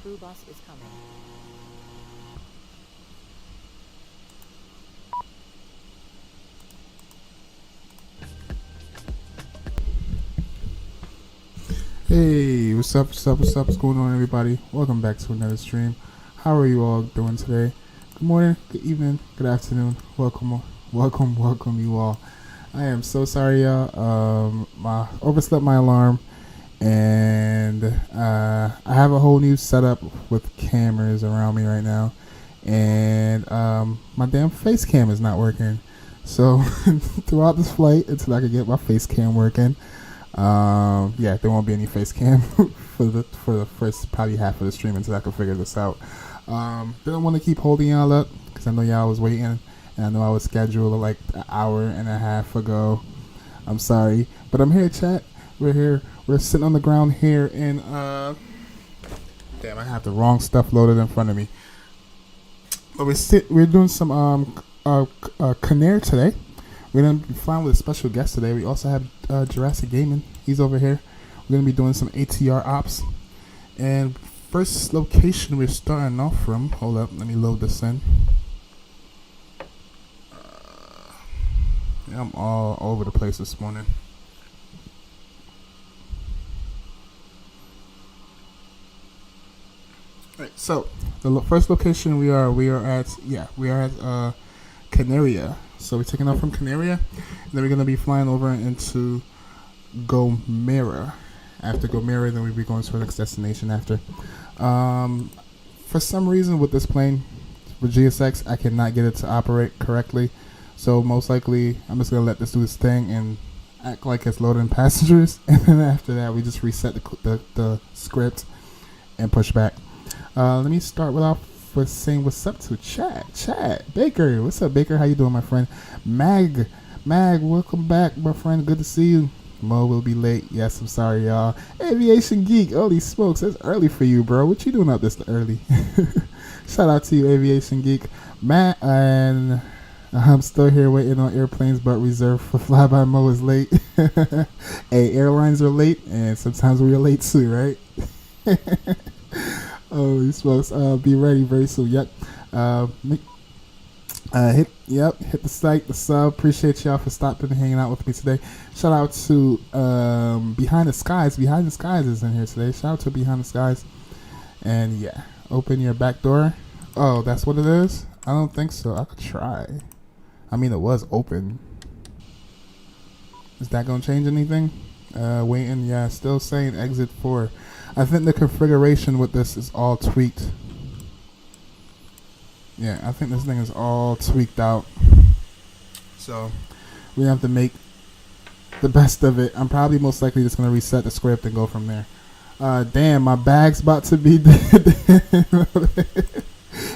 Crew bus is coming. Hey, what's up, what's going on, everybody? Welcome back to another stream. How are you all doing today? Good morning, good evening, good afternoon. Welcome, you all. I am so sorry, y'all. I overslept my alarm, and I have a whole new setup with cameras around me right now, and my damn face cam is not working. So throughout this flight, until I can get my face cam working, yeah, there won't be any face cam for the first probably half of the stream until I can figure this out. Didn't want to keep holding y'all up because I know y'all was waiting, and I know I was scheduled like an hour and a half ago. I'm sorry, but I'm here, chat. We're here. We're sitting on the ground here in damn, I have the wrong stuff loaded in front of me. But we're doing some Canair today. We're going to be flying with a special guest today. We also have Jurassic Gaming. He's over here. We're going to be doing some ATR ops. And first location we're starting off from. Hold up. Let me load this in. Yeah, I'm all over the place this morning. Alright, so the first location we are at Canaria. So we're taking off from Canaria, and then we're gonna be flying over into Gomera. After Gomera, then we'll be going to our next destination after. For some reason with this plane, with GSX, I cannot get it to operate correctly. So most likely, I'm just gonna let this do its thing and act like it's loading passengers, and then after that, we just reset the script and push back. Let me start with saying what's up to chat. Baker, what's up, Baker? How you doing, my friend? Mag, welcome back, my friend. Good to see you. Mo will be late. Yes, I'm sorry, y'all. Aviation Geek, holy smokes, that's early for you, bro. What you doing up this early? Shout out to you, Aviation Geek. Matt, and I'm still here waiting on airplanes, but reserved for flyby Mo is late. Hey, airlines are late, and sometimes we're late too, right? Oh, smokes. Be ready very soon. Yep. Hit the site, the sub. Appreciate y'all for stopping and hanging out with me today. Shout out to Behind the Skies. Behind the Skies is in here today. Shout out to Behind the Skies. And yeah, open your back door. Oh, that's what it is? I don't think so. I could try. I mean, it was open. Is that gonna change anything? Waiting. Yeah, still saying exit 4. I think the configuration with this is all tweaked. Yeah, I think this thing is all tweaked out. So we have to make the best of it. I'm probably most likely just going to reset the script and go from there. Damn, my bag's about to be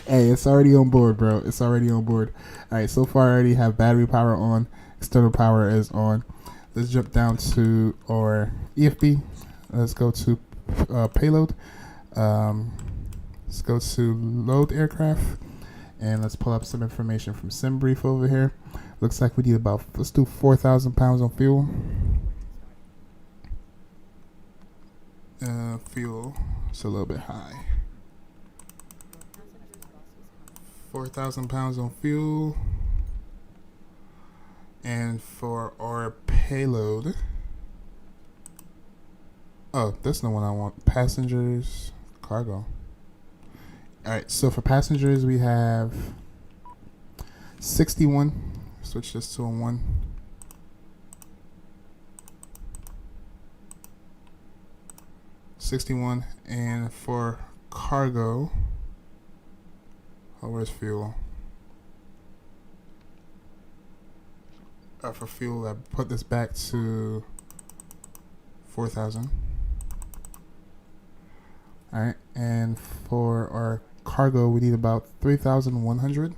Hey, it's already on board, bro. It's already on board. Alright, so far I already have battery power on. External power is on. Let's jump down to our EFB. Let's go to payload. Let's go to load aircraft, and let's pull up some information from SimBrief over here. Looks like we need about, let's do 4,000 pounds on fuel. Fuel, it's a little bit high. 4,000 pounds on fuel. And for our payload, oh, that's the one I want. Passengers, cargo. Alright, so for passengers we have 61. Switch this to a 1. $61. And for cargo, oh, where's fuel? For fuel, I put this back to 4,000. Alright, and for our cargo, we need about 3,100.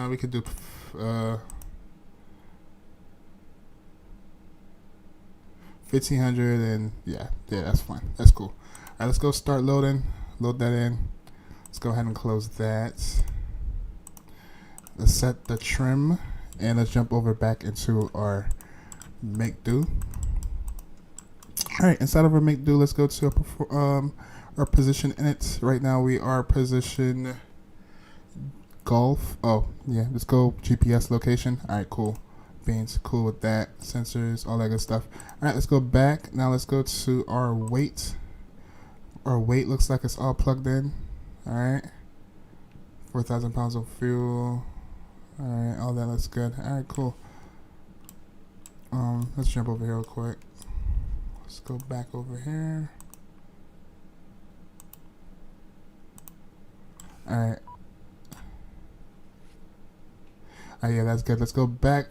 We could do 1,500, and yeah, that's fine. That's cool. All right, let's go start loading. Load that in. Let's go ahead and close that. Let's set the trim, and let's jump over back into our make do. All right, inside of our make do, let's go to our position in it. Right now we are position golf. Oh yeah, let's go GPS location. All right, cool. Beans, cool with that. Sensors, all that good stuff. All right, let's go back. Now let's go to our weight. Our weight looks like it's all plugged in. All right, 4,000 pounds of fuel. All right, all that looks good. All right, cool. Let's jump over here real quick. Let's go back over here. All right. Oh yeah, that's good. Let's go back.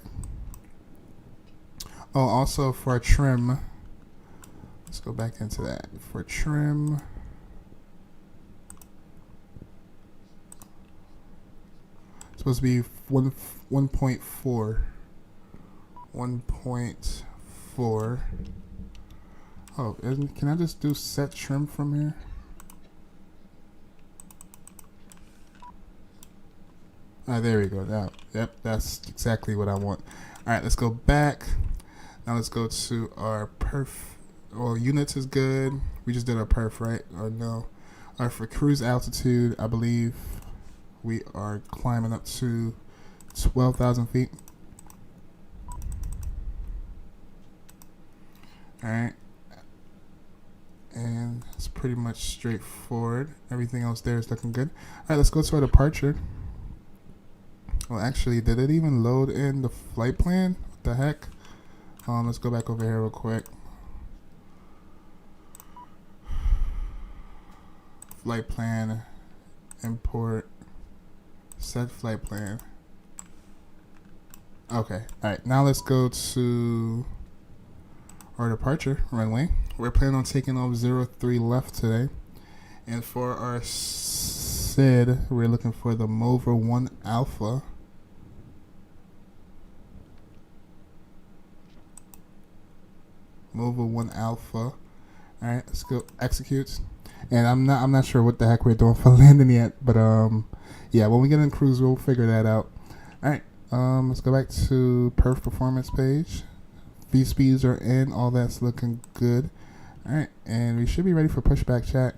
Oh, also for trim. Let's go back into that. For trim. It's supposed to be 1.4. 1.4. Oh, can I just do set trim from here? Ah, there we go. Now, yep, that's exactly what I want. All right, let's go back. Now let's go to our perf. Well, units is good. We just did our perf, right? Or no? All right, for cruise altitude, I believe we are climbing up to 12,000 feet. All right. And it's pretty much straightforward. Everything else there is looking good. All right, let's go to our departure. Well, actually, did it even load in the flight plan? What the heck? Let's go back over here real quick. Flight plan, import, set flight plan. Okay, all right, now let's go to our departure runway. We're planning on taking off 03 left today. And for our SID, we're looking for the Mover 1 Alpha. Mover 1 Alpha. All right, let's go execute. And I'm not sure what the heck we're doing for landing yet, but yeah, when we get in cruise, we'll figure that out. All right, let's go back to perf performance page. V speeds are in, all that's looking good. All right, and we should be ready for pushback chat.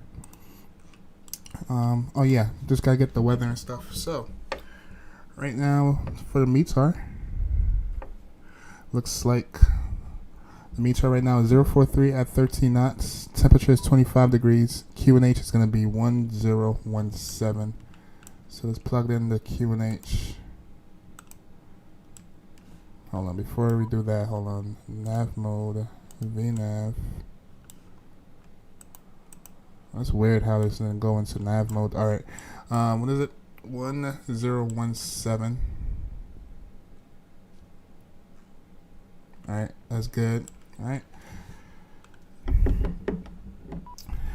Oh yeah, just gotta get the weather and stuff. So right now for the METAR, looks like the METAR right now is 043 at 13 knots. Temperature is 25 degrees. QNH is going to be 1017. So let's plug in the QNH. Hold on, before we do that, hold on. Nav mode, VNAV. That's weird how this is going to go into nav mode. All right. What is it? 1017. All right, that's good. All right. All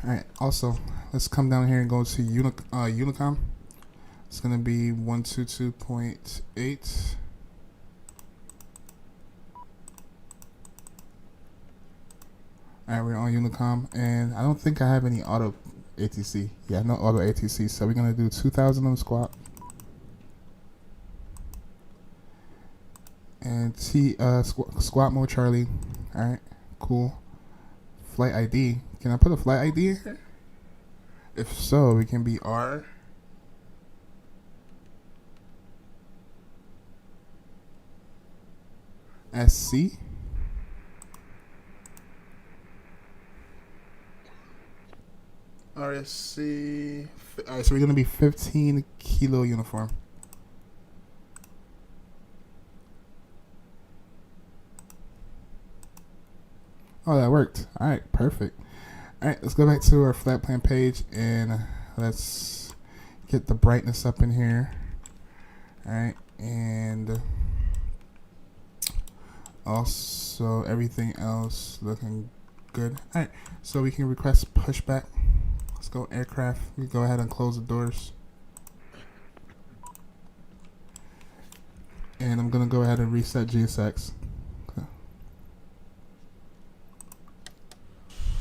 right. Also, let's come down here and go to Unicom. It's gonna be 122.8. All right, we're on Unicom, and I don't think I have any auto ATC. Yeah, no auto ATC. So we're gonna do 2,000 on the squat. And squat mode Charlie. All right, cool. Flight ID. Can I put a flight ID in here? If so, we can be R. SC. RSC. All right, so we're gonna be 15 kilo uniform. Oh, that worked. All right, perfect. All right, let's go back to our flat plan page and let's get the brightness up in here. All right, and also everything else looking good. All right, so we can request pushback. Let's go aircraft. We go ahead and close the doors. And I'm gonna go ahead and reset GSX.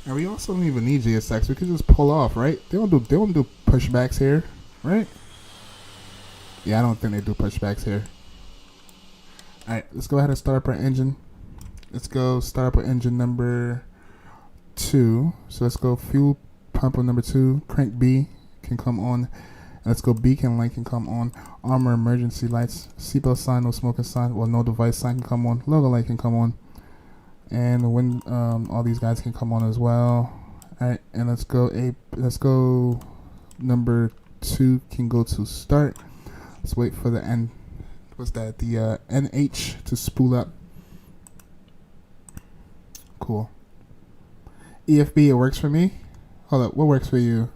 And we also don't even need GSX. We could just pull off, right? They don't do pushbacks here, right? Yeah, I don't think they do pushbacks here. Alright, let's go ahead and start up our engine. Let's go start up our engine number 2. So let's go fuel pump on number 2. Crank B can come on. Let's go beacon light can come on. Armor emergency lights. Seatbelt sign, no smoking sign. Well, no device sign can come on. Logo light can come on. And when all these guys can come on as well. Alright, and let's go number 2 can go to start. Let's wait for the N. What's that? The NH to spool up. Cool. EFB, it works for me. Hold up, what works for you?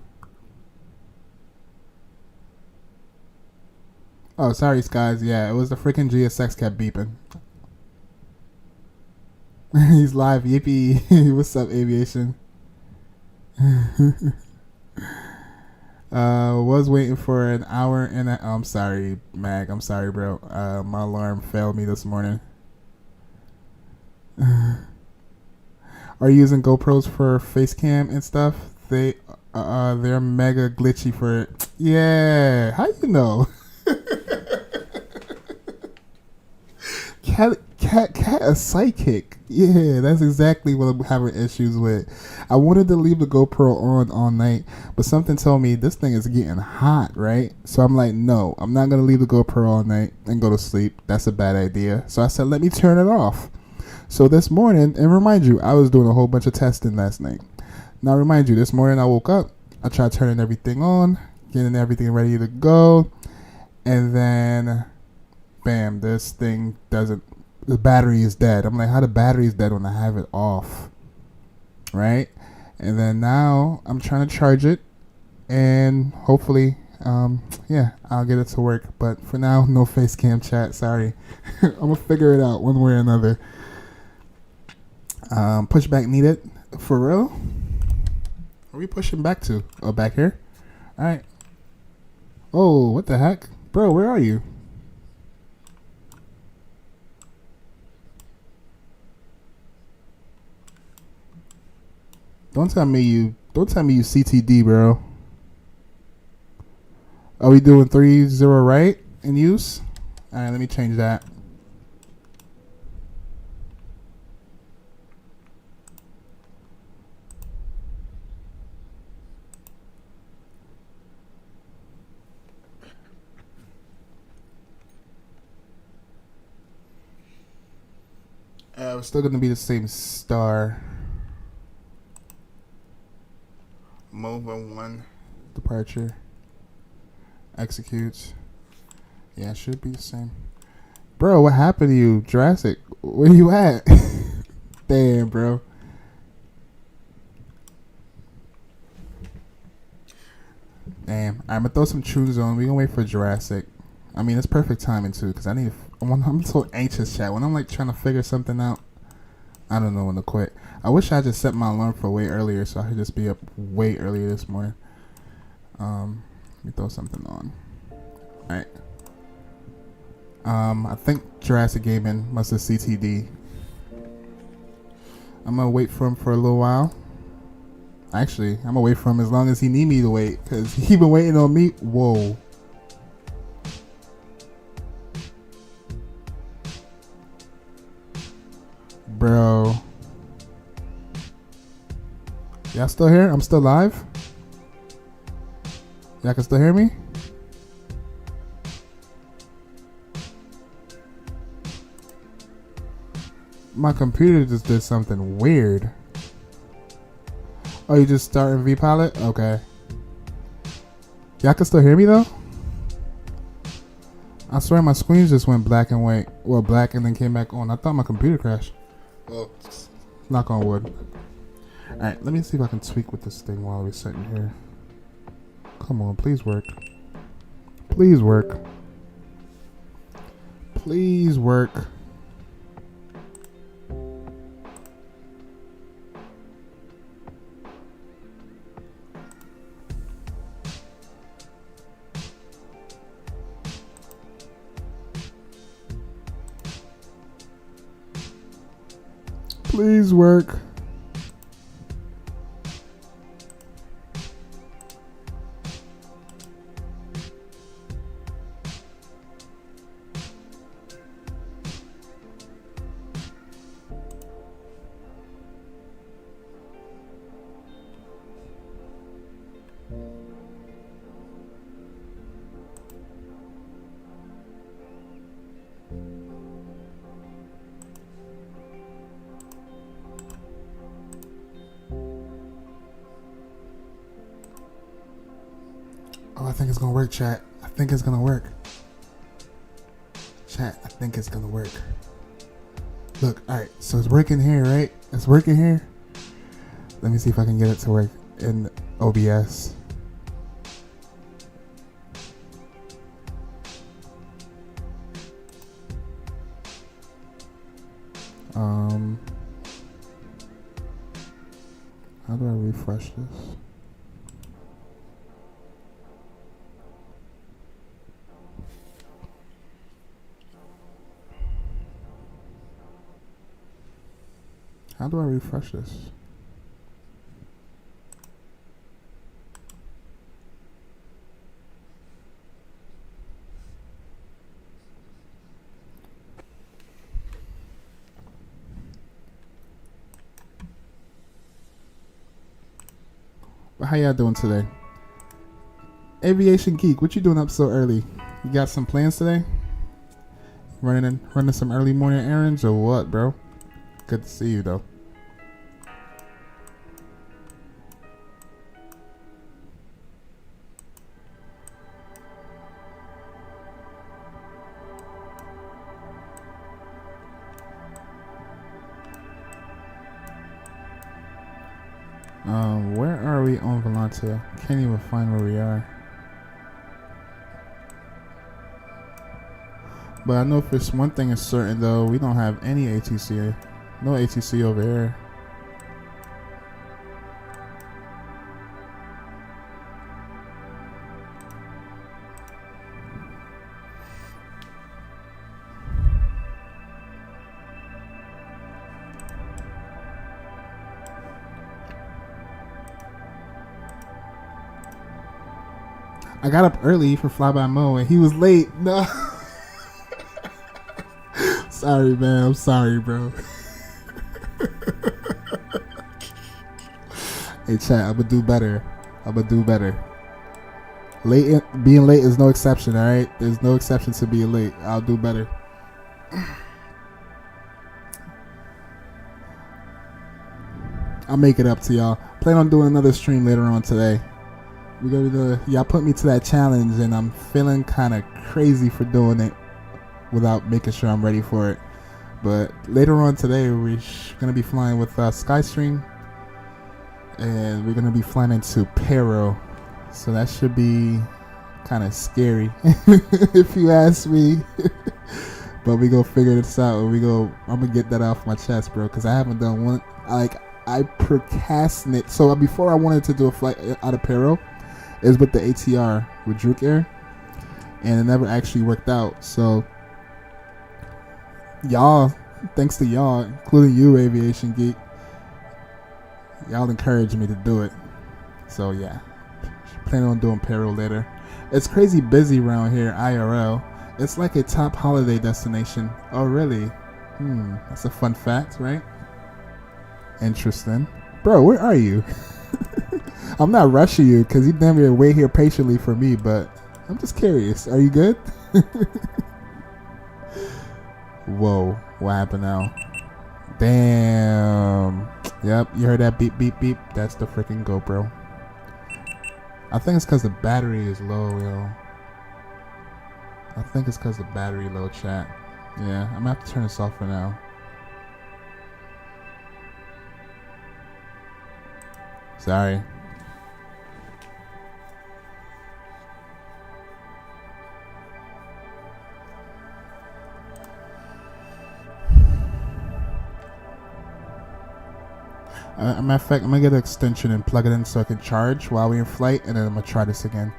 Oh, sorry, Skies. Yeah, it was the freaking GSX kept beeping. He's live. Yippee. What's up, aviation? Was waiting for an hour and I'm sorry, Mag. I'm sorry, bro. My alarm failed me this morning. Are you using GoPros for face cam and stuff? They're mega glitchy for it. Yeah. How you know? Cat a psychic. Yeah, that's exactly what I'm having issues with. I wanted to leave the GoPro on all night, but something told me this thing is getting hot, right? So I'm like, no, I'm not going to leave the GoPro all night and go to sleep. That's a bad idea. So I said, let me turn it off. So this morning, and remind you, I was doing a whole bunch of testing last night. Now remind you, this morning I woke up, I tried turning everything on, getting everything ready to go, and then bam, this thing doesn't, the battery is dead. I'm like, how the battery is dead when I have it off, right? And then now I'm trying to charge it, and hopefully, yeah, I'll get it to work. But for now, no face cam chat, sorry. I'm gonna figure it out one way or another. Pushback needed, for real? Where are we pushing back to? Oh, back here? Alright. Oh, what the heck? Bro, where are you? Don't tell me you CTD, bro. Are we doing 3-0 right in use? Alright, let me change that. We're still gonna be the same star. Mova 1 departure. Executes. Yeah, it should be the same. Bro, what happened to you, Jurassic? Where you at? Damn, bro. Damn. I'm gonna throw some tunes on. We gonna wait for Jurassic. I mean, it's perfect timing too, because I'm so anxious, chat. When I'm like trying to figure something out, I don't know when to quit. I wish I just set my alarm for way earlier, so I could just be up way earlier this morning. Let me throw something on. Alright. I think Jurassic Gaming must have CTD. I'm gonna wait for him for a little while. Actually, I'm gonna wait for him as long as he need me to wait, because he been waiting on me. Whoa. Bro. Y'all still here? I'm still live? Y'all can still hear me? My computer just did something weird. Oh, you just starting VPilot? Okay. Y'all can still hear me though? I swear my screen just went black and white. Well, black and then came back on. I thought my computer crashed. Well, knock on wood. Alright, let me see if I can tweak with this thing while we're sitting here. Come on, please work. Please work. Please work. Please work. Oh, I think it's gonna work, chat. I think it's gonna work. Chat, I think it's gonna work. Look, alright, so it's working here, right? It's working here. Let me see if I can get it to work in OBS. How do I refresh this? How do I refresh this? How y'all doing today? Aviation Geek, what you doing up so early? You got some plans today? Running some early morning errands or what, bro? Good to see you though. Where are we on Volante? Can't even find where we are. But I know for one thing is certain though, we don't have any ATC. No ATC over here. I got up early for Flyby Mo and he was late. No. Sorry, man. I'm sorry, bro. Hey, chat. I'm gonna do better. Being late is no exception. All right. There's no exception to being late. I'll do better. I'll make it up to y'all. Plan on doing another stream later on today. We're gonna do. Y'all put me to that challenge, and I'm feeling kind of crazy for doing it without making sure I'm ready for it. But later on today, we're gonna be flying with Skystream, and we're gonna be flying into Pero, so that should be kind of scary, if you ask me. But we go figure this out. I'm gonna get that off my chest, bro, because I haven't done one. I procrastinate. So before I wanted to do a flight out of Pero, is with the ATR with Druk Air, and it never actually worked out. So y'all, thanks to y'all, including you, Aviation Geek, y'all encouraged me to do it. So yeah, planning on doing Pero later. It's crazy busy around here, IRL. It's like a top holiday destination. Oh really? That's a fun fact, right? Interesting. Bro, where are you? I'm not rushing you because you damn near wait here patiently for me, but I'm just curious. Are you good? Whoa, what happened now? Damn. Yep, you heard that beep, beep, beep. That's the freaking GoPro. I think it's because the battery is low, yo. I think it's because the battery low, chat. Yeah, I'm gonna have to turn this off for now. Sorry. Matter of fact, I'm gonna get an extension and plug it in so I can charge while we're in flight, and then I'm gonna try this again.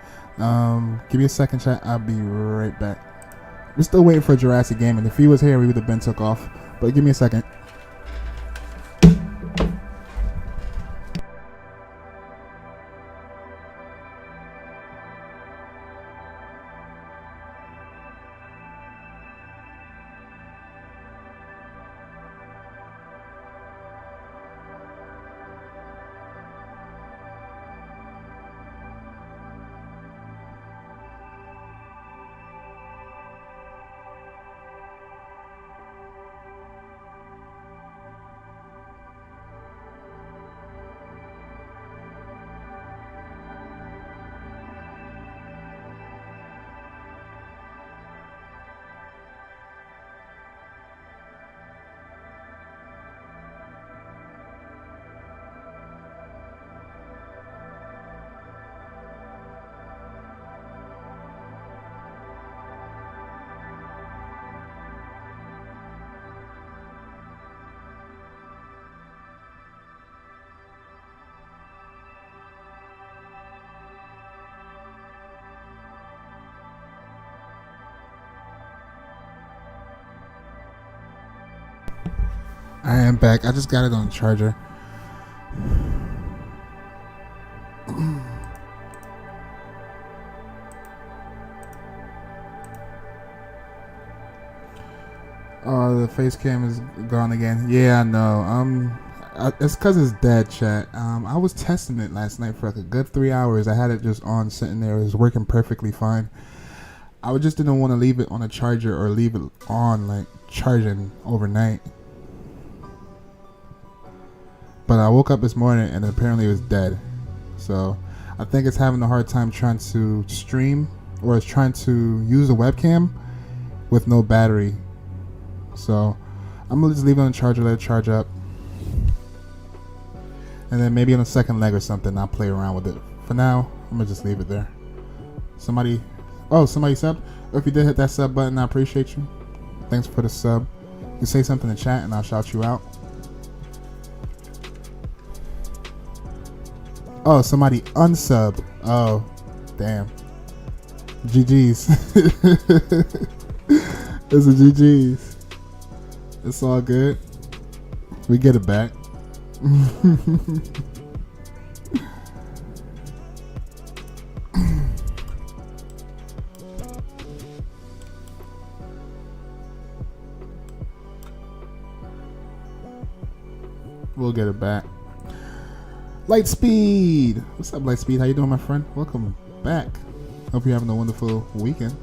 Give me a second, chat. I'll be right back. We're still waiting for Jurassic Gaming. If he was here, we would have been took off. But give me a second. I am back. I just got it on the charger. Oh, the face cam is gone again. Yeah, I know. It's because it's dead, chat. I was testing it last night for like a good 3 hours. I had it just on, sitting there. It was working perfectly fine. I just didn't want to leave it on a charger or leave it on, like, charging overnight. But I woke up this morning and apparently it was dead. So I think it's having a hard time trying to stream, or it's trying to use a webcam with no battery. So I'm gonna just leave it on the charger, let it charge up, and then maybe on a second leg or something I'll play around with it. For now, I'm gonna just leave it there. Somebody subbed. If you did hit that sub button, I appreciate you. Thanks for the sub. You say something in chat and I'll shout you out. Oh, somebody unsub. Oh, damn. GG's. It's a GG's. It's all good. We get it back. We'll get it back. Lightspeed! What's up, Lightspeed? How you doing, my friend? Welcome back. Hope you're having a wonderful weekend.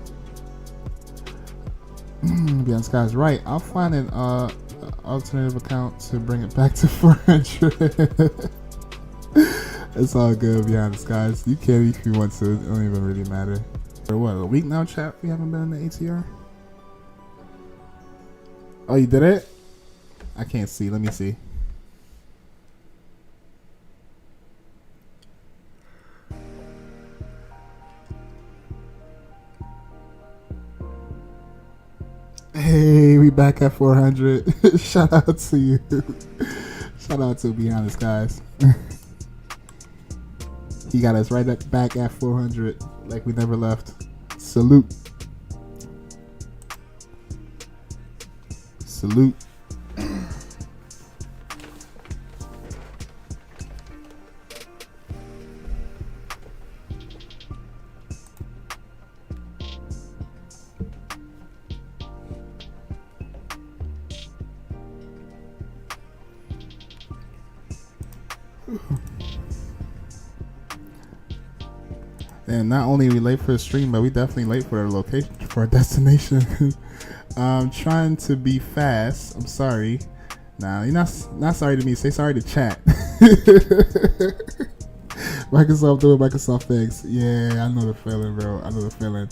Beyond Sky's right. I'll find an alternative account to bring it back to 400. It's all good, Beyond Skies. You can if you want to. It don't even really matter. For what, a week now, chat? We haven't been in the ATR? Oh, you did it? I can't see. Let me see. Hey, we back at 400. Shout out to you. Shout out to Behind the Skies. He got us right back at 400, like we never left. Salute. Salute. And not only are we late for the stream, but we definitely late for our location, for our destination. I'm trying to be fast. I'm sorry. Nah, you're not sorry to me. Say sorry to chat. Microsoft doing Microsoft things. Yeah, I know the feeling, bro. I know the feeling.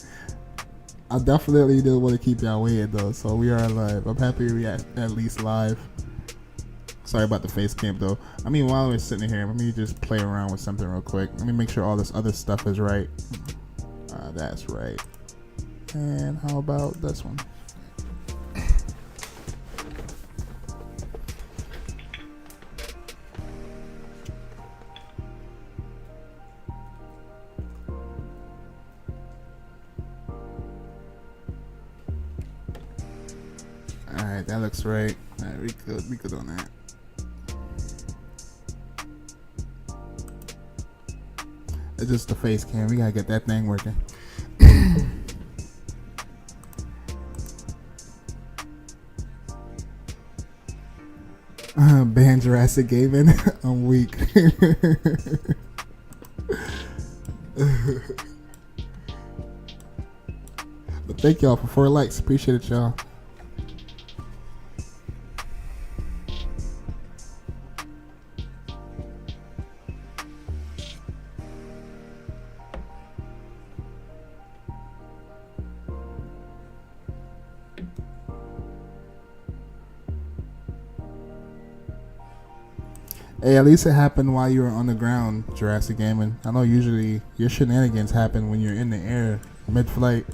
I definitely didn't want to keep y'all waiting, though. So we are live. I'm happy we at least live. Sorry about the face cam, though. I mean, while we're sitting here, let me just play around with something real quick. Let me make sure all this other stuff is right. That's right. And how about this one? Alright, that looks right. Alright, we good on that. It's just the face cam. We gotta get that thing working. Ban Jurassic Gaming. I'm weak. But thank y'all for 4 likes. Appreciate it, y'all. Hey, at least it happened while you were on the ground, Jurassic Gaming. I know usually your shenanigans happen when you're in the air, mid-flight.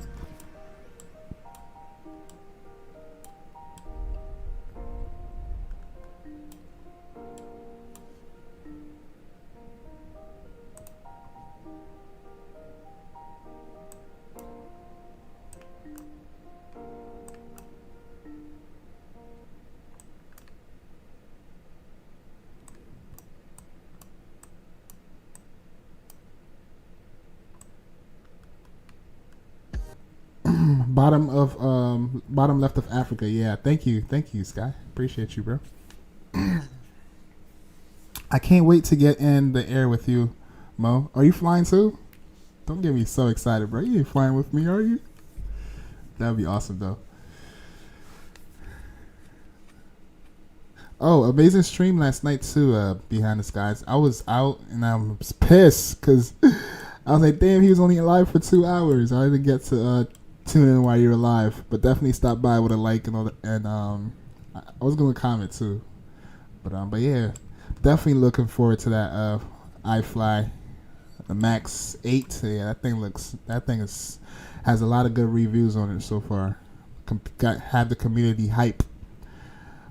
bottom left of Africa. Yeah, thank you, Sky. Appreciate you, bro. I can't wait to get in the air with you, Mo. Are you flying too? Don't get me so excited, bro. You ain't flying with me, are you? That'd be awesome, though. Oh, amazing stream last night too. Behind the Skies. I was out and I was pissed because I was like, damn, he was only alive for 2 hours. I didn't get to tune in while you were alive, but definitely stop by with a like and all that. And I was gonna comment too, but yeah, definitely looking forward to that iFly, the Max 8. Yeah, that thing has a lot of good reviews on it so far. Have the community hype.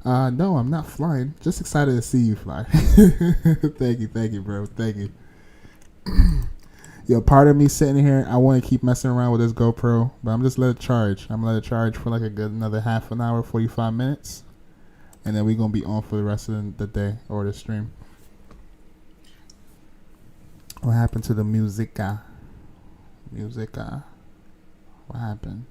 No, I'm not flying. Just excited to see you fly. Thank you, bro. Thank you. Yo, part of me sitting here, I want to keep messing around with this GoPro, but I'm just let it charge. I'm gonna let it charge for like a good another half an hour, 45 minutes, and then we're gonna be on for the rest of the day or the stream. What happened to the musica? What happened?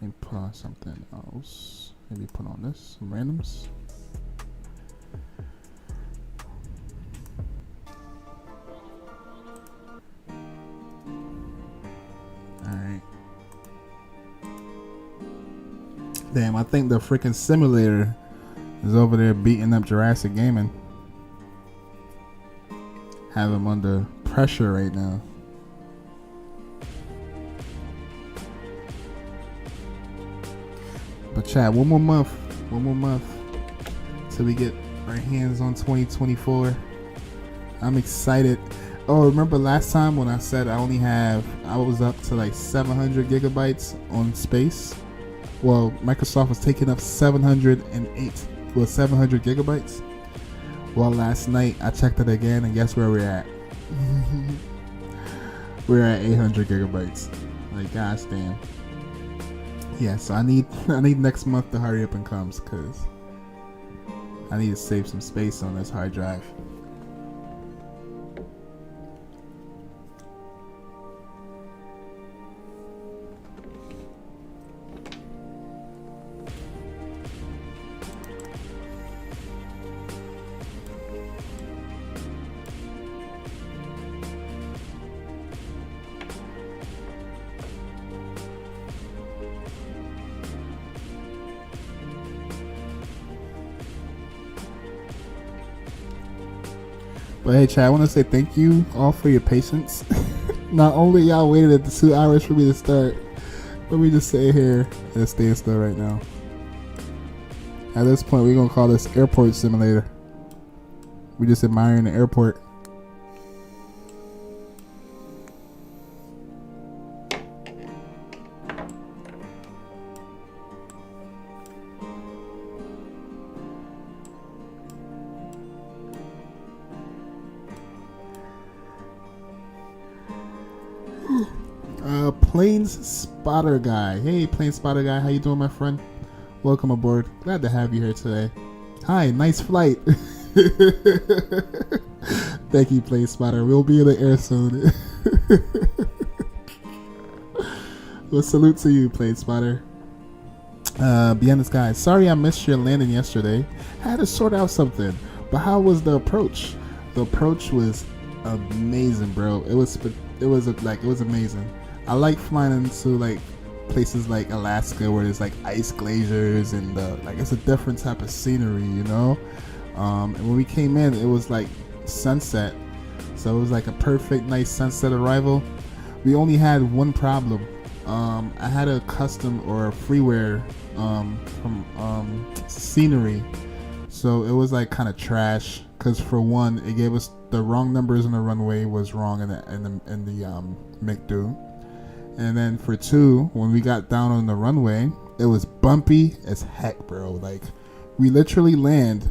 Let me put on something else. Maybe put on this, some randoms. Alright. Damn, I think the freaking simulator is over there beating up Jurassic Gaming. Have him under pressure right now. But chat, one more month till we get our hands on 2024. I'm excited. Oh, remember last time when I said I was up to like 700 gigabytes on space? Well, Microsoft was taking up 700 gigabytes. Well, last night I checked it again, and guess where we're at? We're at 800 gigabytes. Like, gosh damn. Yeah, so I need next month to hurry up and comes, because I need to save some space on this hard drive. But hey, chat, I want to say thank you all for your patience. Not only y'all waited at the 2 hours for me to start, but we just sit here and stay still right now. At this point, we're going to call this airport simulator. We just admiring the airport. Planes Spotter Guy. Hey, Plane Spotter Guy. How you doing, my friend? Welcome aboard. Glad to have you here today. Hi, nice flight. Thank you, Plane Spotter. We'll be in the air soon. Well, salute to you, Plane Spotter. Beyond the Sky. Sorry I missed your landing yesterday. Had to sort out something. But how was the approach? The approach was amazing, bro. It was amazing. I like flying into like places like Alaska where there's like ice glaciers and like it's a different type of scenery, you know. And when we came in, it was like sunset, so it was like a perfect nice sunset arrival. We only had one problem. I had a custom or a freeware from scenery, so it was like kind of trash because for one, it gave us the wrong numbers on the runway was wrong in the McDo. And then for two, when we got down on the runway, it was bumpy as heck, bro. Like, we literally land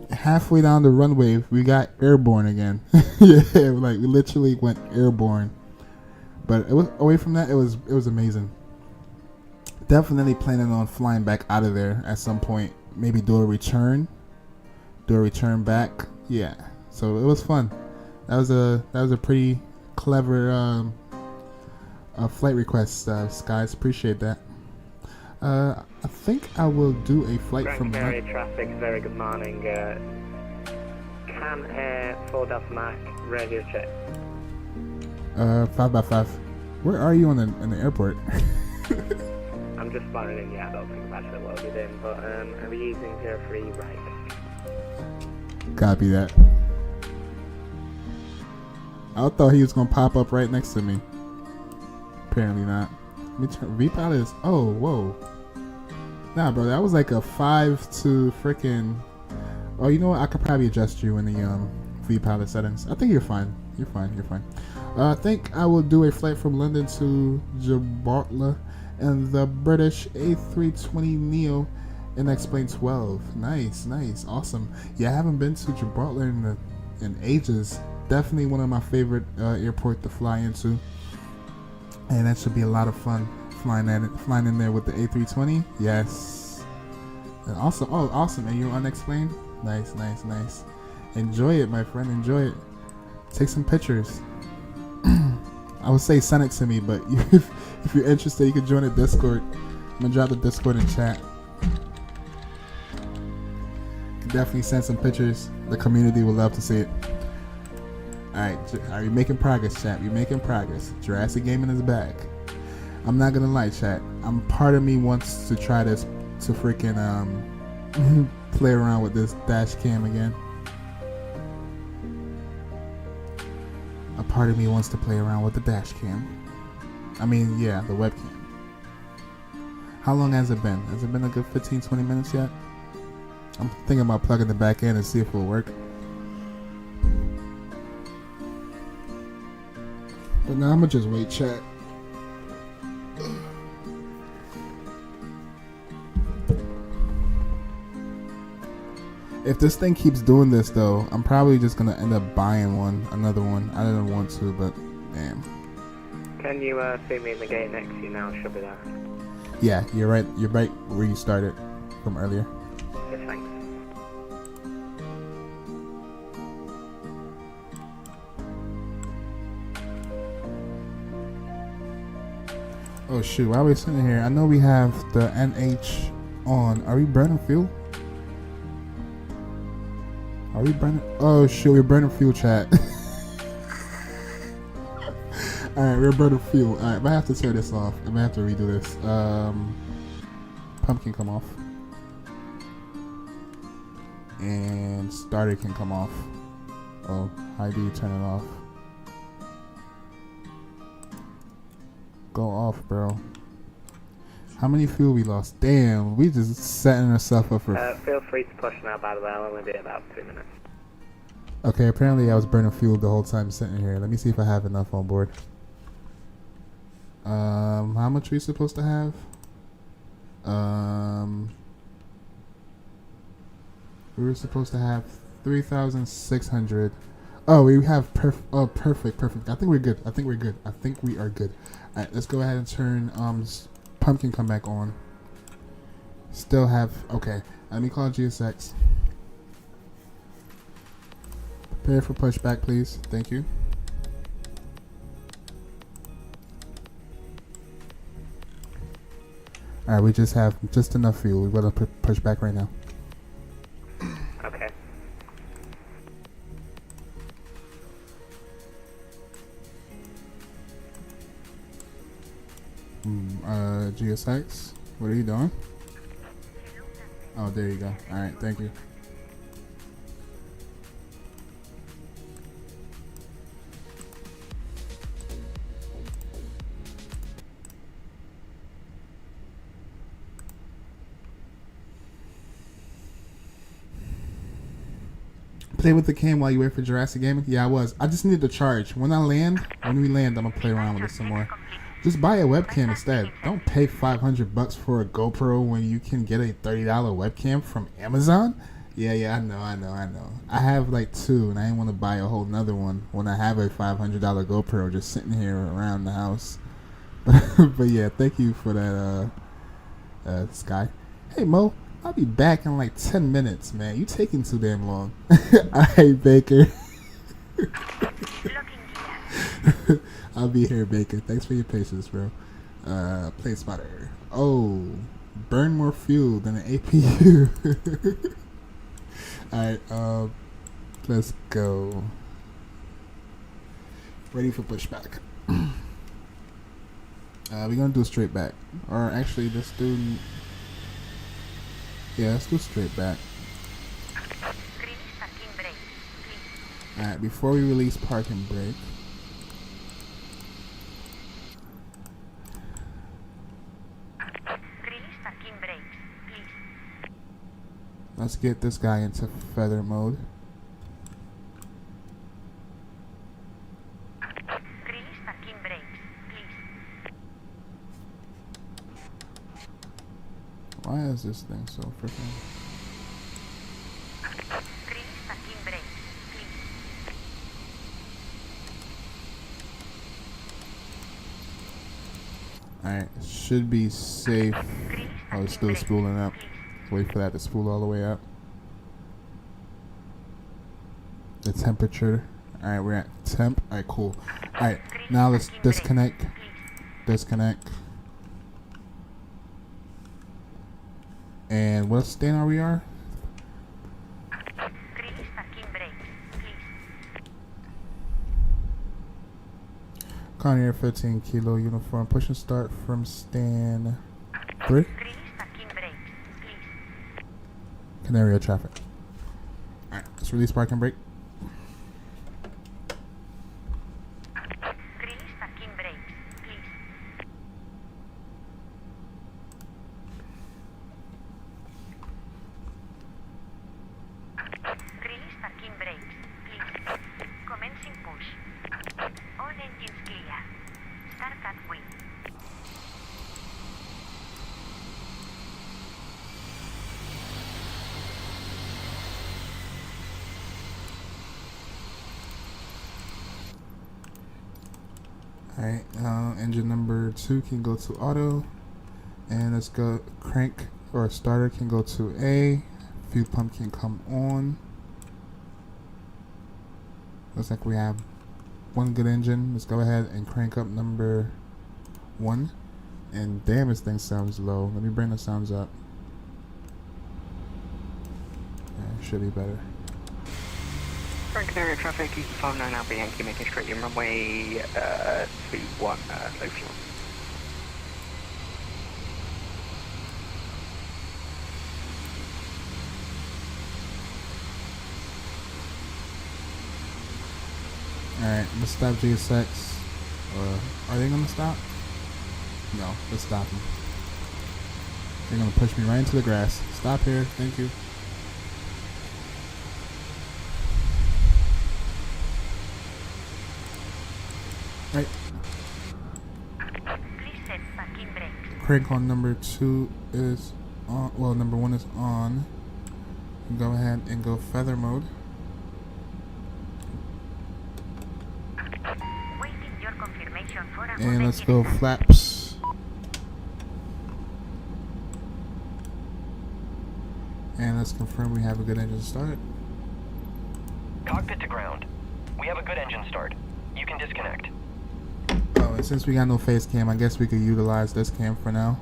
halfway down the runway, we got airborne again. Yeah, like we literally went airborne. But it was away from that, it was amazing. Definitely planning on flying back out of there at some point. Maybe do a return back. Yeah. So it was fun. That was a pretty clever flight request, Skies. Appreciate that. I think I will do a flight from Canary traffic, very good morning. Can Air 4 Mac, radio check. 5x5. Where are you in the airport? I'm just flying in, yeah, I don't think I've actually loaded in, but are we using 03 right? Copy that. I thought he was gonna pop up right next to me. Apparently not. Let me turn V-Pilot is, oh, whoa. Nah, bro, that was like a 5 to freaking. Oh, you know what? I could probably adjust you in the V-Pilot settings. I think you're fine. You're fine. I think I will do a flight from London to Gibraltar and the British A320neo in X-Plane 12. Nice, awesome. Yeah, I haven't been to Gibraltar in ages. Definitely one of my favorite airport to fly into, and that should be a lot of fun flying in there with the A320. Yes, and also, oh, awesome. And you're unexplained. Nice. Enjoy it, my friend. Enjoy it. Take some pictures. I would say send it to me, but if you're interested, you can join the Discord. I'm gonna drop the Discord in chat. You can definitely send some pictures. The community would love to see it. Alright, are you making progress, chat? You're making progress. Jurassic Gaming is back. I'm not gonna lie, chat. Part of me wants to try this, to freaking play around with this dash cam again. A part of me wants to play around with the dash cam. I mean, yeah, the webcam. How long has it been? Has it been a good 15-20 minutes yet? I'm thinking about plugging the back in and see if it'll work. But now I'm gonna just wait, chat. If this thing keeps doing this, though, I'm probably just gonna end up buying another one. I didn't want to, but damn. Can you see me in the gate next to you now? Should be there. Yeah, you're right. You're right where you started from earlier. Yes, thanks. Oh shoot! While we're sitting here, I know we have the NH on. Are we burning fuel? Are we burning? Oh shoot, we're burning fuel, chat. Alright, we're burning fuel. Alright, I have to turn this off. I'm gonna have to redo this. Pump can come off. And starter can come off. Oh, how do you turn it off? Go off, bro. How many fuel we lost? Damn, we just setting ourselves up for... Feel free to push now, by the way. I'll only be about 2 minutes. Okay, apparently I was burning fuel the whole time sitting here. Let me see if I have enough on board. How much are we supposed to have? We were supposed to have 3,600. Oh, we have perfect. I think we're good. I think we are good. All right, let's go ahead and turn pumpkin come back on. Still have, okay, let me call GSX. Prepare for pushback, please. Thank you. Alright, we just have just enough fuel. We're gonna push back right now. Okay. GSX, what are you doing? Oh, there you go. Alright, thank you. Play with the cam while you wait for Jurassic Gaming? Yeah, I was. I just need to charge. When we land, I'm gonna play around with it some more. Just buy a webcam instead. Don't pay $500 for a GoPro when you can get a $30 webcam from Amazon. Yeah, I know. I have like 2, and I didn't want to buy a whole nother one when I have a $500 GoPro just sitting here around the house. But yeah, thank you for that, Sky. Hey Mo, I'll be back in like 10 minutes, man. You taking too damn long. Alright, Baker. I'll be here, Baker. Thanks for your patience, bro. Play spotter. Oh, burn more fuel than an APU. Alright, let's go. Ready for pushback. We're gonna do straight back. Or actually, let's do... Yeah, let's do straight back. Alright, before we release parking brake, let's get this guy into feather mode. Why is this thing so freaking... Alright, should be safe. Oh, it's still spooling up. Wait for that to spool all the way up. The temperature. Alright, we're at temp. Alright, cool. Alright, now let's disconnect. Disconnect. And what stand are we are? Conair 15 kilo uniform. Push and start from stand 3. Canaria traffic. Alright, let's release parking brake. Alright, engine number 2 can go to auto, and let's go crank or starter can go to A, fuel pump can come on. Looks like we have one good engine. Let's go ahead and crank up number 1, and damn, this thing sounds low. Let me bring the sounds up. Yeah, should be better. Canary traffic, East 59 Alpha Yankee, making straight in runway 21, low fuel. Alright, let's stop GSX. Are they gonna stop? No, let's stop them. They're gonna push me right into the grass. Stop here, thank you. Right. Crank on number 2 is on. Well, number 1 is on. Go ahead and go feather mode. And let's go flaps. And let's confirm we have a good engine start. Cockpit to ground. We have a good engine start. You can disconnect. Oh, and since we got no face cam, I guess we could utilize this cam for now.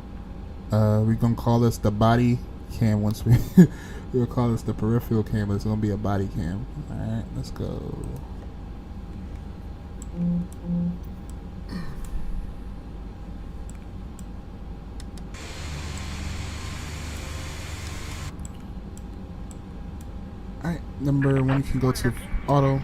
We're gonna call this the body cam once we we'll call this the peripheral cam, but it's gonna be a body cam. Alright, let's go. Alright, number 1 can go to auto.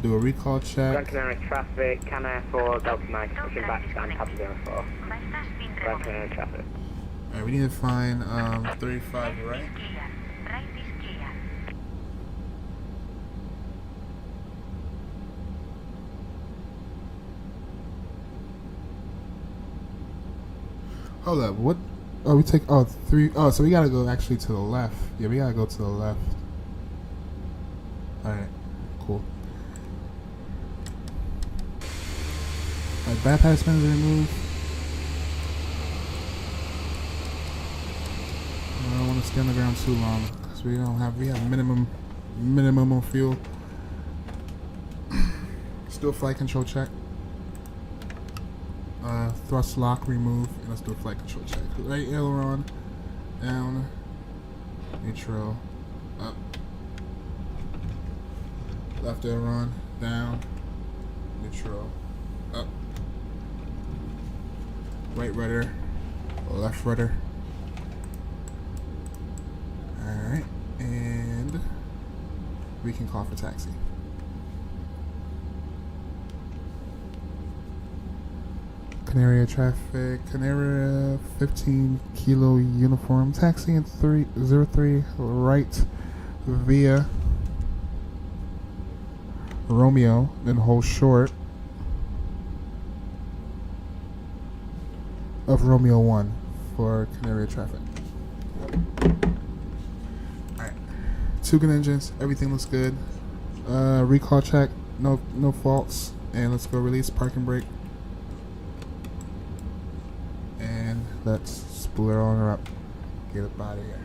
Do a recall check. Canary traffic, Canair 4, Delta Mike, pushing back stand Papa 04. Canary traffic. Alright, we need to find 35 right. Hold up, what? Oh, we take, 3, so we gotta go actually to the left. Yeah, we gotta go to the left. Alright, cool. Alright, bypass bins removed. to stay on the ground too long because we have minimum of fuel. Let's do a flight control check. Thrust lock remove, and let's do a flight control check. Right aileron down, neutral up, left aileron down, neutral up, right rudder, left rudder. Alright, and we can call for taxi. Canaria traffic, Canaria 15 kilo uniform, taxi in 303 right via Romeo, then hold short of Romeo 1 for Canaria traffic. Alright, two good engines, everything looks good. Recall check, no faults, and let's go release parking brake. And let's spool her on her up. Get up out of here.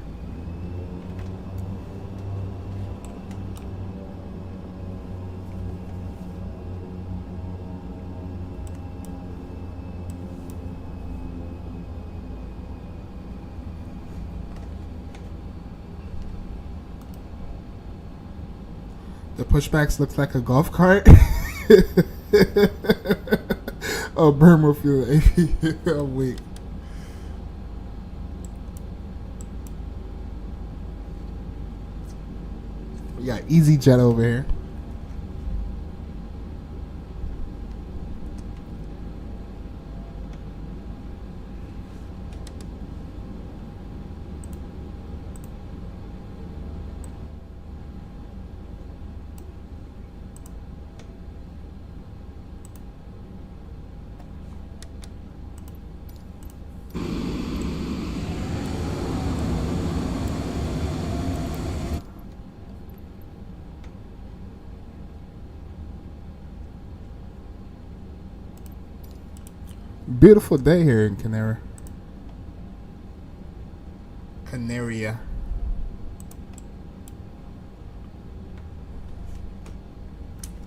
The pushbacks looks like a golf cart. Oh, burn more fuel. I'm weak. We got EasyJet over here. Beautiful day here in Canaria.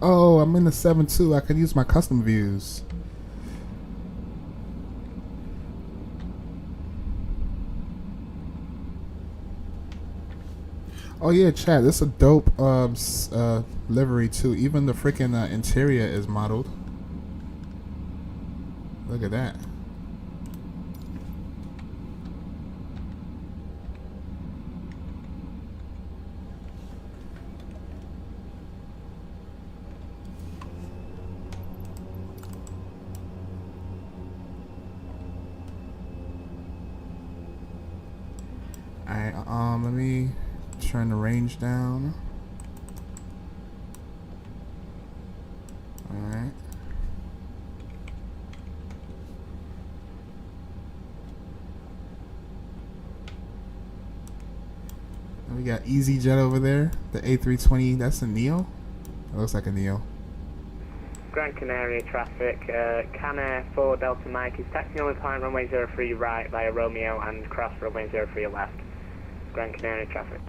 Oh, I'm in the 7.2. I can use my custom views. Oh yeah, chat. This is a dope livery too. Even the freaking interior is modeled. Look at that. Alright, let me turn the range down. Alright. We got EasyJet over there. The A320, that's a Neo? It looks like a Neo. Gran Canaria traffic, Canair 4 Delta Mike is taxiing on time runway 03 right via Romeo and cross runway 03 left. Gran Canaria traffic.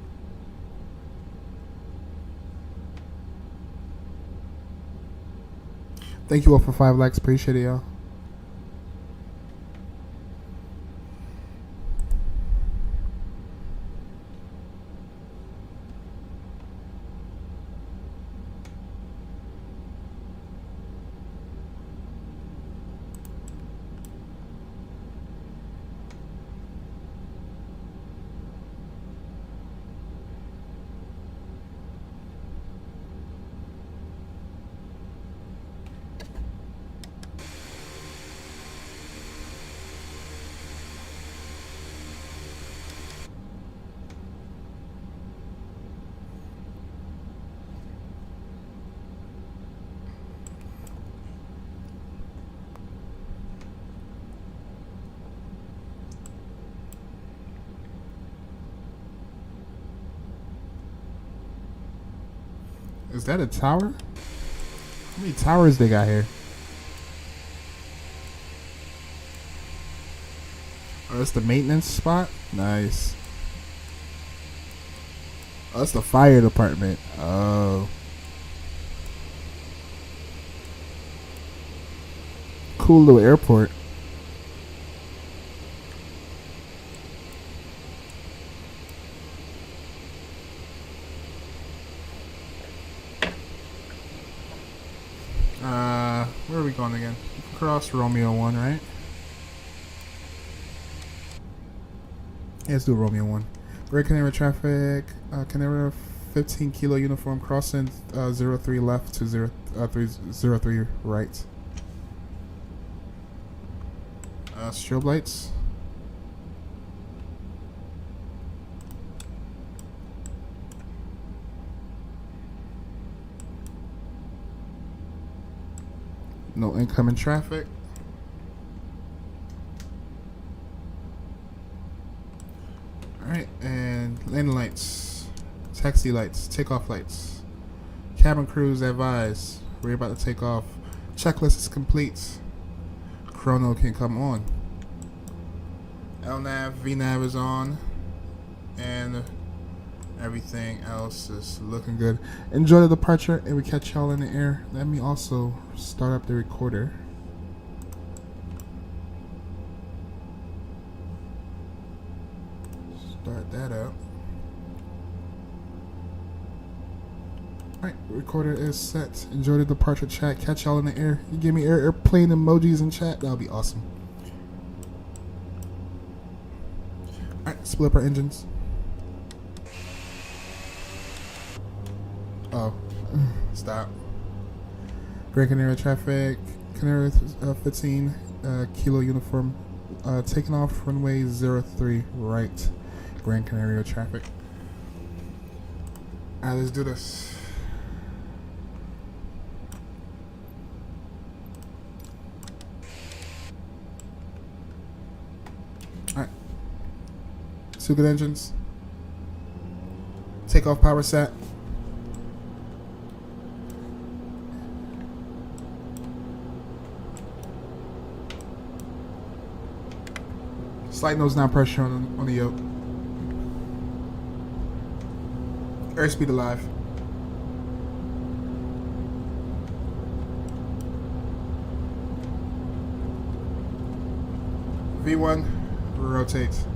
Thank you all for 5 likes. Appreciate it, y'all. Is that a tower? How many towers they got here? Oh, that's the maintenance spot? Nice. Oh, that's the fire department. Oh. Cool little airport. Where are we going again? Cross Romeo 1, right? Yeah, let's do Romeo 1. Great Canary traffic. Canary 15 kilo uniform crossing 03 left to 303 right. Strobe lights. No incoming traffic. Alright, and landing lights, taxi lights, takeoff lights. Cabin crews advise, we're about to take off. Checklist is complete. Chrono can come on. LNAV, VNAV is on. And everything else is looking good. Enjoy the departure, and we catch y'all in the air. Let me also start up the recorder. Start that up. Alright, recorder is set. Enjoy the departure chat. Catch y'all in the air. You give me airplane emojis in chat. That'll be awesome. Alright, split up our engines. Oh, stop. Great Canary traffic. Canary 15 kilo uniform. Taking off runway 03 right. Gran Canaria traffic. Alright, let's do this. Alright. 2 good engines. Takeoff power set. Slight nose down pressure on the yoke. Airspeed alive. V1 rotates.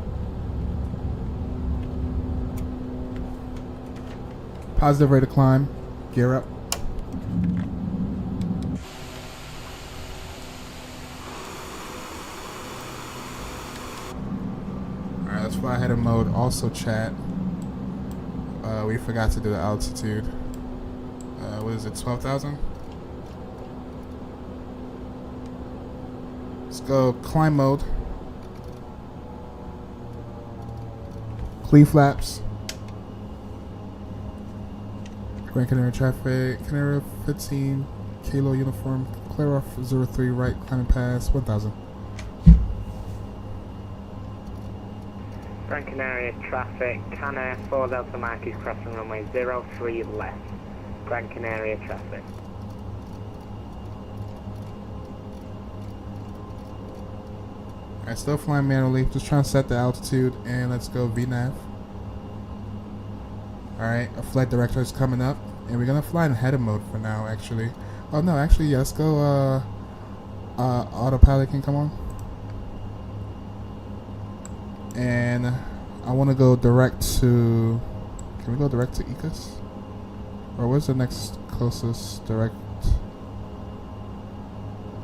Positive rate of climb. Gear up. Alright, let's fly ahead of mode. Also chat. We forgot to do the altitude. What is it, 12,000? Let's go climb mode. Clee flaps. Gran Canaria traffic. Canaria 15 kilo uniform. Clear off 03 right. Climbing pass 1,000. Gran Canaria traffic, Cana 4 Delta Mike is crossing runway 03 left. Gran Canaria traffic. Alright, still flying manually, just trying to set the altitude, and let's go VNAV. Alright, a flight director is coming up, and we're gonna fly in header mode for now, actually. Oh no, actually, yeah, let's go, autopilot can come on. And I want to go direct to... Can we go direct to Ecos? Or where's the next closest direct?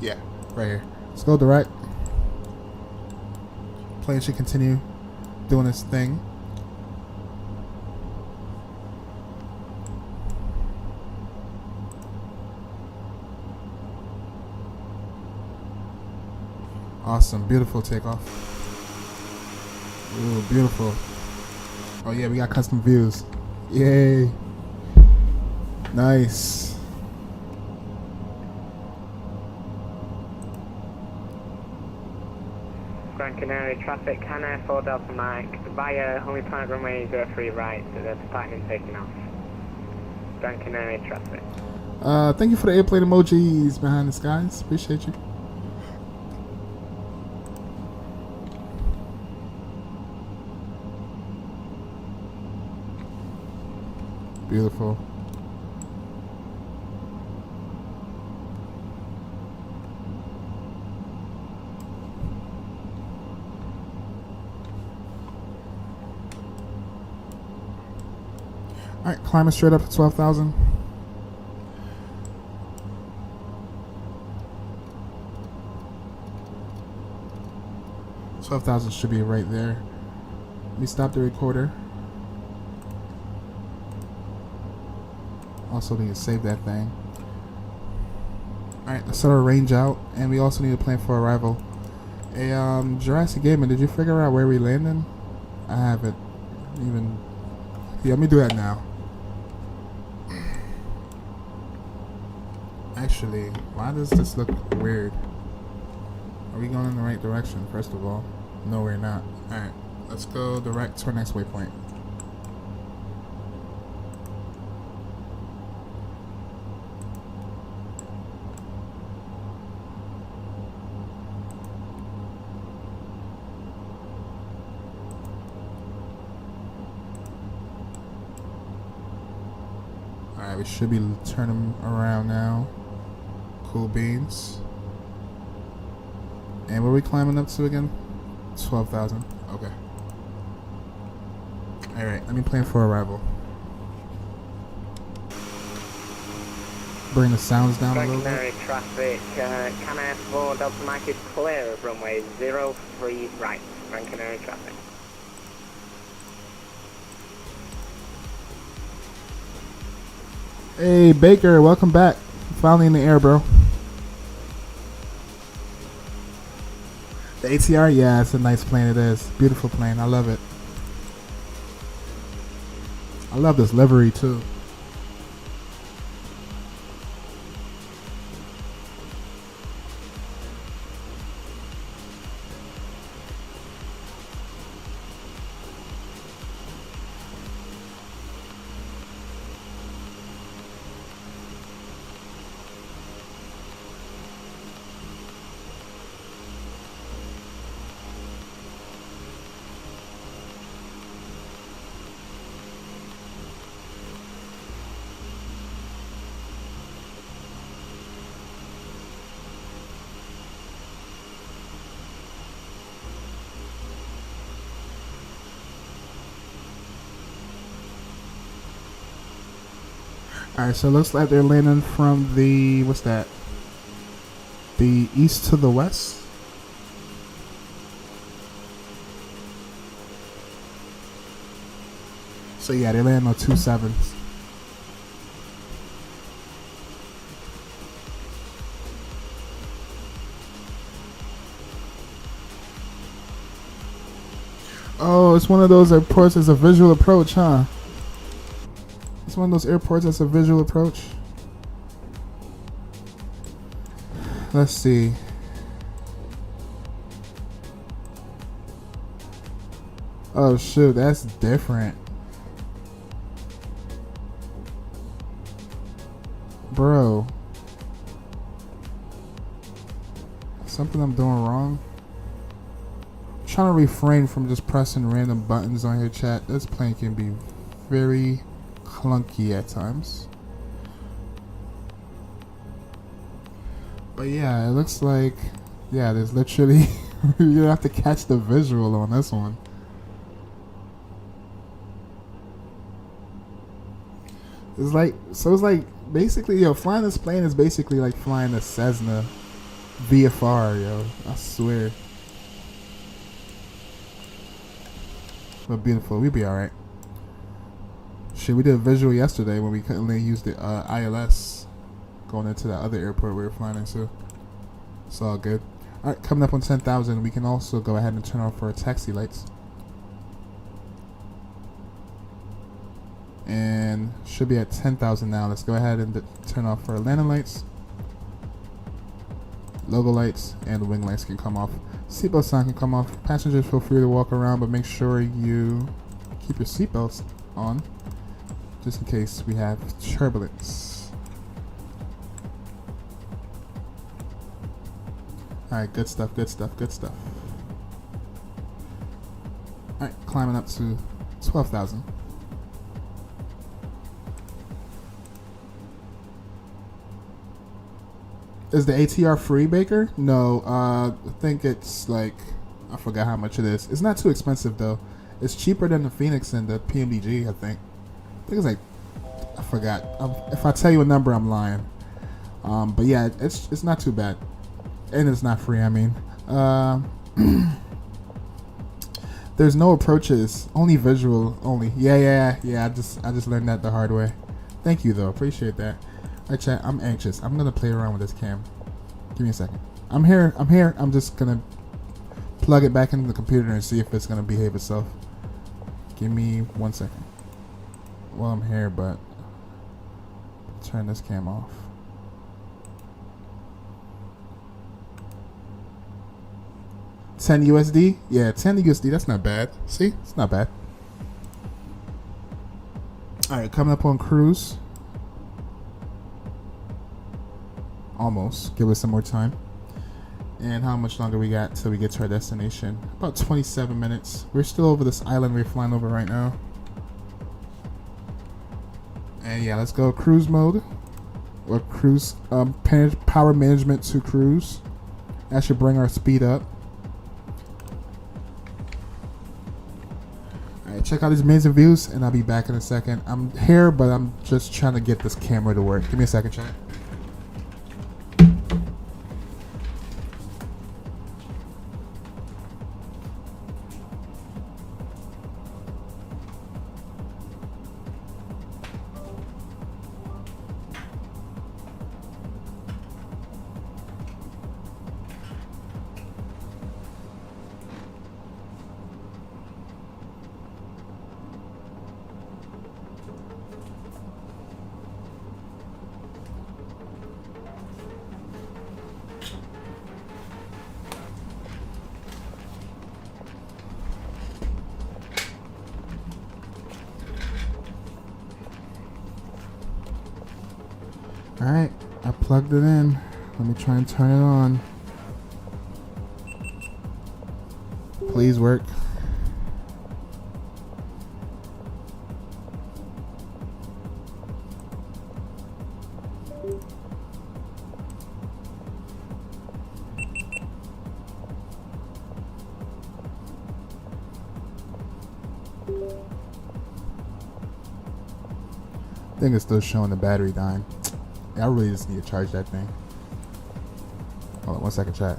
Yeah, right here. Let's go direct. Plane should continue doing its thing. Awesome, beautiful takeoff. Ooh, beautiful. Oh yeah, we got custom views. Yay. Nice. Gran Canaria traffic, Cana 4 Delta Mike, via only planet runway 03 right, so the department taking off. Gran Canaria traffic. Thank you for the airplane emojis behind the skies. Appreciate you. Beautiful. Alright, climbing straight up to 12,000. $12,000 should be right there. Let me stop the recorder. Also need to save that thing. Alright, let's set our range out, and we also need to plan for arrival. Hey, Jurassic Gaming, did you figure out where we landing? I haven't even. Yeah, let me do that now. Actually, why does this look weird? Are we going in the right direction, first of all? No, we're not. Alright, let's go direct to our next waypoint. Alright, we should be turning around now. Cool beans. And where are we climbing up to again? 12,000. Okay. Alright, let me plan for arrival. Bring the sounds down a little bit. Traffic, Canary 4 Delta Mike is clear of runway 03 right. Grand Canary traffic. Hey Baker, welcome back. Finally in the air, bro. The ATR, yeah, it's a nice plane. It is. Beautiful plane. I love it. I love this livery too. Alright, so it looks like they're landing from the, what's that? The east to the west? So yeah, they land on 27s. Oh, it's one of those airports that's a visual approach, huh? It's one of those airports that's a visual approach. Let's see. Oh shoot, that's different. Bro. Something I'm doing wrong. I'm trying to refrain from just pressing random buttons on your chat. This plane can be very clunky at times. But yeah, it looks like, yeah, there's literally you have to catch the visual on this one. It's like, so it's like basically, yo, flying this plane is basically like flying a Cessna VFR, yo. I swear. But beautiful, we'll be alright. Shit, we did a visual yesterday when we couldn't use the ILS going into that other airport we were flying into. It's all good. Alright, coming up on 10,000, we can also go ahead and turn off our taxi lights. And should be at 10,000 now. Let's go ahead and turn off our landing lights. Logo lights and the wing lights can come off. Seatbelt sign can come off. Passengers feel free to walk around, but make sure you keep your seatbelts on, just in case we have turbulence. Alright, good stuff, good stuff, good stuff. Alright, climbing up to 12,000. Is the ATR free, Baker? No, I think it's like, I forgot how much it is. It's not too expensive though. It's cheaper than the Phoenix and the PMDG, I think. I think it's like, I forgot. If I tell you a number, I'm lying. But yeah, it's not too bad, and it's not free. I mean, there's no approaches, only visual only. Yeah. I just learned that the hard way. Thank you though, appreciate that. Alright, chat. I'm anxious. I'm gonna play around with this cam. Give me a second. I'm here. I'm just gonna plug it back into the computer and see if it's gonna behave itself. Give me 1 second. Well, I'm here, but turn this cam off. $10 USD? Yeah, $10 USD. That's not bad. See? It's not bad. Alright, coming up on cruise. Almost. Give us some more time. And how much longer we got till we get to our destination? About 27 minutes. We're still over this island we're flying over right now. And yeah, let's go cruise mode. Or cruise, power management to cruise. That should bring our speed up. Alright, check out these amazing views, and I'll be back in a second. I'm here, but I'm just trying to get this camera to work. Give me a second, chat. Alright, I plugged it in. Let me try and turn it on. Please work. I think it's still showing the battery dying. I really just need to charge that thing. Hold on 1 second, chat.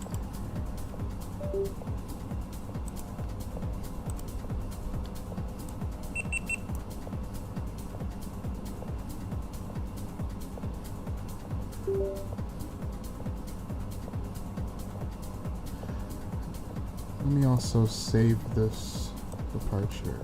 Let me also save this departure.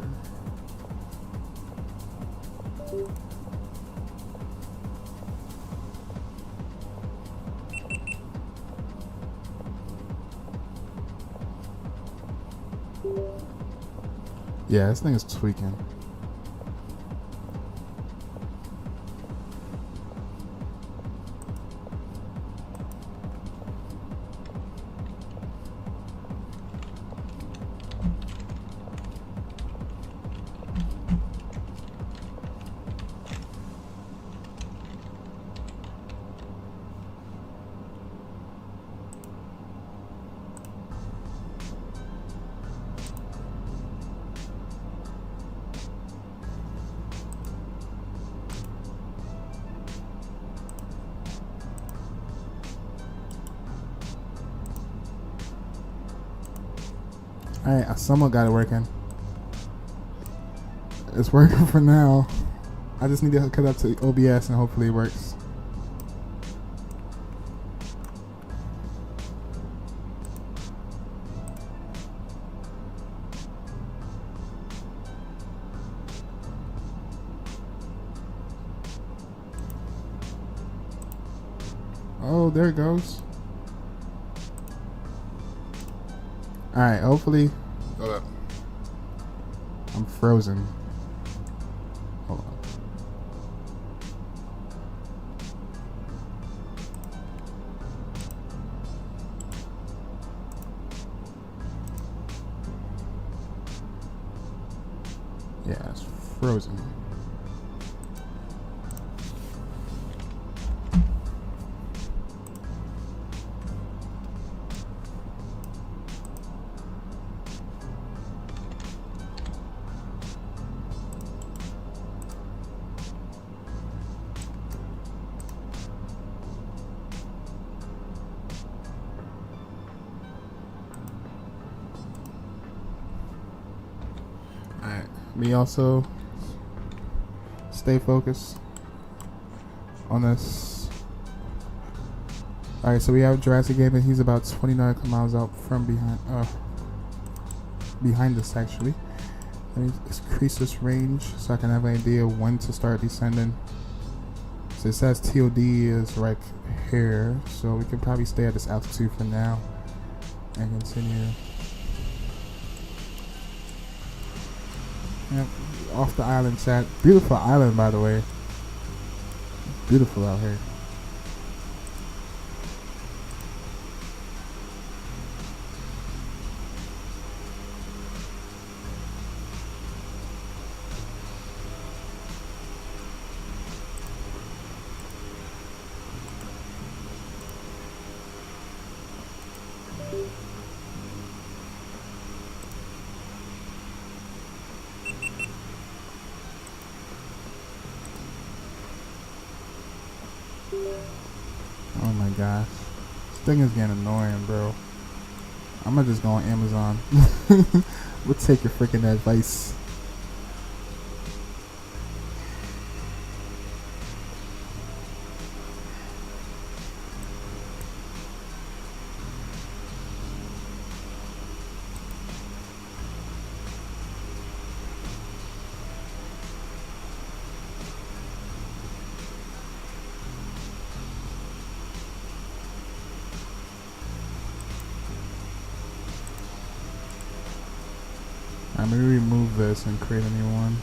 Yeah, this thing is tweaking. Alright, I somewhat got it working. It's working for now. I just need to hook it up to OBS and hopefully it works. Oh, there it goes. Alright, hopefully. Hold up. I'm frozen. Hold on. Yeah, it's frozen. me also stay focused on this. Alright, so we have Jurassic Game, and he's about 20 nautical miles out from behind us actually. Let me increase this range so I can have an idea when to start descending. So it says TOD is right here, so we can probably stay at this altitude for now and continue. Yep, off the island, chat. Beautiful island, by the way. Beautiful out here. Oh my gosh. This thing is getting annoying, bro. I'm gonna just go on Amazon. We'll take your freaking advice. I'm gonna remove this and create a new one.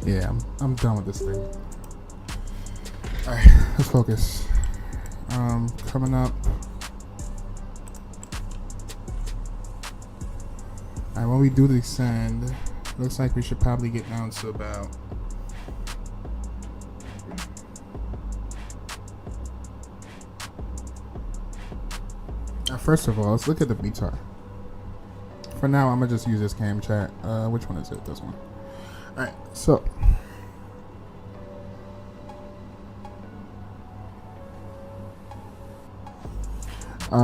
Yeah, I'm done with this thing. Alright, let's focus. Coming up. Alright, when we do descend, looks like we should probably get down to about first of all, let's look at the VTAR. For now, I'm gonna just use this cam chat. Which one is it? This one. Alright, so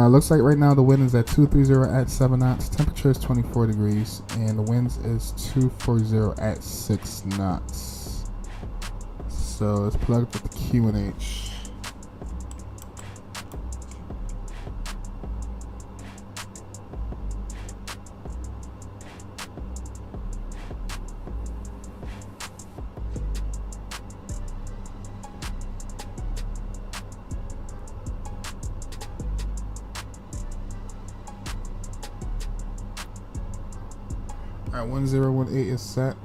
looks like right now the wind is at 230 at 7 knots, temperature is 24 degrees, and the winds is 240 at 6 knots. So let's plug up the QNH. Alright, 1018 is set.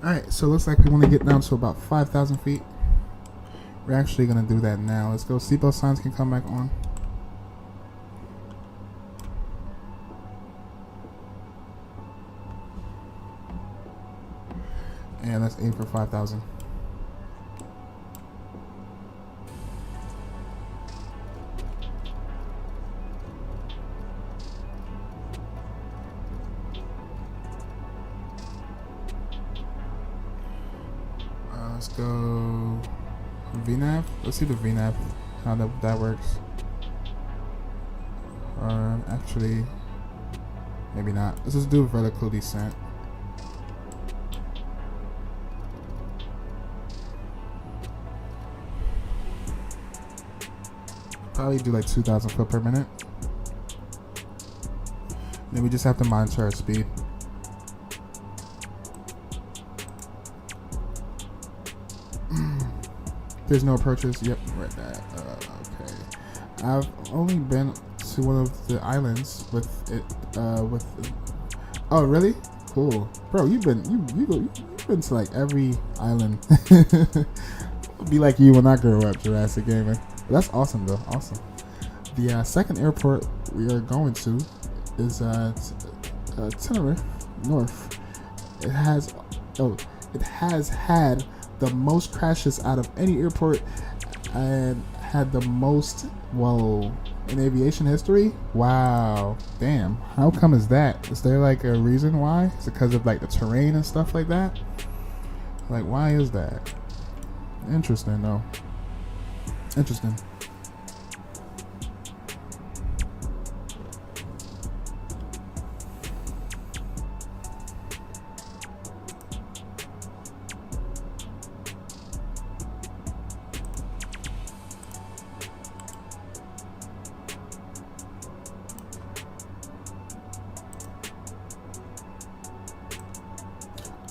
Alright, so it looks like we want to get down to about 5,000 feet. We're actually going to do that now. Let's go. Seatbelt signs can come back on. And let's aim for 5,000. Let's go VNAV. Let's see the VNAV, how that works. Actually, maybe not. Let's just do vertical descent. Probably do like 2,000 foot per minute. Then we just have to monitor our speed. There's no approaches. Yep, read that. Okay. I've only been to one of the islands with it. Oh, really? Cool, bro. You've been to like every island. Be like you when I grow up, Jurassic Gaming. That's awesome, though. Awesome. The second airport we are going to is Tenerife North. It has had the most crashes out of any airport and had the most, in aviation history. Wow, damn. How come is that? Is there like a reason why? Is it because of like the terrain and stuff like that? Like, why is that? Interesting, though. Interesting.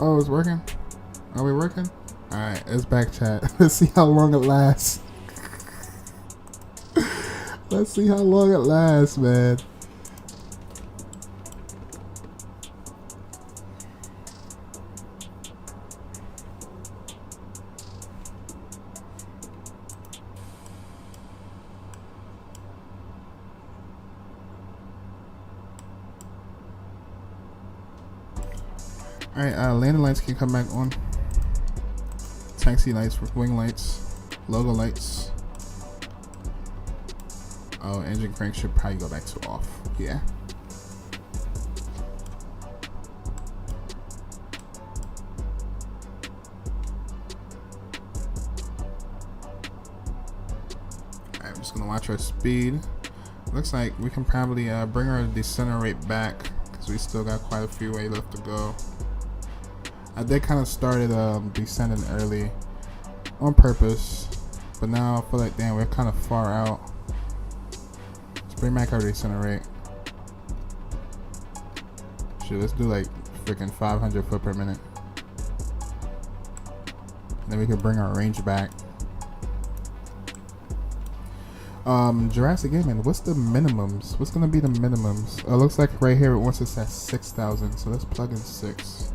Oh, it's working? Are we working? Alright, it's back, chat. Let's see how long it lasts. Let's see how long it lasts, man. Alright, landing lights can come back on. Taxi lights, wing lights, logo lights. Oh, engine crank should probably go back to off. Yeah. Alright, I'm just gonna watch our speed. Looks like we can probably bring our descender rate back because we still got quite a few way left to go. I did kind of started descending early on purpose, but now I feel like, damn, we're kind of far out. Let's bring back our descender rate. Shit, let's do like freaking 500 foot per minute. Then we can bring our range back. Jurassic Gaming, what's the minimums? What's gonna be the minimums? It looks like right here it wants us at 6,000, so let's plug in 6.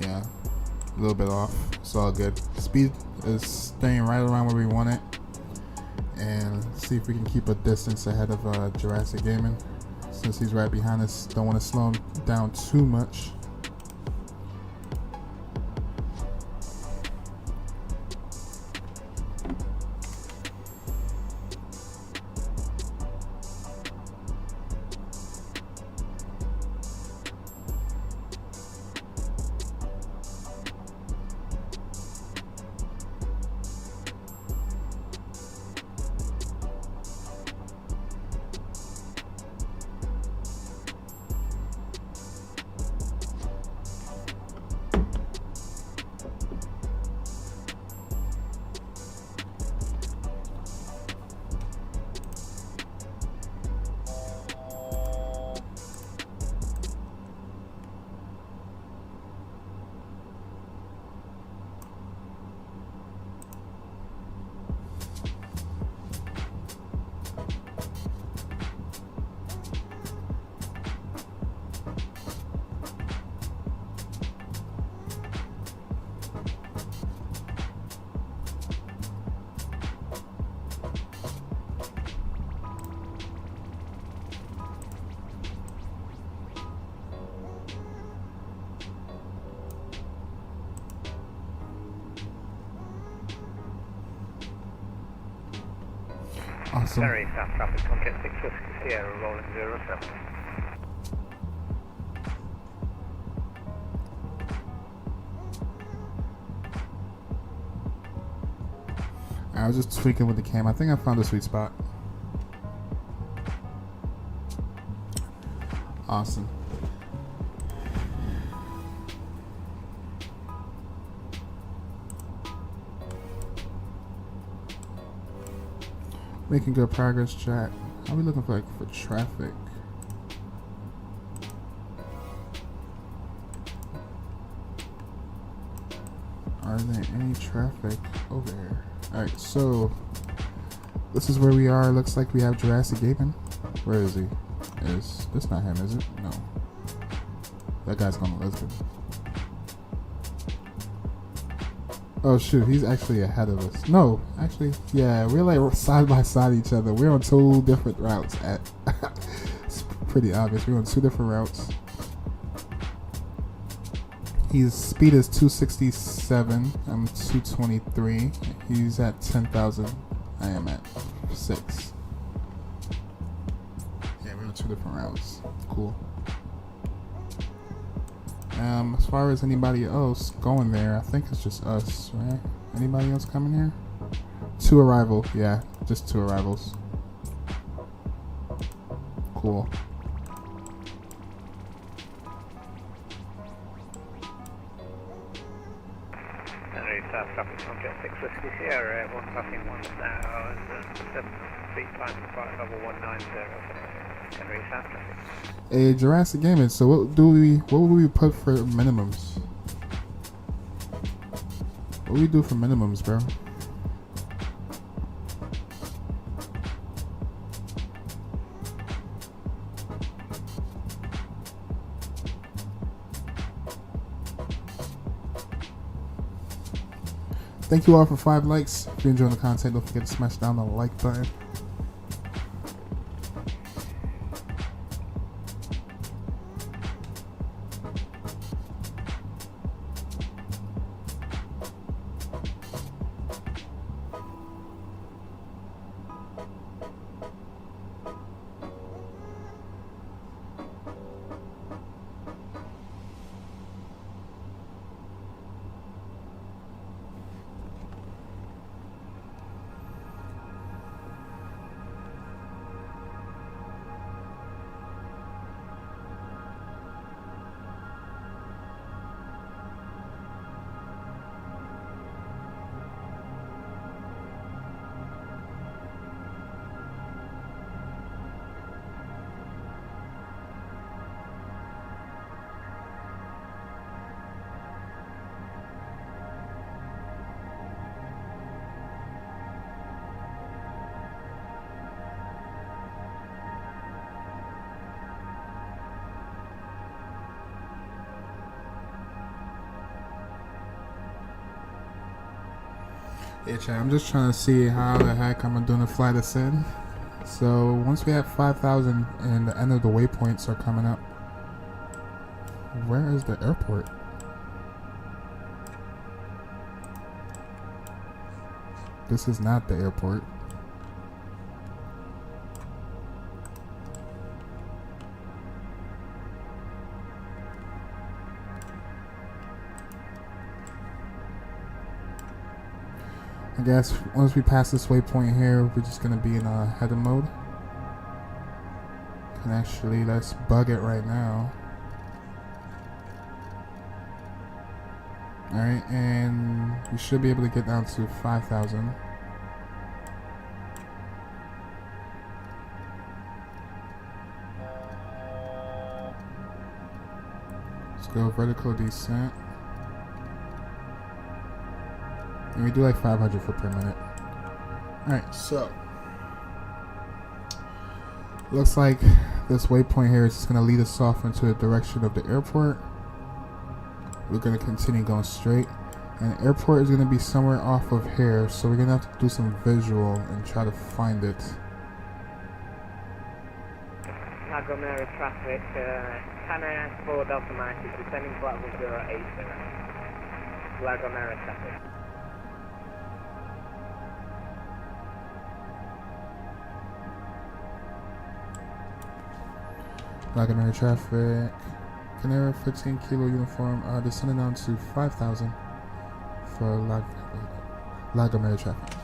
Yeah, a little bit off. It's all good. Speed is staying right around where we want it. And let's see if we can keep a distance ahead of Jurassic Gaming. Since he's right behind us, don't want to slow him down too much. Awesome. Ferry South traffic, contact 6 Whiskey Sierra, rolling 07. I was just tweaking with the cam. I think I found a sweet spot. Awesome. Making good progress, chat. How are we looking for, like, for traffic? Are there any traffic over here? Alright, so this is where we are. Looks like we have Jurassic Gaping. Where is he? Is this not him, is it? No. That guy's going to Lisbon. Oh shoot, he's actually ahead of us. No, actually, yeah, we're like side by side each other. We're on two different routes. It's pretty obvious. We're on two different routes. His speed is 267. I'm 223. He's at 10,000. I am at 6. Yeah, we're on two different routes. Cool. As far as anybody else going there, I think it's just us, right? Anybody else coming here? 2 arrival, yeah, just 2 arrivals. Cool. Henry South traffic, contact 6 Whiskey Sierra, 1 passing 1 now, and 7 feet time to flight level 190. Henry South traffic. A Jurassic Gaming. So what would we put for minimums? What do we do for minimums, bro? Thank you all for 5 likes. If you're enjoying the content, don't forget to smash down the like button. Yeah, chat, I'm just trying to see how the heck I'm doing a flight ascend. So once we have 5,000 and the end of the waypoints are coming up, where is the airport? This is not the airport. I guess once we pass this waypoint here, we're just gonna be in a header mode. And actually, let's bug it right now. Alright, and we should be able to get down to 5,000. Let's go vertical descent. And we do like 500 foot per minute. Alright, so looks like this waypoint here is just going to lead us off into the direction of the airport. We're going to continue going straight. And the airport is going to be somewhere off of here, so we're going to have to do some visual and try to find it. Lago Mary traffic, Canada 4 Delta Mike is descending to level 080. Lago Mary traffic. Lagamary traffic. Canary 15 kilo uniform. Descending down to 5,000 for Lagamary traffic.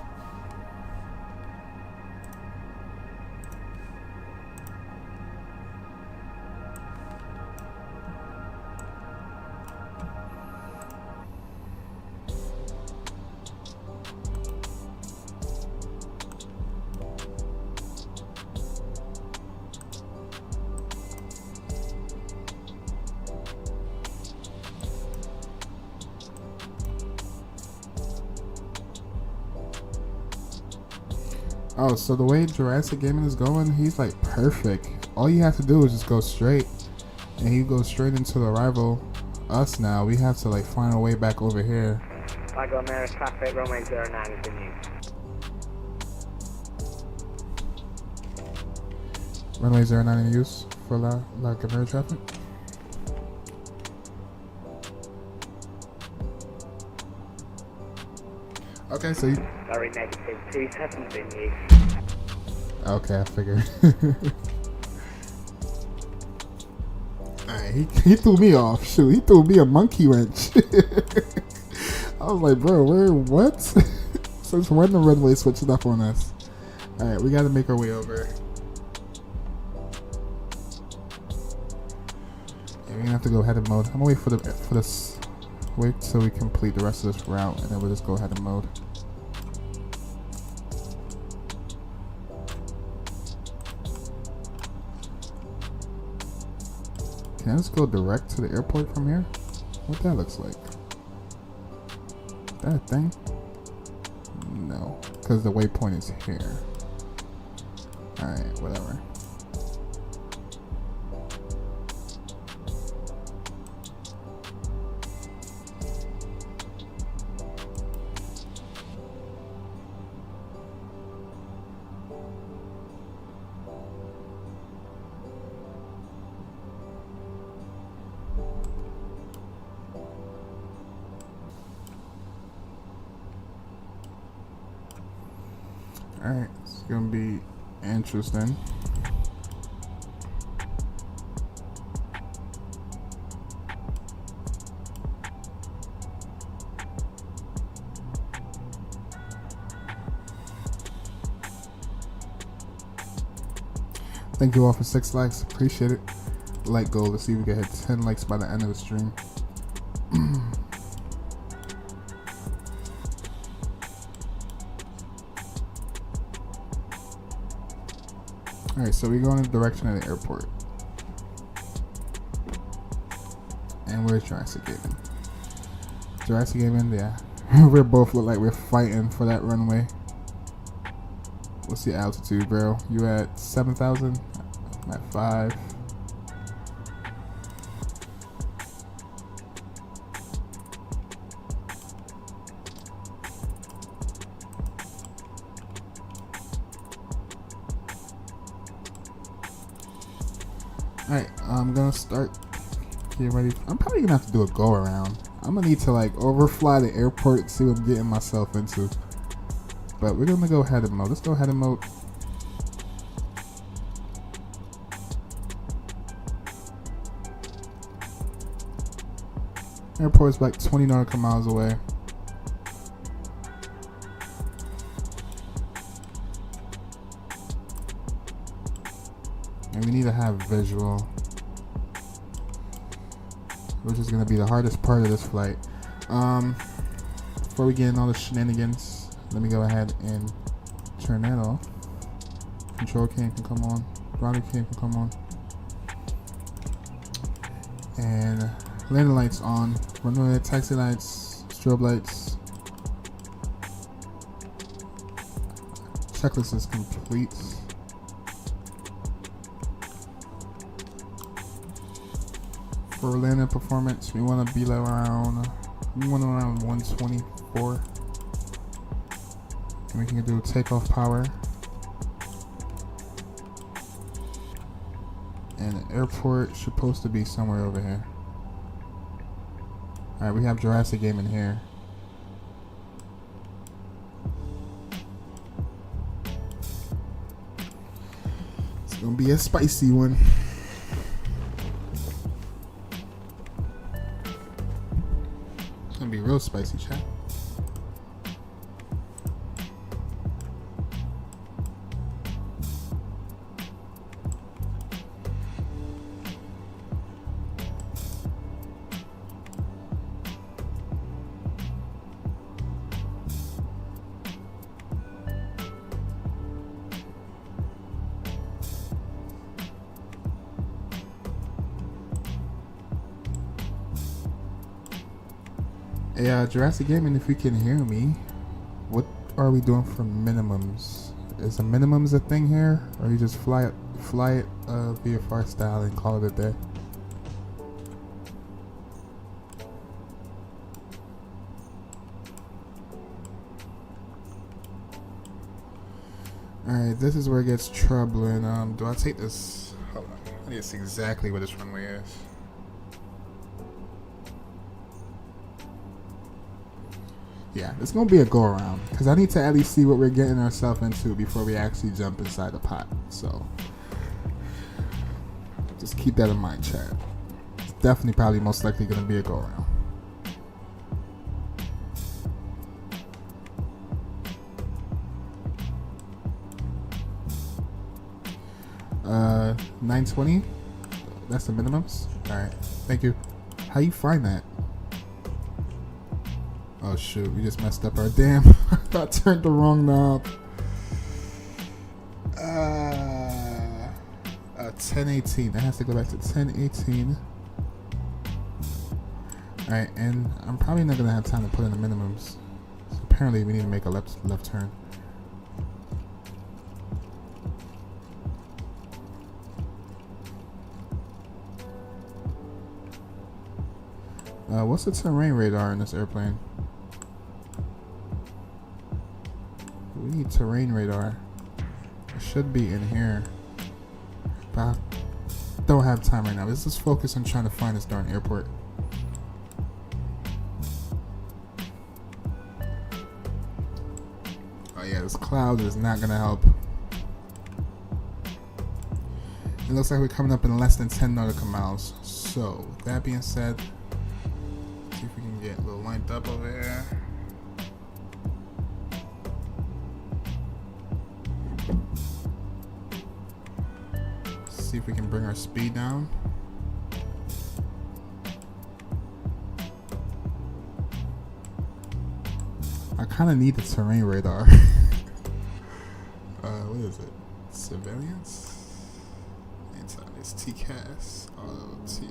Oh, so the way Jurassic Gaming is going, he's like perfect. All you have to do is just go straight, and he goes straight into the rival. Us now, we have to like find our way back over here. Lago Mare traffic, runway 09 is in use. Runway 09 in use for Lago Mare traffic. Okay, so you... Sorry, negative 27's in use. Okay, I figured. Alright, he threw me off. Shoot, he threw me a monkey wrench. I was like, bro, what? Since when the runway switching up on us? Alright, we gotta make our way over. Yeah, we're gonna have to go headed mode. I'm gonna wait for this. Wait till we complete the rest of this route, and then we'll just go headed mode. Can I just go direct to the airport from here? What that looks like? That a thing? No, because the waypoint is here. Alright, whatever. Alright, it's gonna be interesting. Thank you all for 6 likes, appreciate it. Like goal, let's see if we can hit 10 likes by the end of the stream. Alright, so we're going in the direction of the airport. And where's Jurassic Gaming? Jurassic Gaming, yeah. We both look like we're fighting for that runway. What's the altitude, bro? You at 7,000? I'm at 5. Alright, I'm gonna start getting ready. I'm probably gonna have to do a go around. I'm gonna need to like overfly the airport and see what I'm getting myself into. But we're gonna go headed mode. Let's go headed mode. Airport's like 20 nautical miles away. And we need to have visual, which is going to be the hardest part of this flight. Before we get in all the shenanigans, let me go ahead and turn that off. Control cam can come on, throttle cam can come on, and landing lights on, runway taxi lights, strobe lights. Checklist is complete. For landing performance, we want to be like around 124. And we can do takeoff power. And the airport should supposed to be somewhere over here. Alright, we have Jurassic Game in here. It's gonna be a spicy one. real spicy, chat. Yeah, Jurassic Gaming, if you can hear me, what are we doing for minimums? Is a minimums a thing here, or you just fly it VFR style and call it a day? Alright, this is where it gets troubling. Do I take this? Hold on, I need to see exactly where this runway is. Yeah, it's gonna be a go around because I need to at least see what we're getting ourselves into before we actually jump inside the pot. So just keep that in mind, chat. It's definitely probably most likely gonna be a go around. 920. That's the minimums. All right, thank you. How you find that? Oh shoot, we just messed up our damn. I turned the wrong knob. 1018. That has to go back to 1018. Alright, and I'm probably not gonna have time to put in the minimums. So apparently we need to make a left turn. What's the terrain radar in this airplane? We need terrain radar. It should be in here. But I don't have time right now. Let's just focus on trying to find this darn airport. Oh yeah, this cloud is not gonna help. It looks like we're coming up in less than 10 nautical miles. So, that being said, see if we can get a little lined up over here. See if we can bring our speed down. I kind of need the terrain radar. What is it? Surveillance? It's TCAS. Auto TA.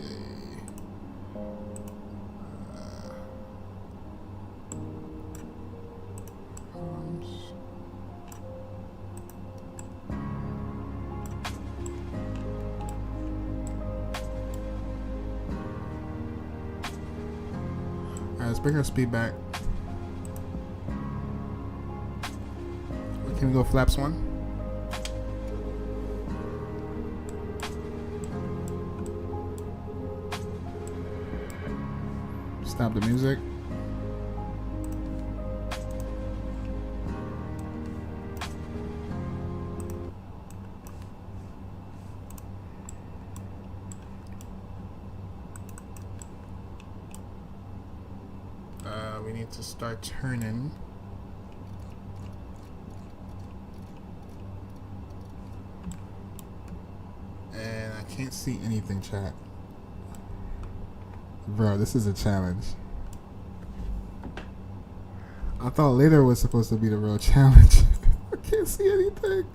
Let's bring our speed back. Can we go flaps 1? Stop the music. We need to start turning. And I can't see anything, chat. Bro, this is a challenge. I thought later was supposed to be the real challenge. I can't see anything.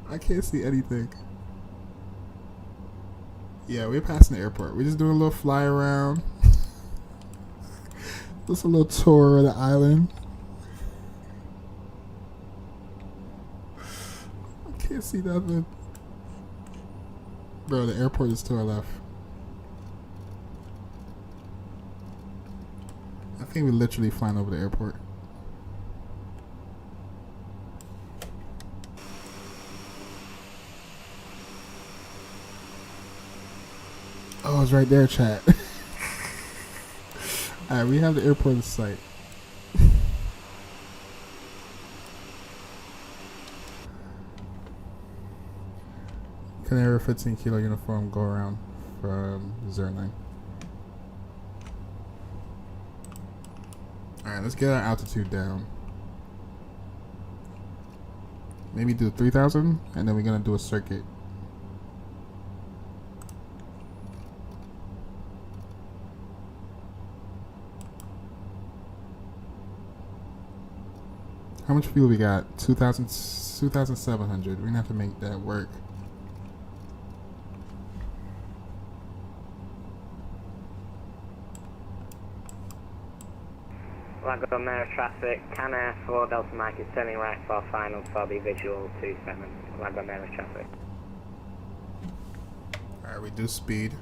I can't see anything. Yeah, we're passing the airport. We're just doing a little fly around. Just a little tour of the island. I can't see nothing. Bro, the airport is to our left. I think we're literally flying over the airport. Oh, it's right there, chat. Alright, we have the airport in sight. Canary 15 kilo uniform, go around from 09. Alright, let's get our altitude down. Maybe do 3,000, and then we're gonna do a circuit. How much fuel we got? 2,700. We're gonna have to make that work. Lago Mare traffic, Canair 4 Delta Mike is turning right for final for the visual 27. Lago Mare traffic. Alright, reduce speed.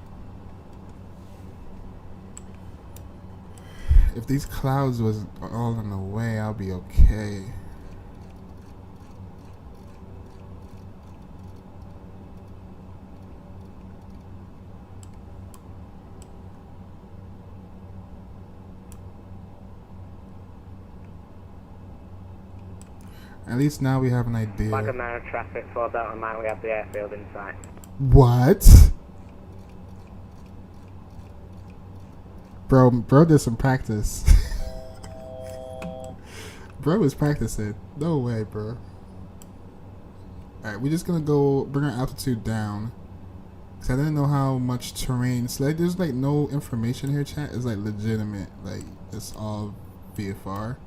If these clouds was all in the way, I'll be okay. At least now we have an idea. Lago Mare traffic 4 Delta Mike, we have the airfield in sight. What? Bro did some practice. Bro was practicing. No way, bro. Alright, we're just gonna go bring our altitude down. Cause I didn't know how much terrain. So like, there's like no information here, chat. It's like legitimate. Like, it's all VFR.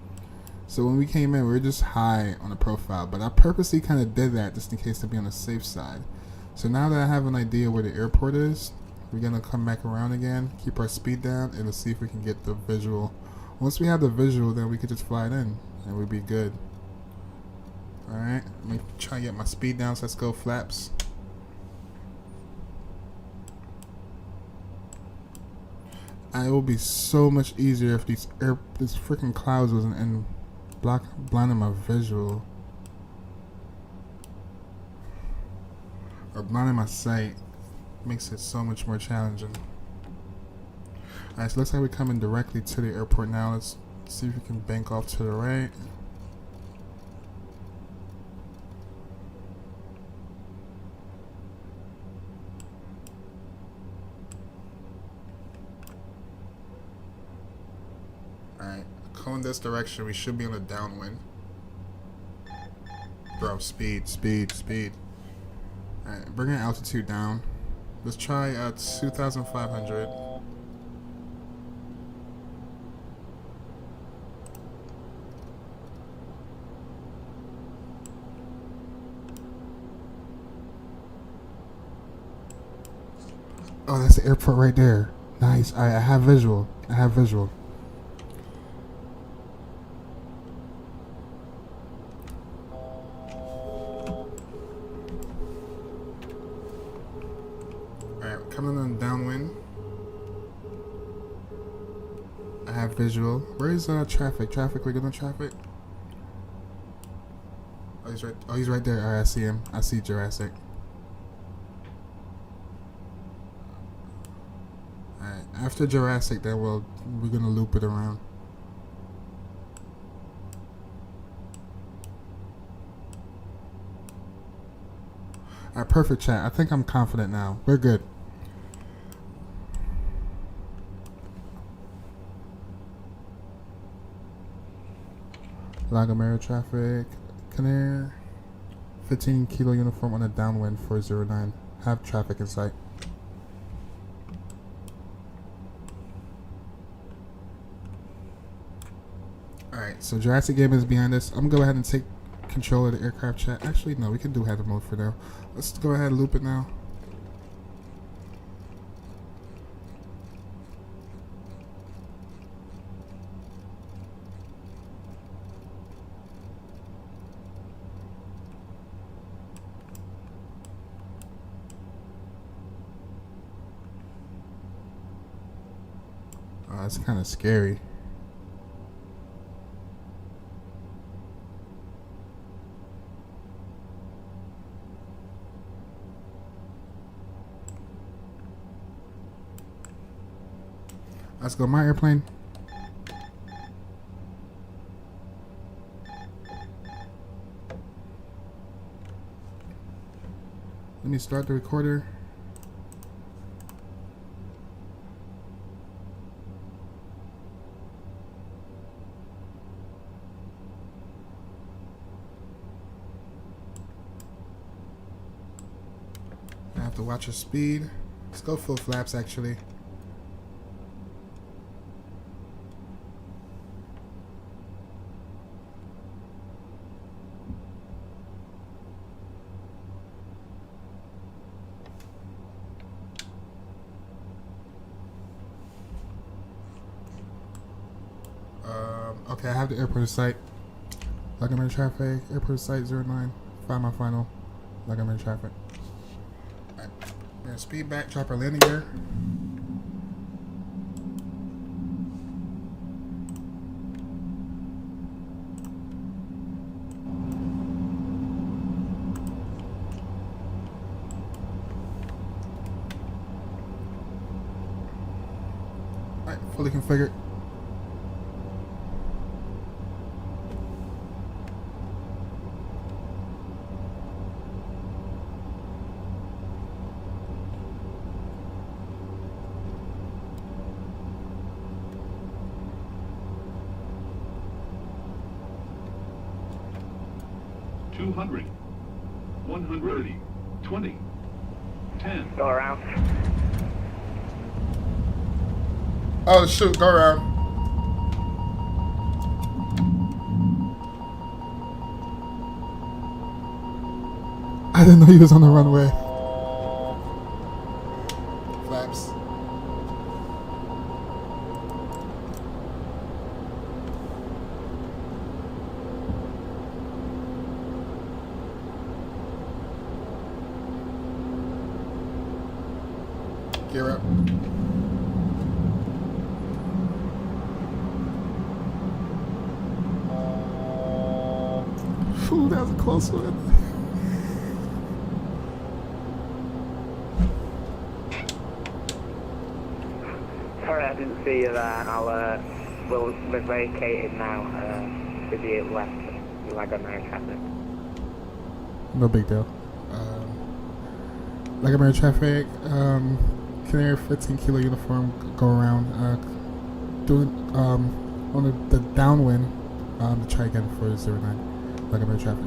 So when we came in, we were just high on the profile. But I purposely kind of did that just in case to be on the safe side. So now that I have an idea where the airport is, we're gonna come back around again, keep our speed down, and let's see if we can get the visual. Once we have the visual, then we could just fly it in, and we'll be good. Alright, let me try and get my speed down, so let's go flaps. It will be so much easier if these freaking clouds wasn't in blinding my visual. Or blinding my sight. Makes it so much more challenging. Alright, so looks like we're coming directly to the airport now. Let's see if we can bank off to the right. Alright, going this direction, we should be on a downwind. Bro, speed. Alright, bring our altitude down. Let's try 2,500. Oh, that's the airport right there. Nice. Alright, I have visual. Coming on downwind. I have visual. Where is traffic? We're getting traffic. Oh, he's right. Oh, he's right there. Alright, I see him. I see Jurassic. Alright, after Jurassic, then we're gonna loop it around. Alright, perfect, chat. I think I'm confident now. We're good. Lago Mare traffic, Canair, 15 kilo uniform on a downwind 409. Have traffic in sight. Alright, so Jurassic Game is behind us. I'm gonna go ahead and take control of the aircraft, chat. Actually, no, we can do hazard mode for now. Let's go ahead and loop it now. Oh, that's kind of scary. Let's go, my airplane. Let me start the recorder. to watch your speed. Let's go full flaps actually. Okay, I have the airport in sight. Like I'm in traffic. Airport site 09. Find my final. Like I'm in traffic. Alright. We're gonna speed back, drop our landing gear. Alright, fully configured. $200, $130, $20, $10. Go around. Oh shoot, go around. I didn't know he was on the runway. Flaps. Gear up. Ooh, that was a close one. Sorry, I didn't see you there. We're vacated now. To the left, Lagomera traffic. No big deal. Lagomera traffic. Canary 15 kilo uniform. Go around. Doing on the downwind. To try again for 09. Lagomera traffic.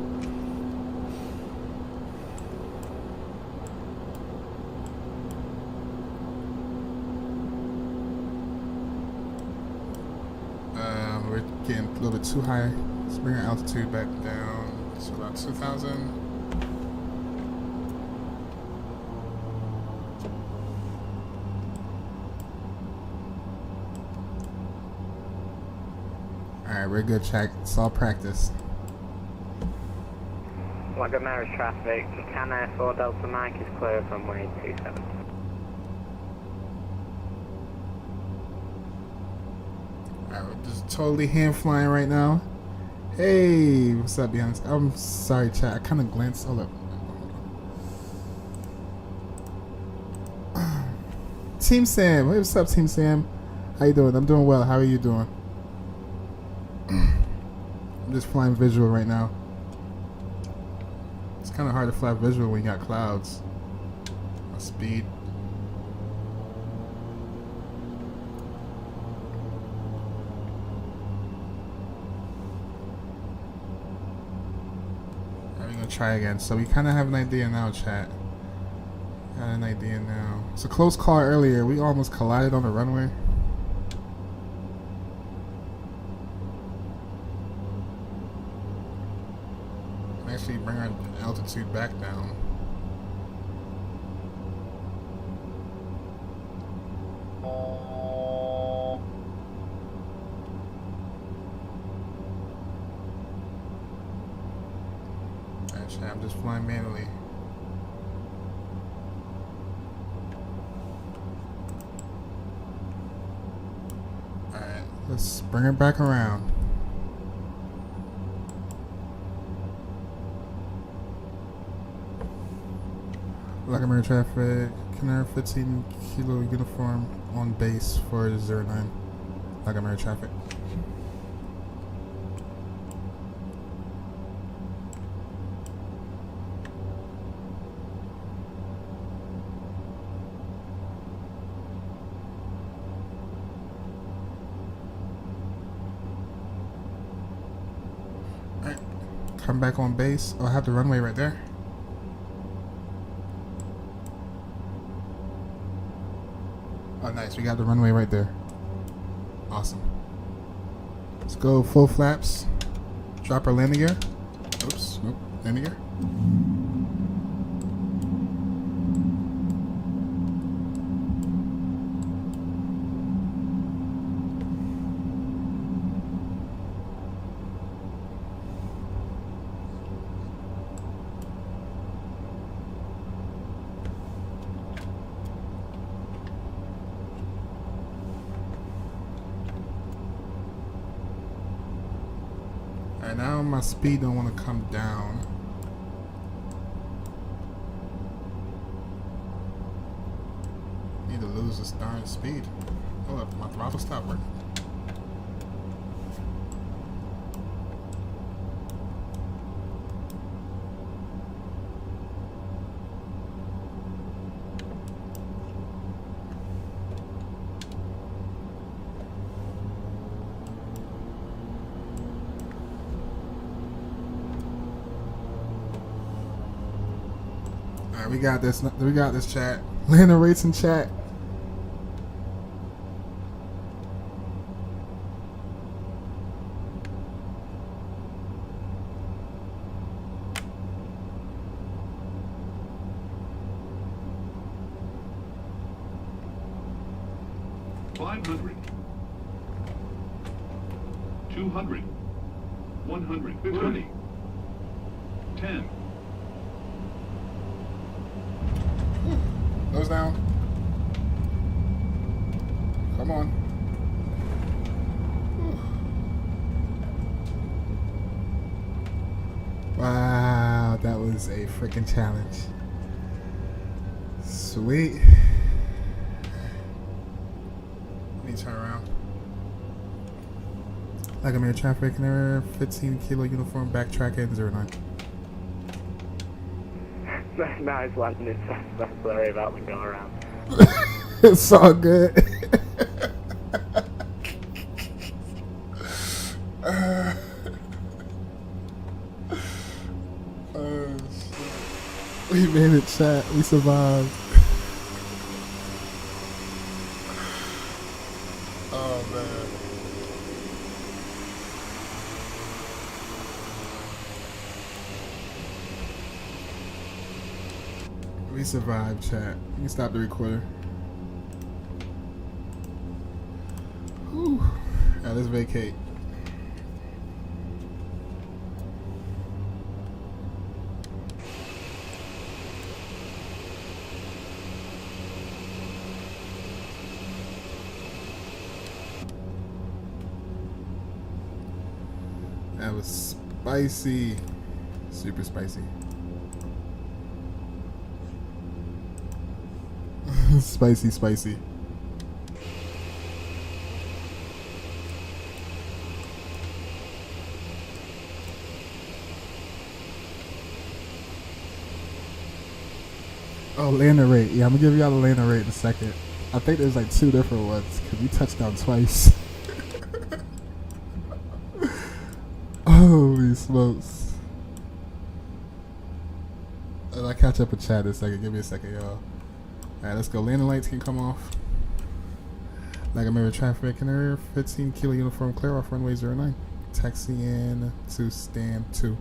We're getting a little bit too high. Let's bring our altitude back down to about 2,000. Alright, we're good, check. It's all practice. Lagomera traffic, Canary 4 Delta Mike is clear from runway 27. Alright, we're just totally hand flying right now. Hey, what's up, Beyonce? I'm sorry, chat. I kind of glanced. Hold up. Team Sam. Hey, what's up, Team Sam? How you doing? I'm doing well. How are you doing? I'm just flying visual right now. It's kind of hard to fly visual when you got clouds. Speed. We're gonna try again. So we kind of have an idea now, chat. Got an idea now. It's a close call earlier. We almost collided on the runway. Actually bring our altitude back down. Actually, I'm just flying manually. Alright, let's bring it back around. Lagomera traffic, Canary 15 kilo uniform on base for 09. Lagomera traffic. Alright, come back on base. Oh, I have the runway right there. She got the runway right there. Awesome. Let's go full flaps. Drop our landing gear. Oops, nope, landing gear. Alright, now my speed don't want to come down. Need to lose this darn speed. Hold up, my throttle stopped working. Alright, we got this. We got this, chat. Landing rates in chat. $500, $200, $120, $10. Nose down. Come on. Wow, that was a freaking challenge. Sweet. Let me turn around. Like I'm in traffic error, 15 kilo uniform, backtrack at 09. Nice landing. Sorry about the go around. It's all good. We made it, chat. We survived. Oh man. We survived, chat. You can stop the recorder. Whew. Now let's vacate. That was spicy. Super spicy. Spicy, spicy. Oh, landing rate. Yeah, I'm gonna give y'all the landing rate in a second. I think there's like 2 different ones because we touched down twice. Holy smokes. And I'll catch up with chat in a second. Give me a second, y'all. Alright, let's go. Landing lights can come off. Like a mirror traffic and area 15 kilo uniform clear off runway 09. Taxi in to stand 2. Ooh,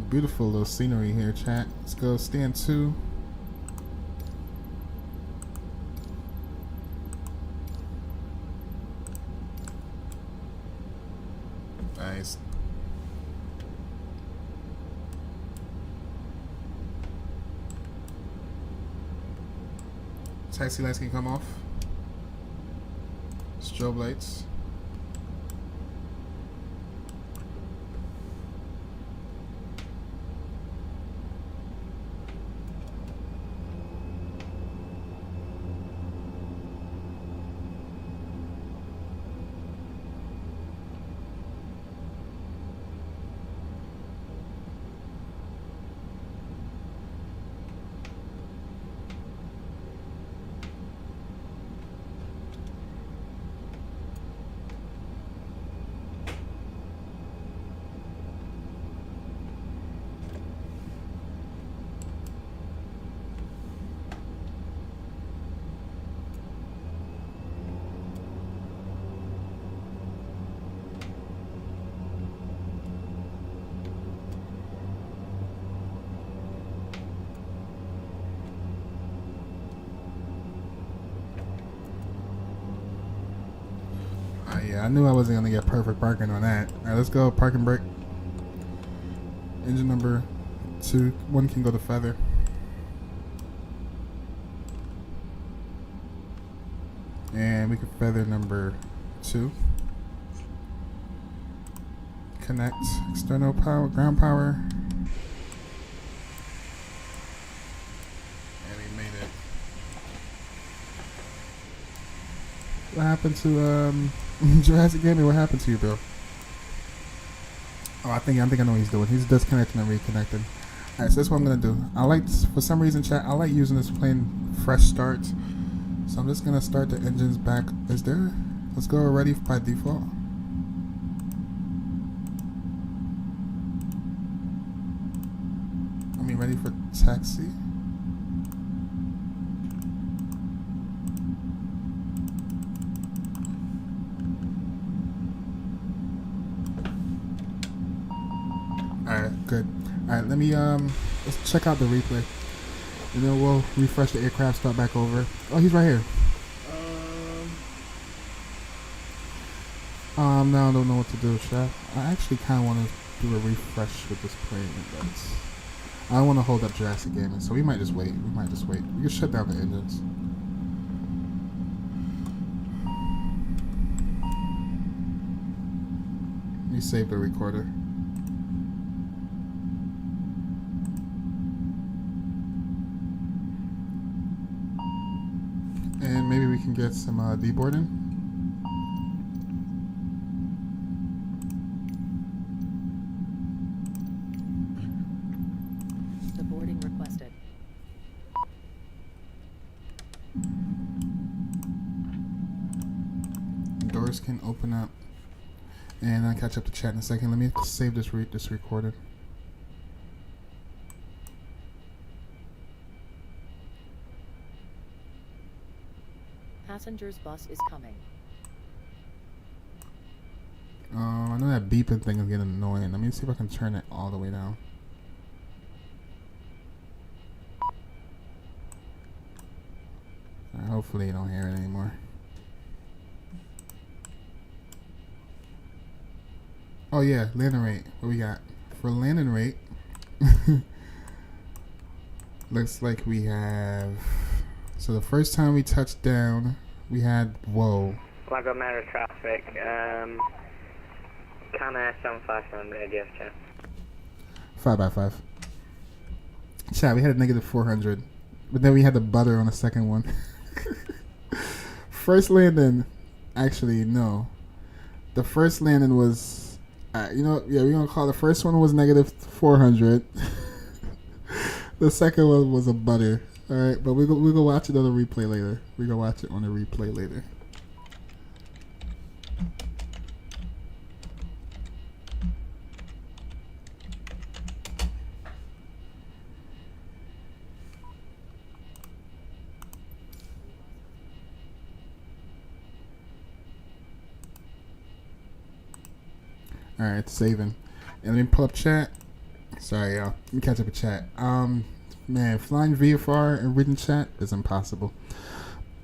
beautiful little scenery here, chat. Let's go stand 2. Nice. Taxi lights can come off. Strobe lights. Yeah, I knew I wasn't gonna get perfect parking on that. Alright, let's go. Park and brake. Engine number 2. 1 can go to feather. And we can feather number 2. Connect external power, ground power. And we made it. What happened to Jurassic Gaming? What happened to you, bro? Oh, I think I know what he's doing. He's disconnecting and reconnecting. Alright, so that's what I'm gonna do. For some reason, chat, I like using this plain fresh start. So I'm just gonna start the engines back. Let's go already by default. Ready for taxi. Alright, good. Alright, let me let's check out the replay. And then we'll refresh the aircraft, start back over. Oh, he's right here. Now I don't know what to do, chef. I actually kinda wanna do a refresh with this plane, but I don't want to hold up Jurassic Gaming, so we might just wait. We can shut down the engines. Let me save the recorder. And maybe we can get some deboarding. Doors can open up, and I'll catch up to chat in a second. Let me save this recorder. Passengers bus is coming. I know that beeping thing is getting annoying. Let me see if I can turn it all the way down. Hopefully you don't hear it anymore. Oh yeah, landing rate. What we got? For landing rate, looks like we have... So the first time we touched down, we had... Whoa. Flag on Mary traffic. Can Air 757 radius, chat. 5x5. Chat, we had a negative 400. But then we had the butter on the second one. First landing... Actually, no. The first landing was... we're going to call the first one was negative 400. The second one was a butter. Alright, but we're going to watch it on the replay later. We're going to watch it on the replay later. Alright, saving. And let me pull up chat. Sorry, y'all. Let me catch up with chat. Man, flying VFR and reading chat is impossible.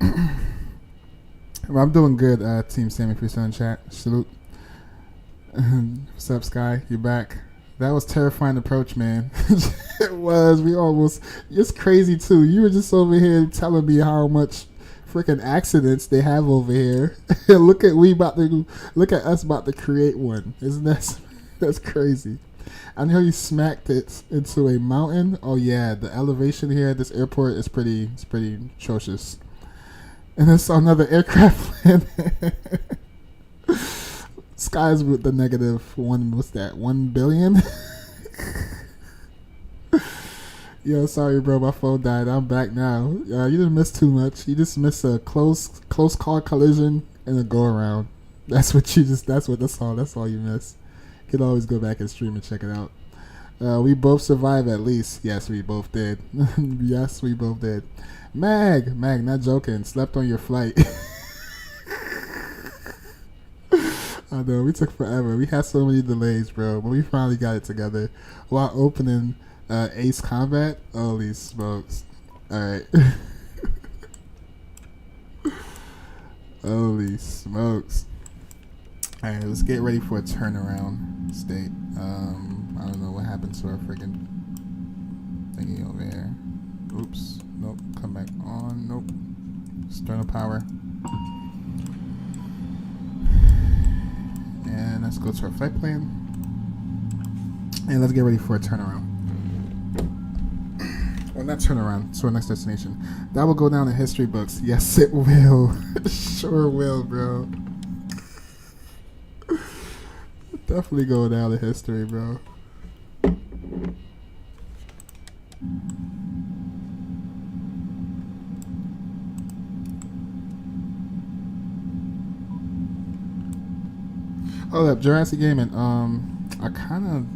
Well, I'm doing good, Team Sammy Freestyle in chat. Salute. What's up, Sky? You back? That was terrifying approach, man. It was. We almost... It's crazy, too. You were just over here telling me how much freaking accidents they have over here. Look at us about to create one. Isn't that... That's crazy. I know you smacked it into a mountain. Oh, yeah. The elevation here at this airport is pretty atrocious. And I saw another aircraft land. Skies with the negative one. What's that? 1 billion? Yo, sorry, bro. My phone died. I'm back now. You didn't miss too much. You just missed a close call collision and a go around. That's all you missed. You can always go back and stream and check it out. We both survived at least. Yes, we both did. Yes, we both did. Mag, not joking. Slept on your flight. I know, we took forever. We had so many delays, bro. But we finally got it together while opening Ace Combat. Holy smokes. Alright. Holy smokes. Alright, let's get ready for a turnaround state. I don't know what happened to our freaking thingy over here. Oops. Nope. Come back on. Nope. Sternal power. And let's go to our flight plan. And let's get ready for a turnaround. Well, not turnaround, to our next destination. That will go down in history books. Yes, it will. Sure will, bro. Definitely go down in history, bro. Hold up, Jurassic Gaming. I kind of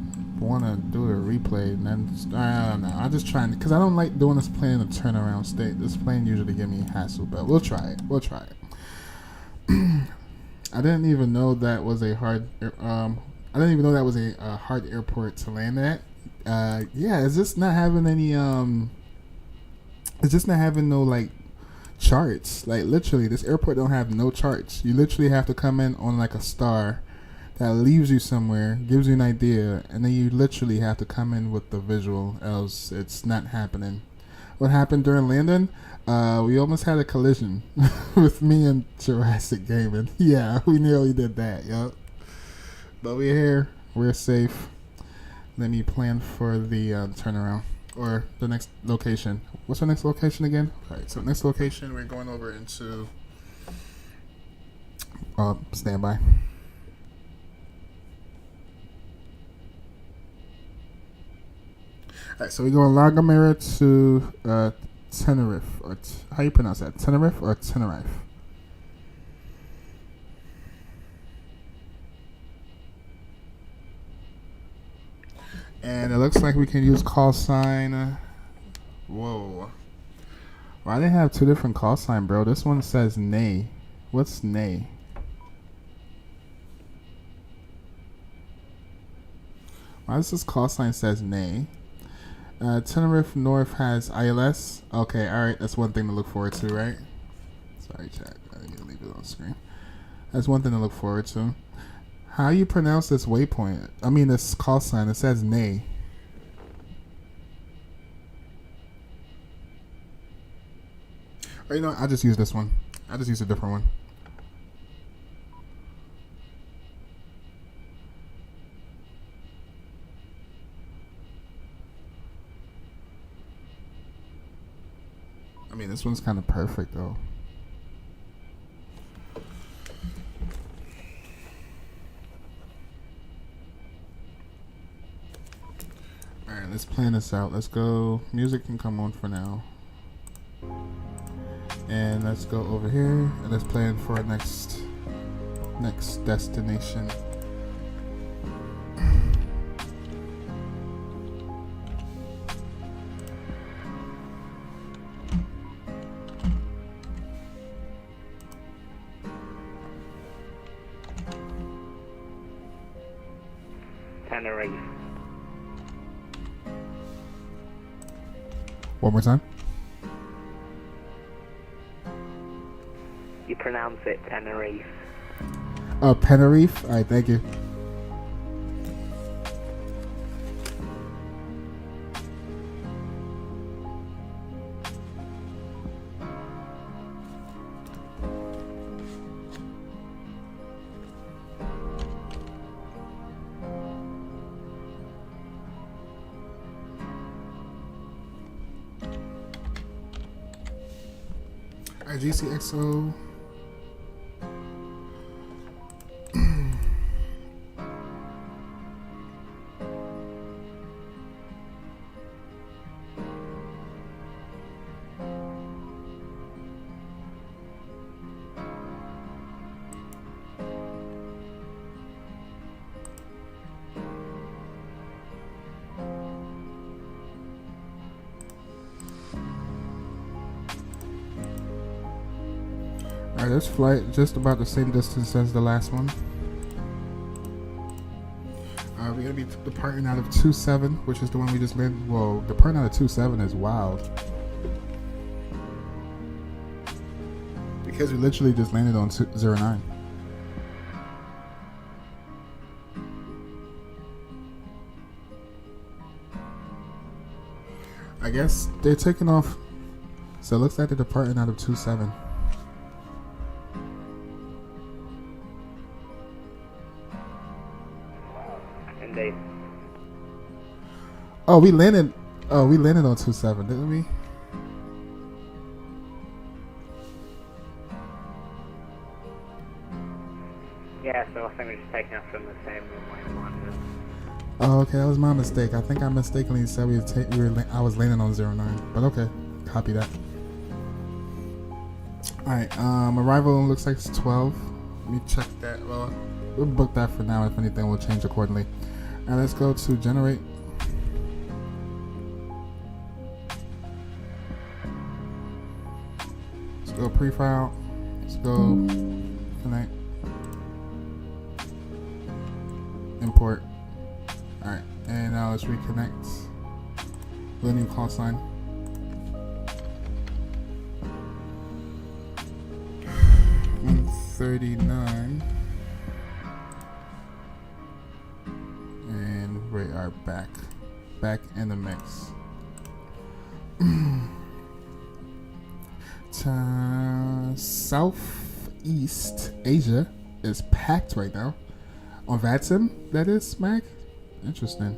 want to do a replay, and then I don't know. I'm just trying because I don't like doing this plane in a turnaround state. This plane usually give me hassle, but we'll try it. We'll try it. I didn't even know that was a hard. I didn't even know that was a hard airport to land at. Yeah, it's just not having any. It's just not having no like charts. Like literally, this airport don't have no charts. You literally have to come in on like a star that leaves you somewhere, gives you an idea, and then you literally have to come in with the visual, else it's not happening. What happened during landing? We almost had a collision with me and Jurassic Gaming. Yeah, we nearly did that, yup. But we're here, we're safe. Let me plan for the turnaround, or the next location. What's our next location again? Alright, so next location, we're going over into standby. Alright, so we're going La Gomera to Tenerife, or how you pronounce that? Tenerife or Tenerife? And it looks like we can use call sign. Whoa. Why they have two different call sign, bro? This one says nay. What's nay? Why does this call sign says nay? Tenerife North has ILS. Okay, alright, that's one thing to look forward to, right? Sorry, chat. I didn't mean to leave it on screen. That's one thing to look forward to. How you pronounce this waypoint? I mean, this call sign. It says nay. Or you know, I'll just use this one. I'll just use a different one. I mean, this one's kind of perfect, though. Alright, let's plan this out. Let's go. Music can come on for now. And let's go over here. And let's plan for our next destination. Tenerife. One more time. You pronounce it Tenerife. Tenerife. All right, thank you. GCXO. Alright, this flight just about the same distance as the last one. We're going to be departing out of 27, which is the one we just landed. Whoa, departing out of 27 is wild. Because we literally just landed on 09. I guess they're taking off. So it looks like they're departing out of 27. Indeed. Oh, we landed. Oh, we landed on 27, didn't we? Yeah, so I think we're just taking off from the same runway we wanted. Oh, okay, that was my mistake. I think I mistakenly said I was landing on 09, but okay, copy that. All right, arrival looks like it's 12. Let me check that. Well, we'll book that for now. If anything, we'll change accordingly. All right, let's go to generate. Let's go pre-file. Let's go connect. Import. Alright, and now let's reconnect with a new call sign. $139. And we are back in the mix. Southeast Asia is packed right now. On Vatsim, that is, Mac? Interesting.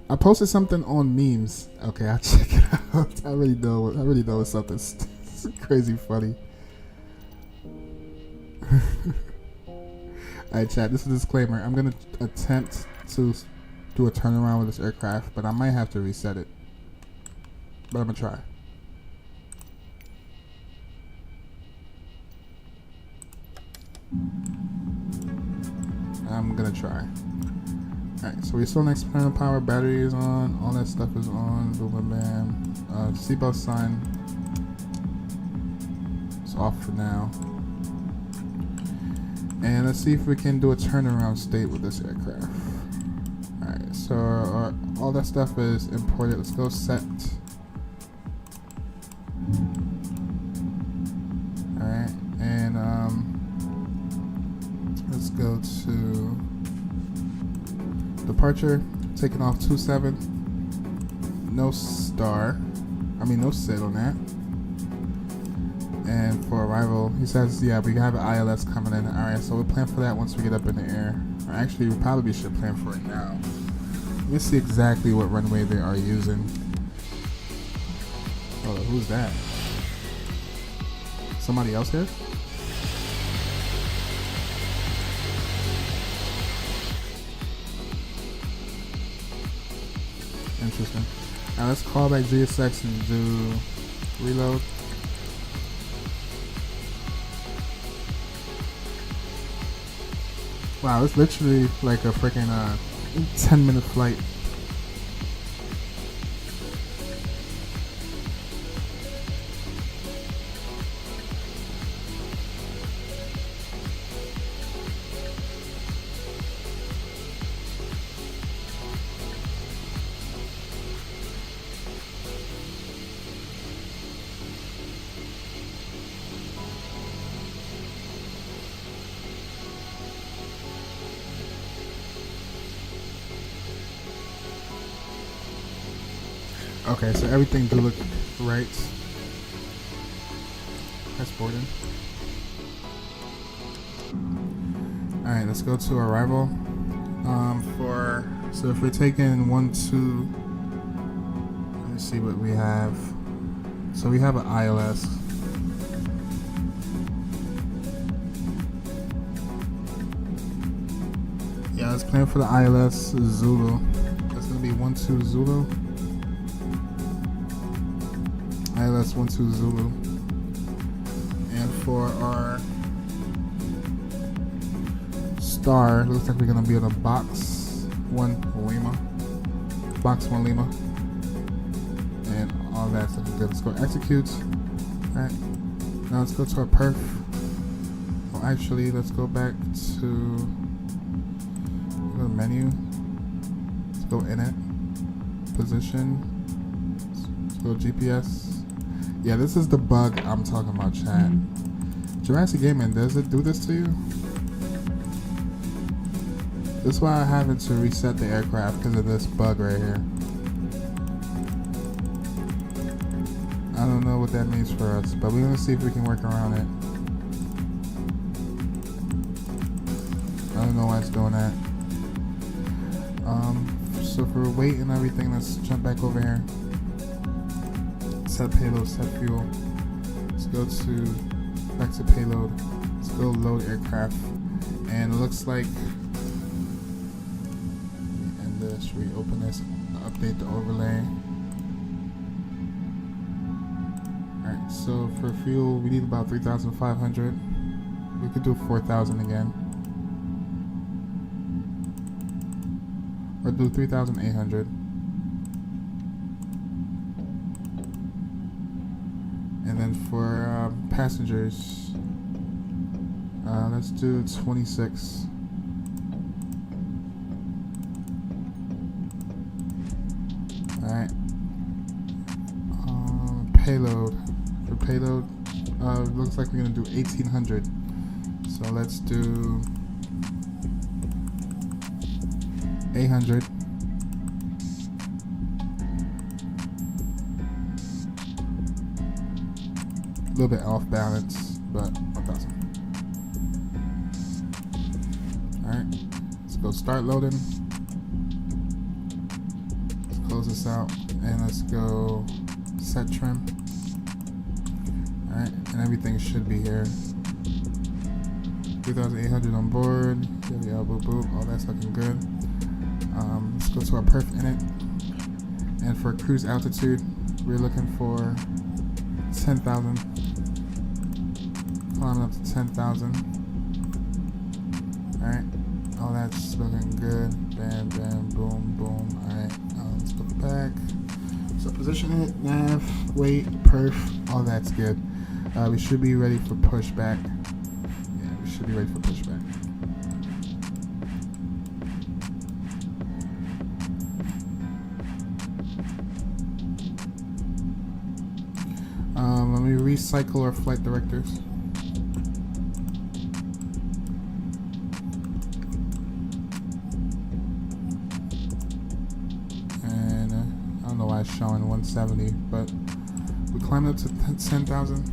I posted something on memes. Okay, I'll check it out. I already know it's something it's crazy funny. Alright, chat, this is a disclaimer. I'm going to attempt to do a turnaround with this aircraft, but I might have to reset it. But I'm going to try. I'm gonna try. Alright, so we're still next panel power, battery is on, all that stuff is on, boom bam. Seatbelt sign. It's off for now. And let's see if we can do a turnaround state with this aircraft. Alright, so all that stuff is imported. Let's go set. Alright, and let's go to departure, taking off 27. No star. No sit on that. And for arrival, he says, yeah, we have an ILS coming in. Alright, so we'll plan for that once we get up in the air. Or actually, we probably should plan for it now. Let me see exactly what runway they are using. Oh, who's that? Somebody else here? Interesting. Now let's call back GSX and do reload. Wow, it's literally like a freaking 10-minute flight. Okay, so everything do look right. That's boarding. Alright, let's go to arrival. So if we're taking 1, 2, let me see what we have. So we have an ILS. Yeah, let's plan for the ILS Zulu. That's gonna be 1, 2 Zulu. ILS 1, 2 Zulu. And for our star, looks like we're gonna be on a box 1 Lima. Box 1 Lima. And all that's looking good. Let's go execute. Alright. Now let's go to our perf. Well, actually, let's go back to the menu. Let's go in it. Position. Let's go GPS. Yeah, this is the bug I'm talking about, chat. Jurassic Gaming, does it do this to you? That's why I'm having to reset the aircraft because of this bug right here. what that means for us, but we're gonna see if we can work around it. I don't know why it's doing that. So for weight and everything, let's jump back over here. Set payload, set fuel. Let's go back to payload. Let's go load aircraft. And it looks like, and this, reopen this, update the overlay. Alright, so for fuel, we need about 3,500. We could do 4,000 again. Or do 3,800. And then for passengers, let's do 26. Alright. Payload. For payload, looks like we're gonna do 1,800. So let's do 800. A little bit off balance, but 1,000. Alright, let's go start loading. Let's close this out and let's go set trim. Alright, and everything should be here. 3,800 on board. Yeah, boop boop. All that's looking good. Let's go to our perf init. And for cruise altitude, we're looking for 10,000. Climbing up to 10,000. Alright, all that's looking good. Bam, bam, boom, boom. Alright, let's go back. So position it, nav, weight, perf, all that's good. We should be ready for pushback. Yeah, we should be ready for pushback. Let me recycle our flight directors. And I don't know why it's showing 170, but we climbed up to 10,000.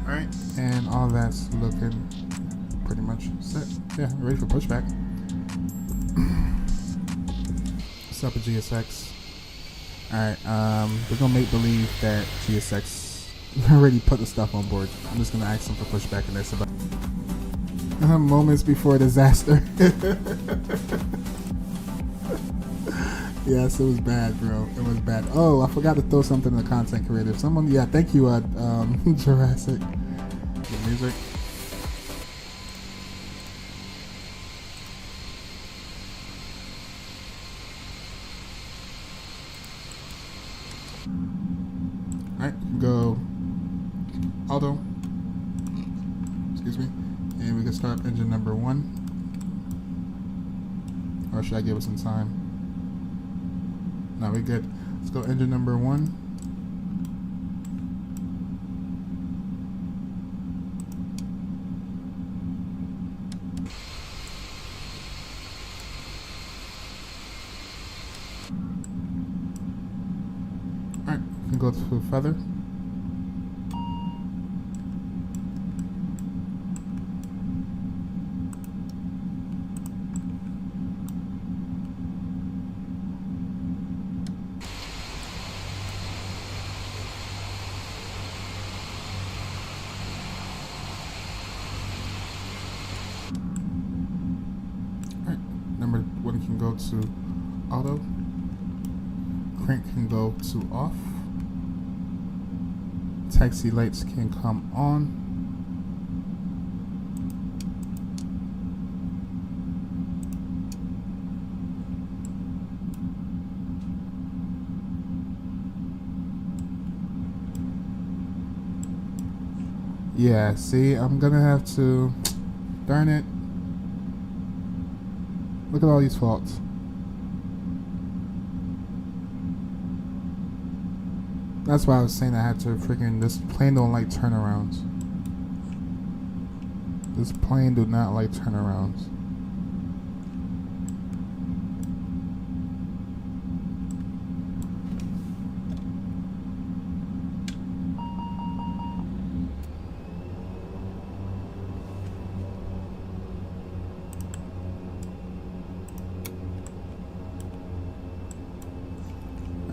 Alright, and all that's looking pretty much set. Yeah, ready for pushback. What's up with GSX? Alright, we're gonna make believe that GSX already put the stuff on board. I'm just gonna ask them for pushback, and that's about moments before disaster. Yes, it was bad, bro. It was bad. Oh, I forgot to throw something in the content creative. Someone, yeah, thank you, Jurassic. The music. Alright, go auto. Excuse me. And we can start engine number 1. Or should I give it some time? No, we're good. Let's go engine number 1. Alright, we can go to feather. Number 1 can go to auto. Crank can go to off. Taxi lights can come on. Yeah, see, I'm gonna have to, darn it. Look at all these faults. That's why I was saying I had to freaking, this plane don't like turnarounds. This plane do not like turnarounds.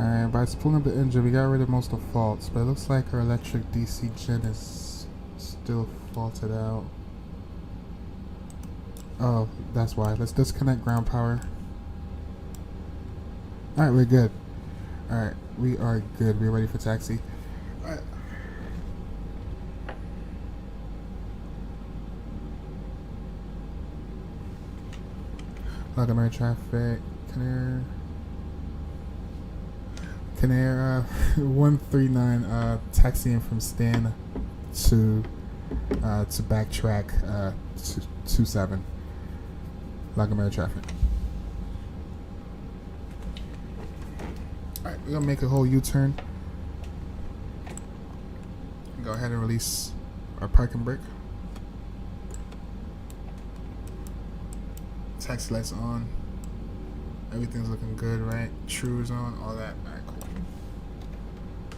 Alright, by pulling up the engine, we got rid of most of the faults, but it looks like our electric DC gen is still faulted out. Oh, that's why. Let's disconnect ground power. Alright, we're good. Alright, we are good. We're ready for taxi. Alright. Welcome air traffic. Canary 139 taxiing from Stan to backtrack to 27. Lagomera traffic. Alright, we're gonna make a whole U-turn. Go ahead and release our parking brake. Taxi lights on. Everything's looking good, right? True's on, all that. Alright, cool.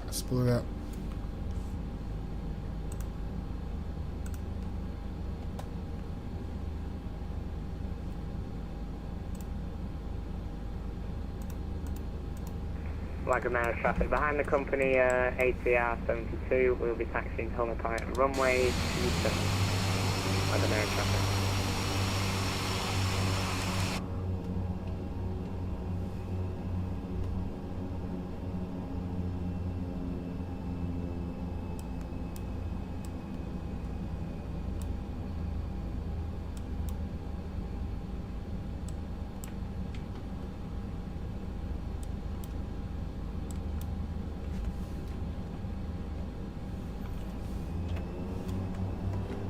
Let's pull it up. Lagomera traffic behind the company, ATR 72. We'll be taxiing home apart at runway 27. Lagomera traffic.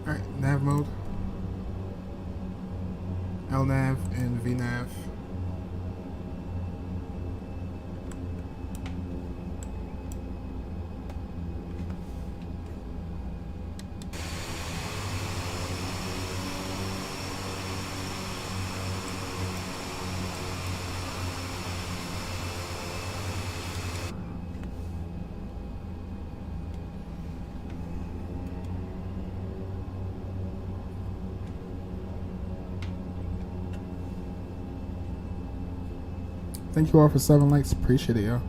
Alright, nav mode. LNAV and VNAV. Thank you all for 7 likes. Appreciate it, yo.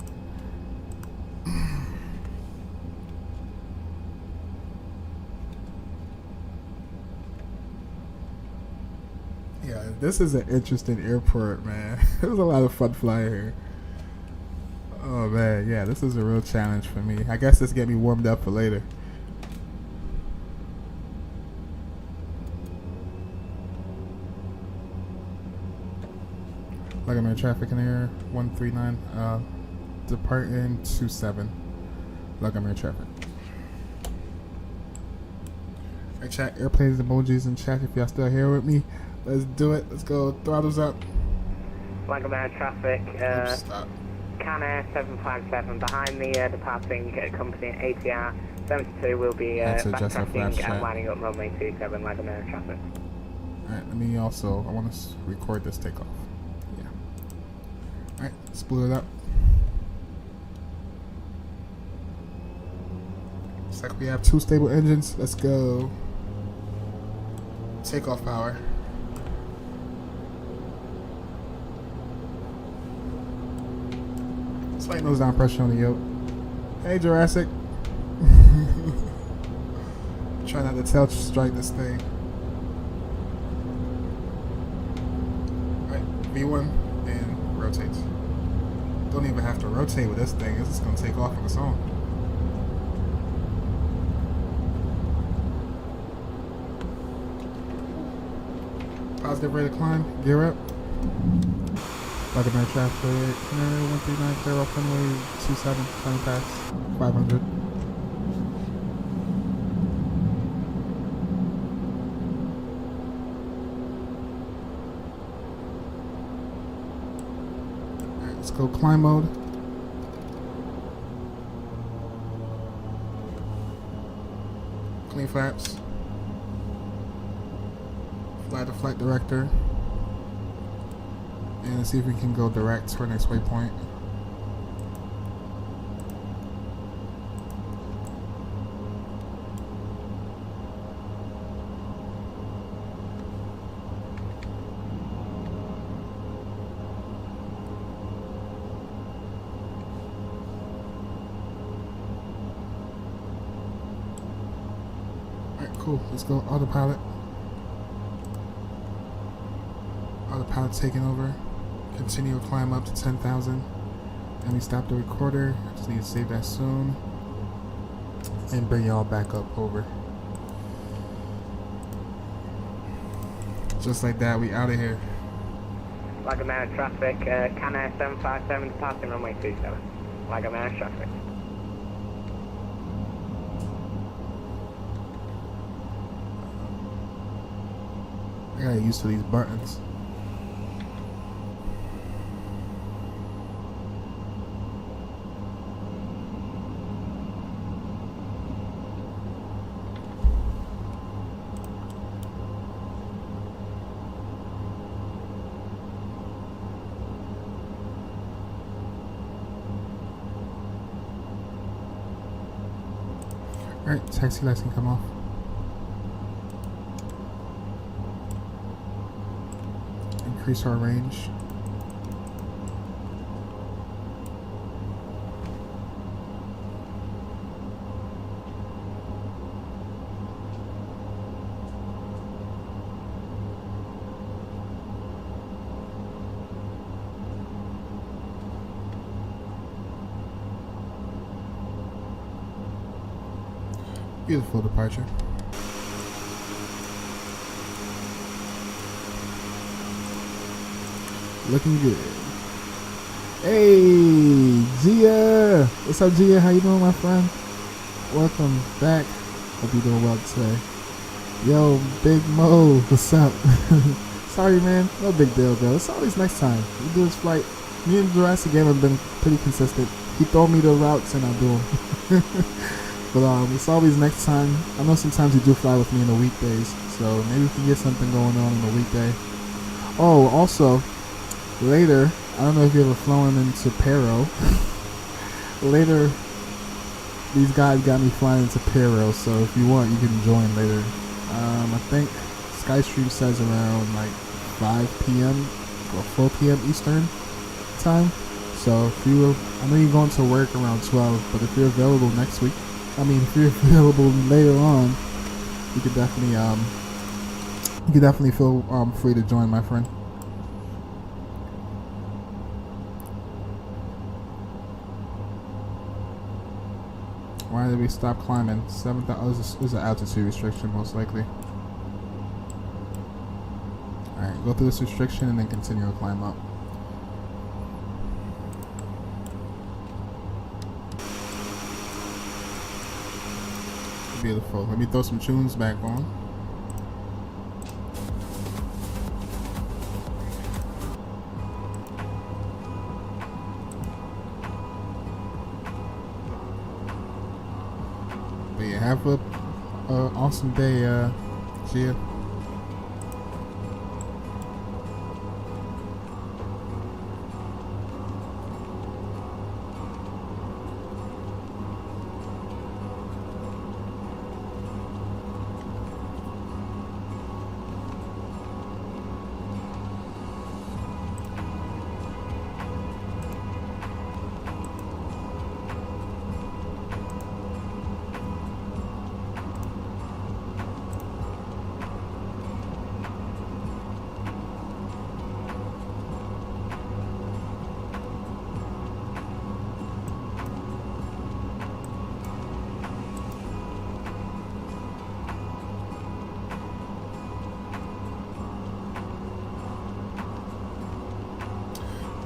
Yeah, this is an interesting airport, man. It was a lot of fun flying here. Oh, man. Yeah, this is a real challenge for me. I guess this get me warmed up for later. Lagomera traffic in air 139, departing 27. Lagomera traffic. Alright, chat, airplanes emojis in chat if y'all still here with me. Let's do it. Let's go. Throttles up. Lagomera traffic, Stop. Canary 757 behind the departing company ATR 72. Will be Had to adjust our backtracking flash and chat. lining up runway 27 Lagomera traffic. Alright, let me also, I want to record this takeoff. Yeah. Alright, let's blow it up. Looks like we have 2 stable engines. Let's go. Takeoff power. Slight nose down pressure on the yoke. Hey, Jurassic. Try not to tail strike this thing. Alright, V1 and rotate. Don't even have to rotate with this thing. It's just going to take off on its own. Positive rate of climb. Gear up. Lagomera traffic. 139 clear off runway 27. Climb pass 500. Alright, let's go climb mode. Clean flaps. by the flight director and see if we can go direct to our next waypoint. Alright, cool. Let's go autopilot. Autopilot taking over. Continue to climb up to 10,000. And we stop the recorder. I just need to save that soon. And bring y'all back up over. Just like that, we out of here. Lagomera traffic, Canary 757 departing runway 27. Lagomera traffic. I gotta get used to these buttons. Alright, taxi lights can come off. Increase our range. Beautiful departure. Looking good. Hey, Gia! What's up, Gia? How you doing, my friend? Welcome back. Hope you're doing well today. Yo, Big Mo, what's up? Sorry, man. No big deal, bro. It's always next time. We do this flight. Me and Jurassic Game have been pretty consistent. He throw me the routes and I do them. But it's always next time. I know sometimes you do fly with me in the weekdays, so maybe we can get something going on the weekday. Oh, also, later, I don't know if you've ever flown into Pero. Later, these guys got me flying into Pero, so if you want, you can join later. I think Skystream says around like 5 p.m. or 4 p.m. Eastern time. So if you, I know you're going to work around 12, but if you're available next week, if you're available later on, you could definitely feel free to join, my friend. Why did we stop climbing? 7,000. This is an altitude restriction, most likely. Alright, go through this restriction and then continue to climb up. Beautiful. Let me throw some tunes back on. But yeah, have a awesome day, Gia.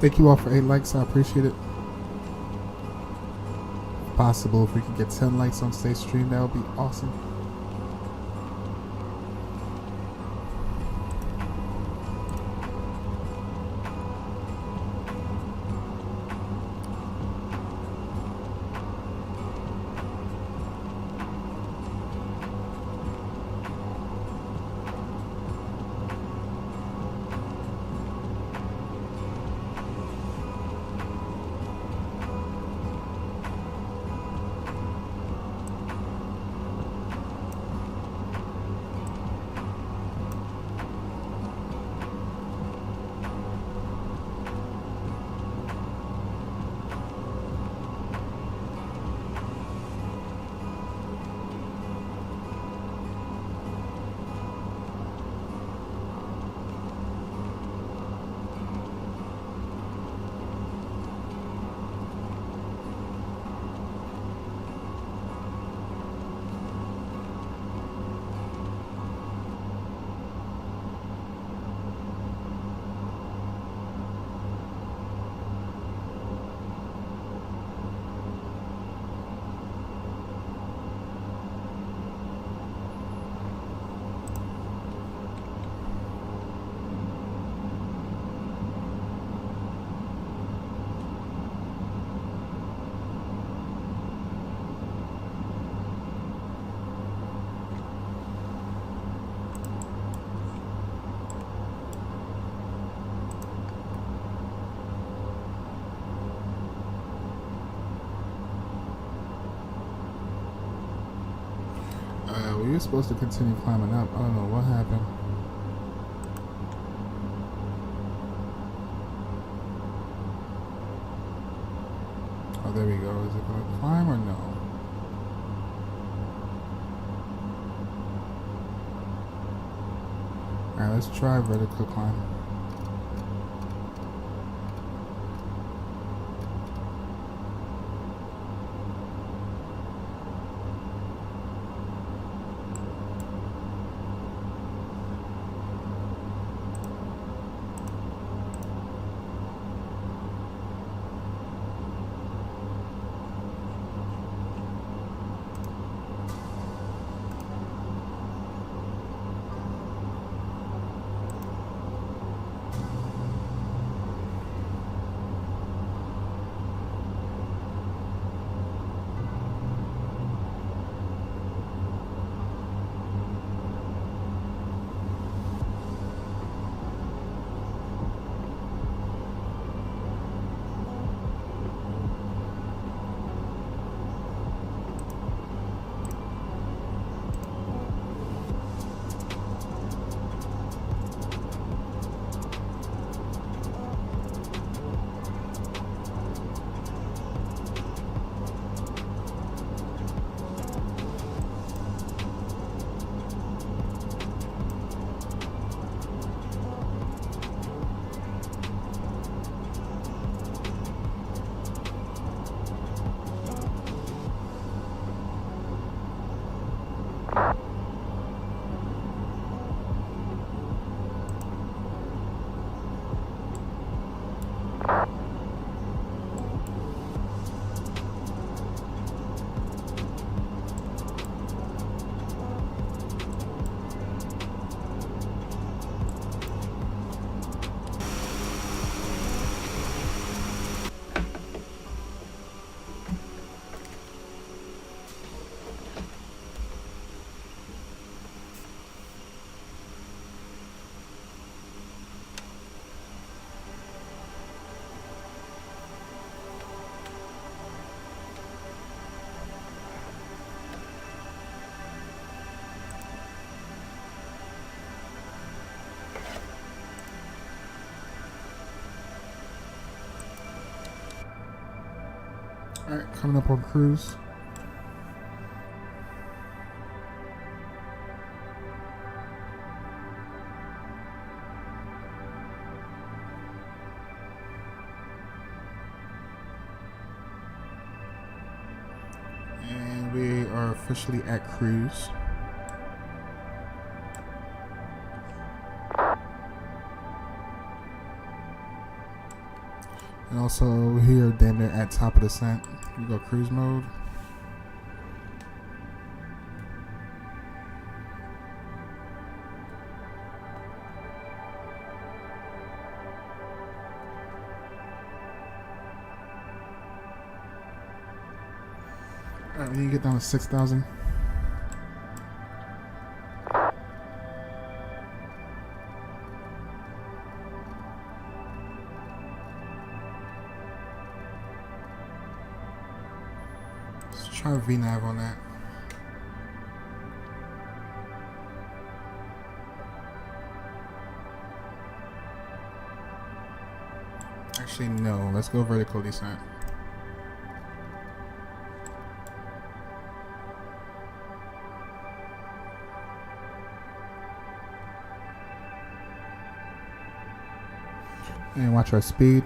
Thank you all for 8 likes. I appreciate it. If possible, if we could get 10 likes on today's stream, that would be awesome. we were supposed to continue climbing up. I don't know what happened. Oh, there we go. Is it going to climb or no? Alright, let's try vertical climb. Alright, coming up on cruise. And we are officially at cruise. And also here, damn near at top of descent. We go cruise mode. Alright, we need to get down to 6,000. Try VNav on that. Actually, no. Let's go vertical descent. And watch our speed.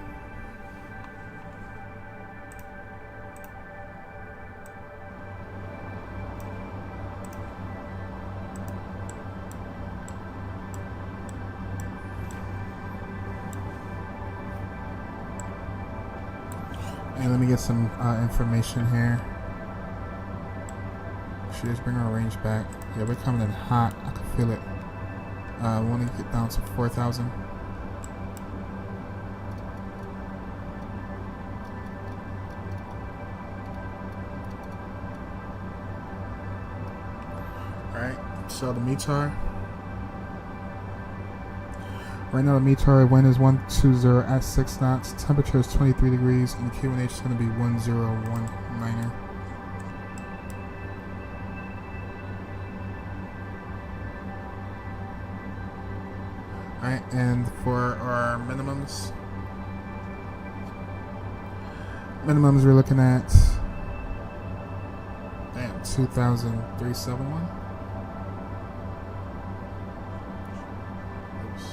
And let me get some information here. Should just bring our range back. Yeah, we're coming in hot. I can feel it. I want to get down to 4,000. Alright, so the METAR. Right now the METAR wind is 120 at 6 knots. Temperature is 23 degrees and the QNH is going to be 1019er. Alright, and for our minimums, we're looking at 2,371. Oops.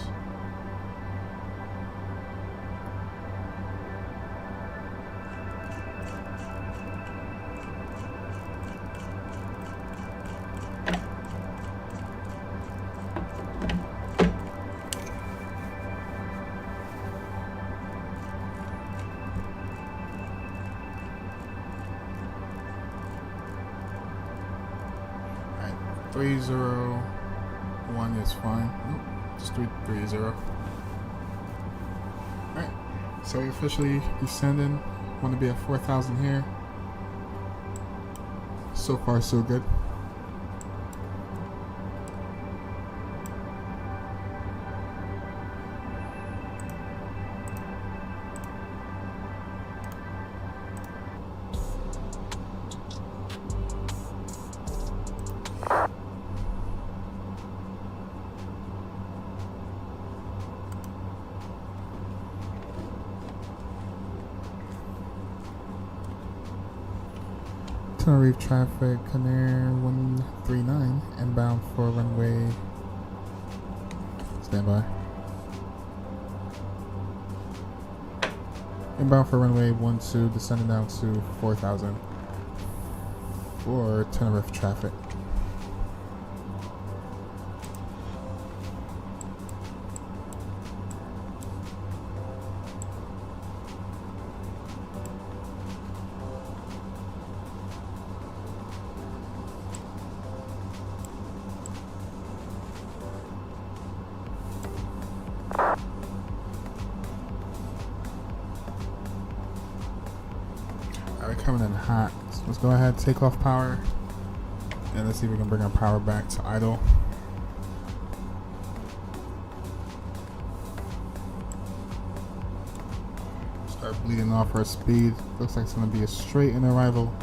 Alright, 301 is fine. Nope, just 330. Alright, so we officially descending. Want to be at 4,000 here. So far, so good. Tenerife traffic, Canair 139, inbound for runway. Standby. Inbound for runway 12, descending down to 4,000 for Tenerife traffic. Alright, coming in hot. So let's go ahead, take off power, and let's see if we can bring our power back to idle. Start bleeding off our speed. Looks like it's going to be a straight in arrival.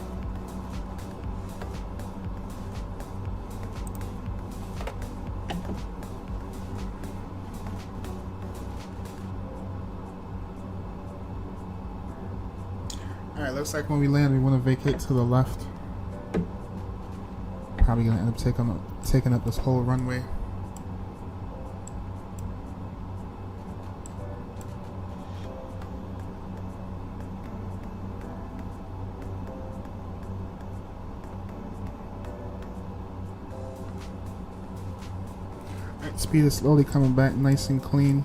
Alright, looks like when we land, we want to vacate to the left. Probably going to end up taking up this whole runway. Alright, speed is slowly coming back nice and clean.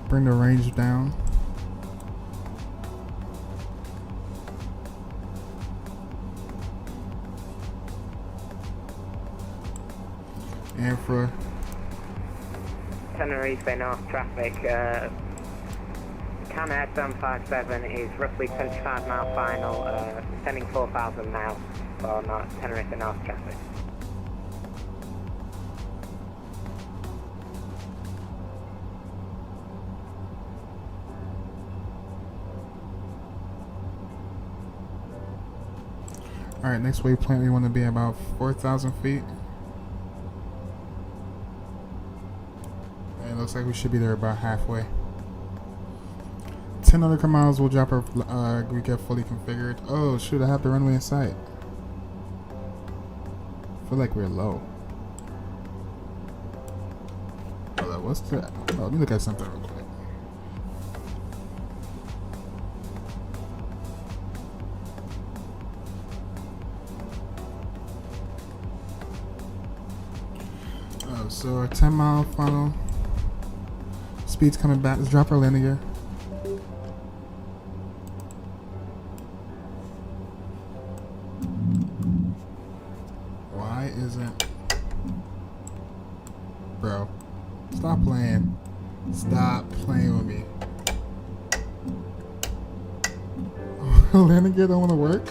Bring the range down. And for Tenerife North traffic, Canair 757 is roughly 25 mile final, sending 4,000 now for Tenerife North traffic. alright, next waypoint we want to be about 4,000 feet. And it looks like we should be there about halfway. 10 nautical miles will drop our we get fully configured. Oh shoot, I have the runway in sight. I feel like we're low. Hold up, what's the... Oh, let me look at something real quick. Oh, so our 10 mile final. Speed's coming back. Let's drop our landing gear. Why isn't... Bro, stop playing. Stop playing with me. Landing gear don't want to work?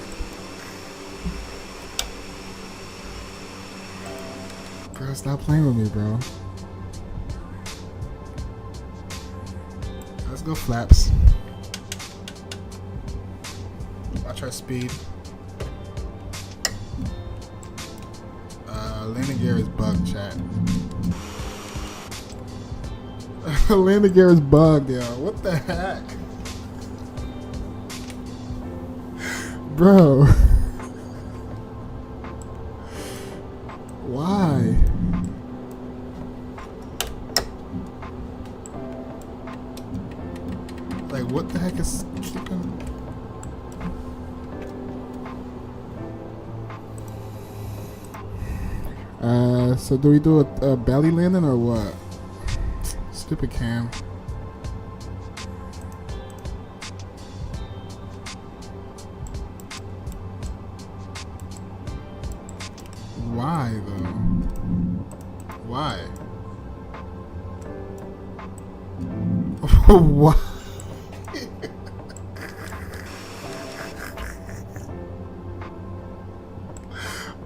Bro, stop playing with me, bro. go flaps. Watch our speed. Landing gear is bugged, chat. Landing gear is bugged, yo. What the heck? Bro. Why? Like, what the heck is keeping... So do we do a belly landing or what? Stupid cam. Why though? Why? Why?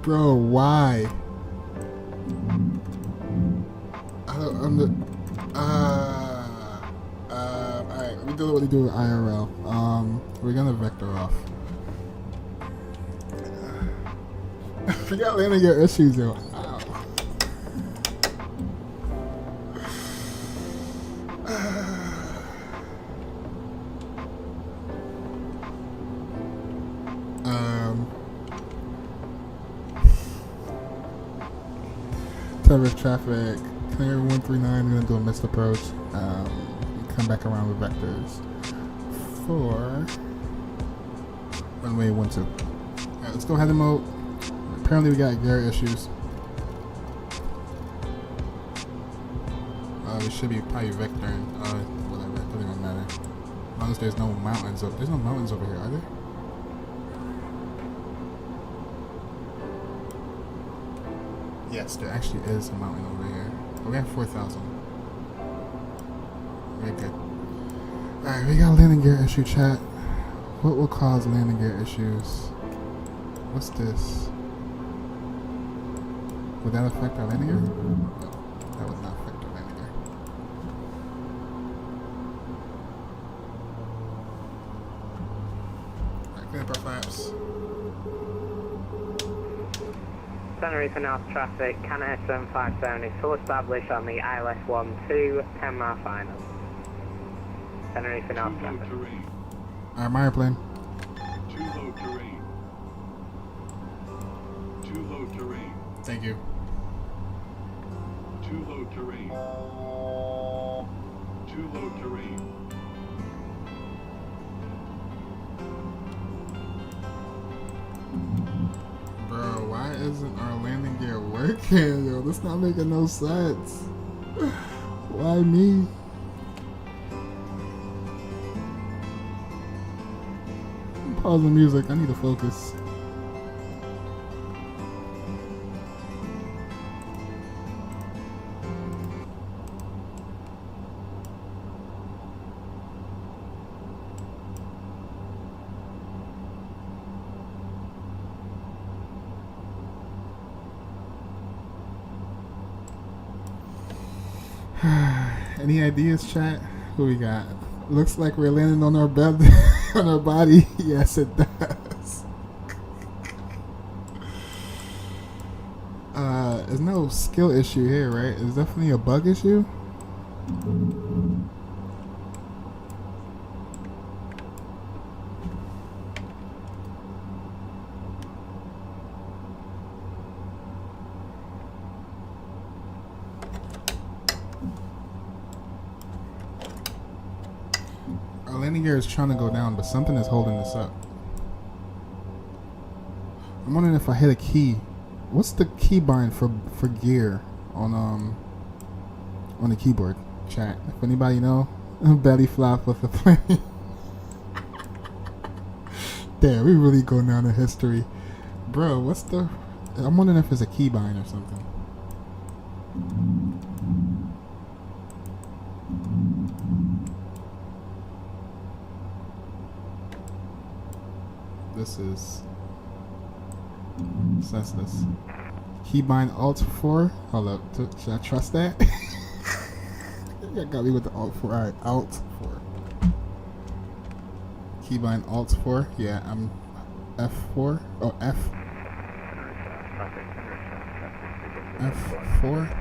Bro, why? Alright, let me do what we do with IRL. We're gonna vector off. Forgot landing gear issues, yo. Ow. Service traffic. Clear 139, we're going to do a missed approach. Come back around with vectors for runway 12. Alright, let's go ahead and mode. Apparently we got gear issues. We should be probably vectoring. Whatever, it doesn't even matter. As long as there's no mountains there's no mountains over here, are there? Yes, there actually is a mountain over here. We have 4,000. Very good. Alright, we got landing gear issue, chat. What will cause landing gear issues? What's this? Would that affect our landing gear? No, that would not affect our landing gear. Alright, clean up our flaps. Tenerife North traffic, Canada 757 is full established on the ILS 12, 10 mile final. Tenerife North Too low traffic. terrain. Alright, my airplane. Too low terrain. Too low terrain. Thank you. Too low terrain. Too low terrain. Bro, why isn't our landing gear working? Yo, that's not making no sense. Why me? Pause the music, I need to focus. Any ideas, chat? Who we got? Looks like we're landing on our bed, on our body. Yes, it does. There's no skill issue here, right? It's definitely a bug issue. Our landing gear is trying to go down, but something is holding this up. I'm wondering if I hit a key. What's the keybind for gear on the keyboard? Chat. If anybody know, belly flop with the plane. Damn, we really go down in history, bro. What's the? I'm wondering if it's a keybind or something. This is senseless. Keybind Alt 4. Hold up. Should I trust that? You got me with the Alt 4. Alright, Alt 4. Keybind Alt 4. Yeah, I'm F4. Oh, F4.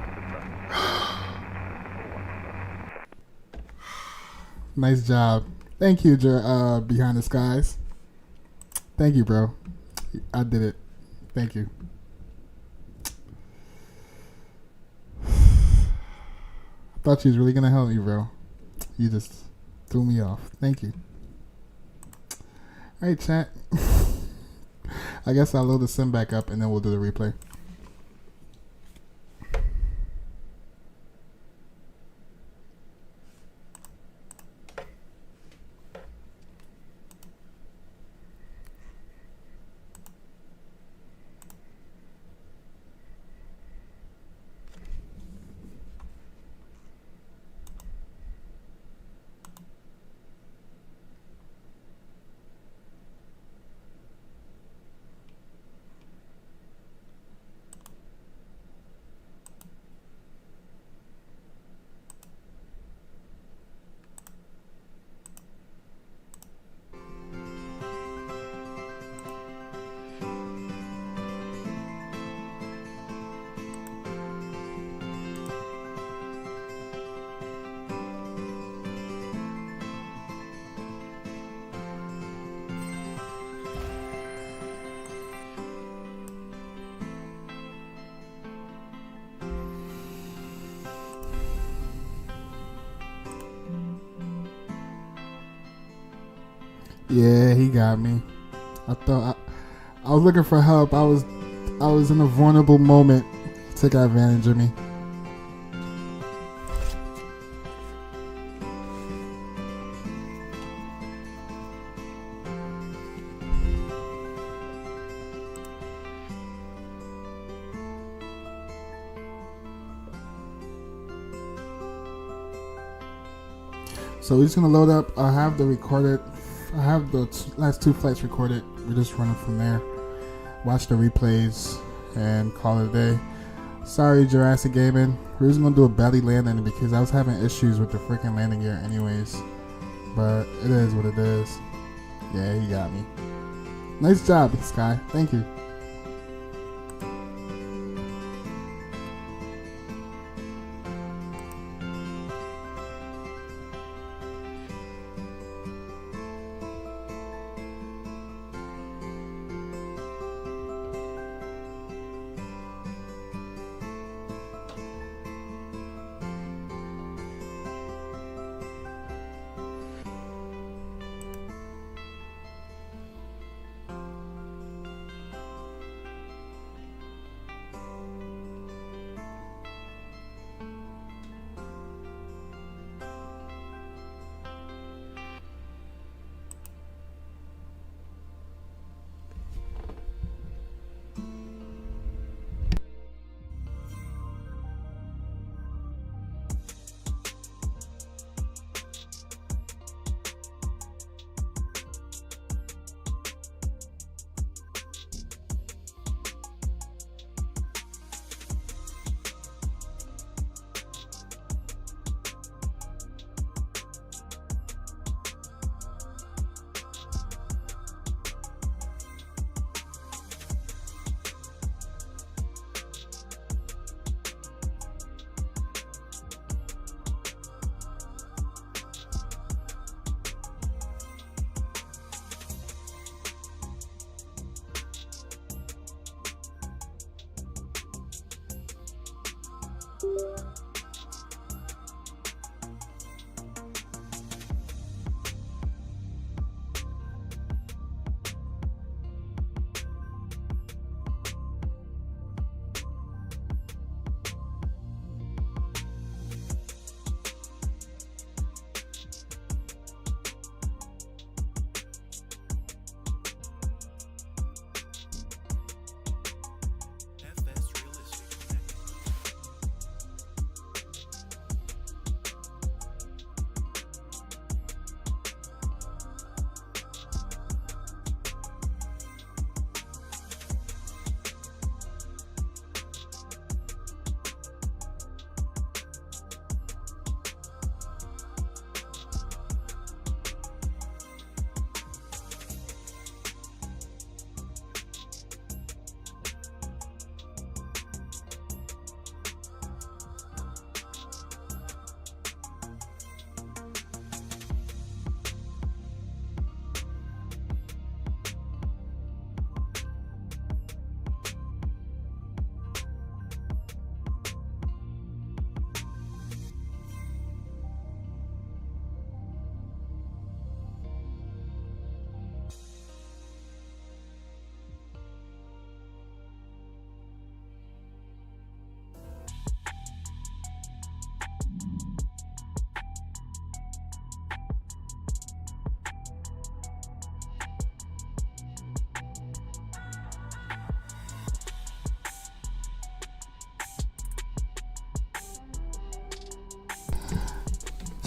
Nice job. Thank you, Behind the Skies. Thank you, bro. I did it. Thank you. I thought you was really gonna help me, bro. You just threw me off. Thank you. Alright, chat. I guess I'll load the sim back up and then we'll do the replay. Yeah, he got me. I thought I was looking for help. I was in a vulnerable moment. He took advantage of me. So we're just gonna load up. I have the last two flights recorded. We're just running from there. Watch the replays and call it a day. Sorry, Jurassic Gaming. We're just gonna do a belly landing because I was having issues with the freaking landing gear anyways. But it is what it is. Yeah, he got me. Nice job, Sky. Thank you.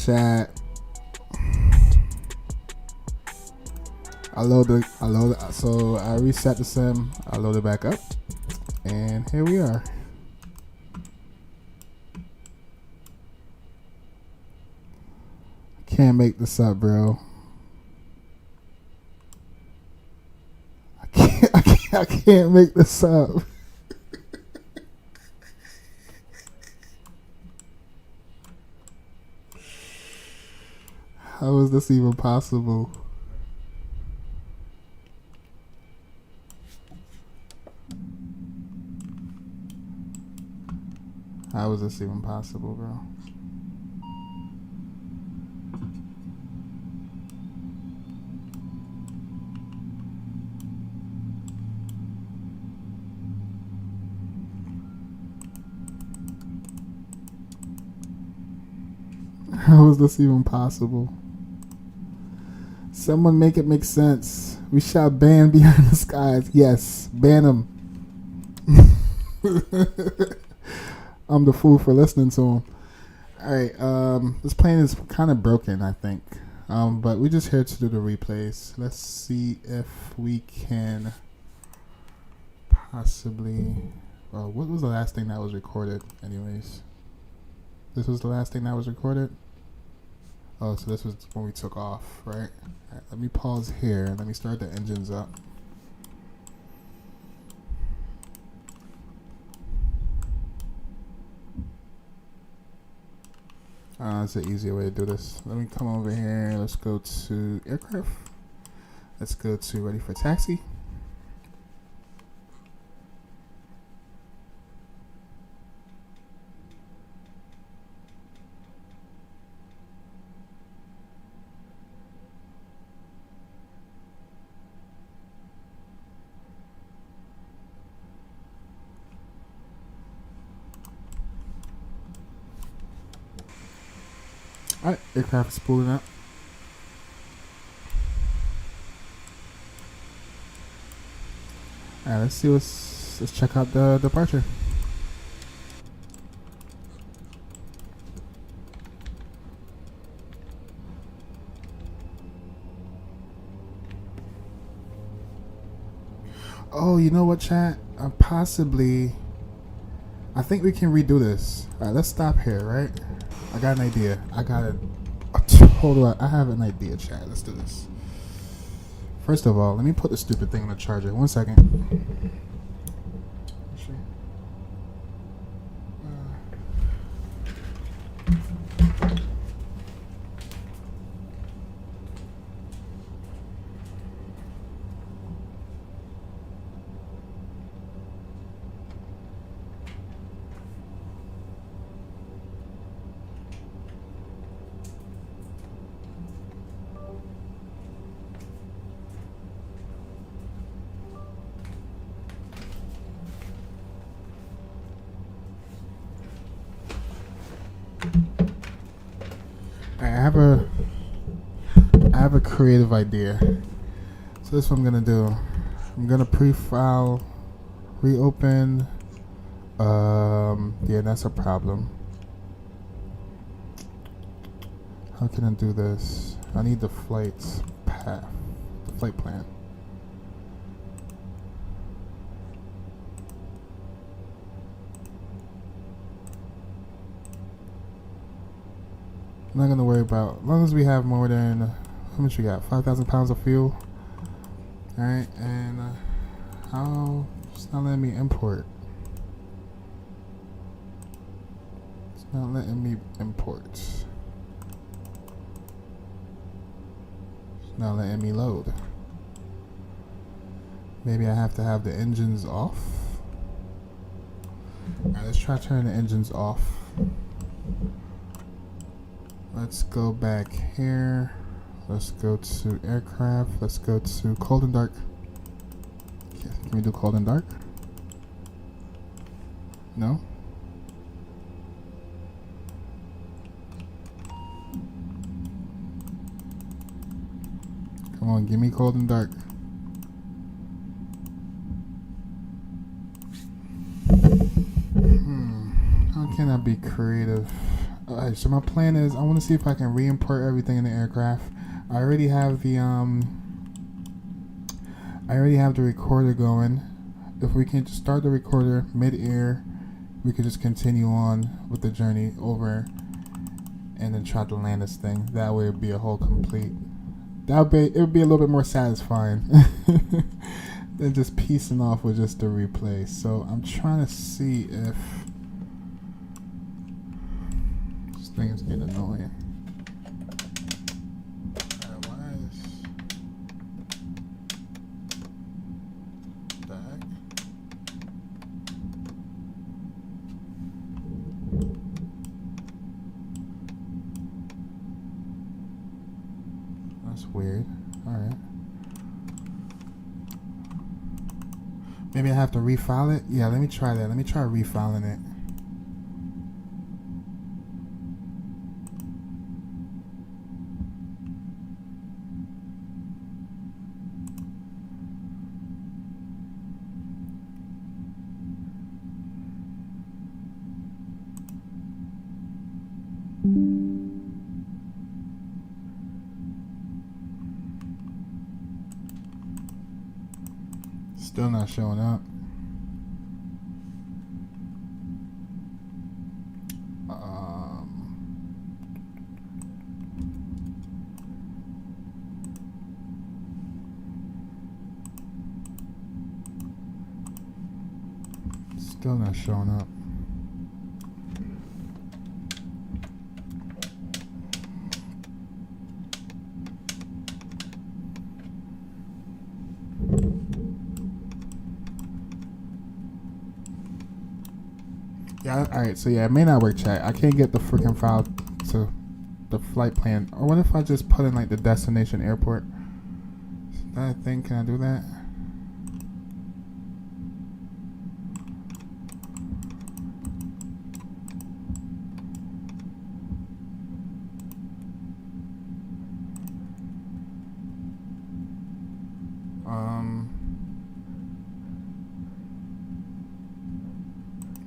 Chat. So I reset the sim. I load it back up, and here we are. Can't make this up, bro. I can't make this up. How is this even possible? How is this even possible, bro? How is this even possible? Someone make it make sense. We shall ban Behind the Skies. Yes, ban him. I'm the fool for listening to him. Alright, this plane is kind of broken, I think. But we're just here to do the replays. Let's see if we can possibly... what was the last thing that was recorded, anyways? This was the last thing that was recorded? Oh, so this was when we took off, right? Alright, let me pause here. Let me start the engines up. That's an easier way to do this. Let me come over here. Let's go to aircraft. Let's go to ready for taxi. Alright, aircraft is pulling up. Alright, let's check out the departure. Oh, you know what, chat? Possibly, I think we can redo this. Alright, let's stop here, right? I got an idea. I have an idea, chat. Let's do this. First of all, let me put the stupid thing on the charger. 1 second. I have a creative idea. So this is what I'm gonna do. I'm gonna pre-file, reopen. Yeah, that's a problem. How can I do this? I need the flight path, the flight plan. I'm not gonna worry about, as long as we have more than, how much we got? 5,000 pounds of fuel. Alright, and how, it's not letting me import. It's not letting me import. It's not letting me load. Maybe I have to have the engines off. Alright, let's try turning the engines off. Let's go back here. Let's go to aircraft. Let's go to cold and dark. Can we do cold and dark? No? Come on, give me cold and dark. How can I be creative? Alright, so my plan is I want to see if I can re-import everything in the aircraft. I already have the recorder going. If we can just start the recorder mid-air, we could just continue on with the journey over and then try to land this thing. That way it'd be a whole complete. It would be a little bit more satisfying than just piecing off with just the replay. So I'm trying to see if this thing is getting annoying. Why is the heck? That's weird. Alright. Maybe I have to refile it? Yeah, let me try that. Let me try refiling it. Still not showing up. Still not showing up. Yeah, alright, so yeah, it may not work, chat. I can't get the freaking file to the flight plan. Or what if I just put in like the destination airport? Is that a thing? Can I do that?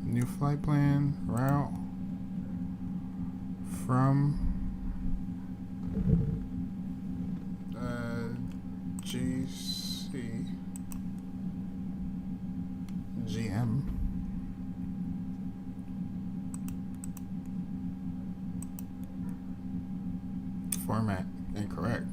New flight plan, route from GCGM. Format incorrect.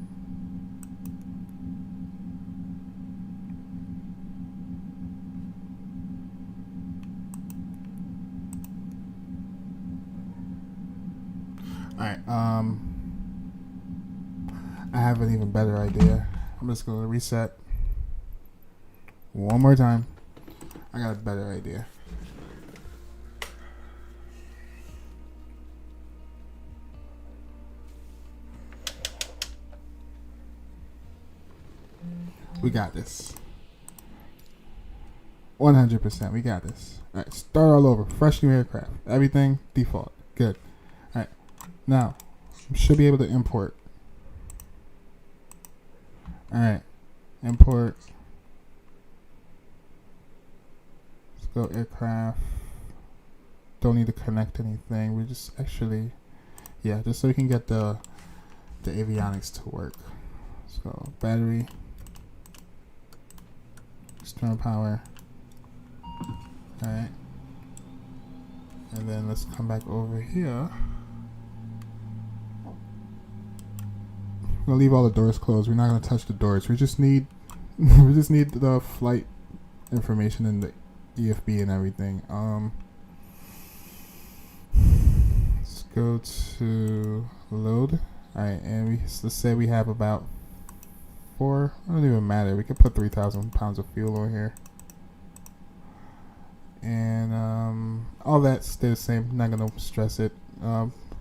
Alright, I have an even better idea. I'm just gonna reset one more time. I got a better idea. We got this. 100%, we got this. Alright, start all over. Fresh new aircraft. Everything default. Good. Alright. Now, we should be able to import. Alright. Import. Let's go aircraft. Don't need to connect anything. We just actually, yeah, just so we can get the avionics to work. So battery. External power. Alright. And then let's come back over here. We'll leave all the doors closed. We're not gonna touch the doors. We just need the flight information and the EFB and everything. Let's go to load. Alright, and let's say we have about it don't even matter. We could put 3,000 pounds of fuel over here. And all that stay the same. Not gonna stress it.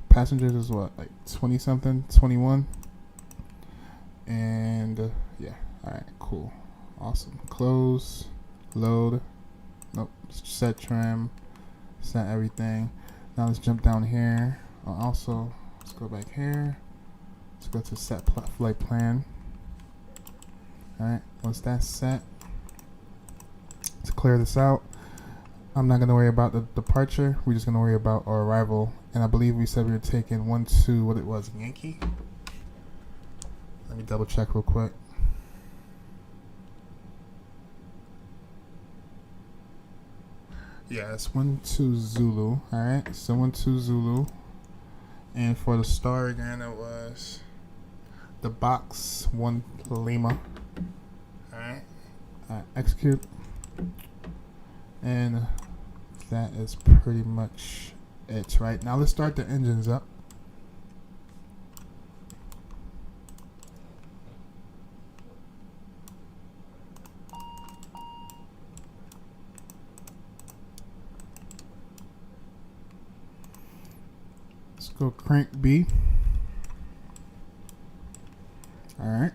Passengers is what, like 20 something, 21. And yeah, all right, cool, awesome. Close, load. Nope, set trim, set everything. Now let's jump down here. Also, let's go back here. Let's go to set flight plan. All right, once that's set, let's clear this out. I'm not gonna worry about the departure. We're just gonna worry about our arrival. And I believe we said we were taking 1-2. What it was, Yankee? Let me double check real quick. Yeah, it's 1-2 Zulu. All right, so 1-2 Zulu. And for the star again, it was the box 1 Lima. All right, execute. And that is pretty much it. Right now, let's start the engines up. Let's go crank B. All right.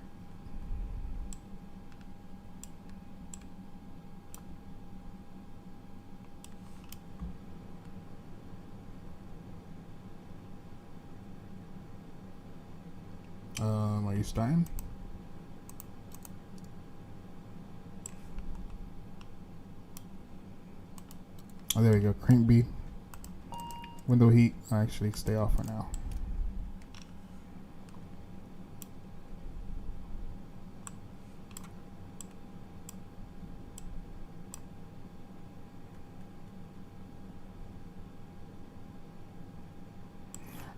Are you starting? Oh, there we go. Crank B. Window heat. I'll actually stay off for now.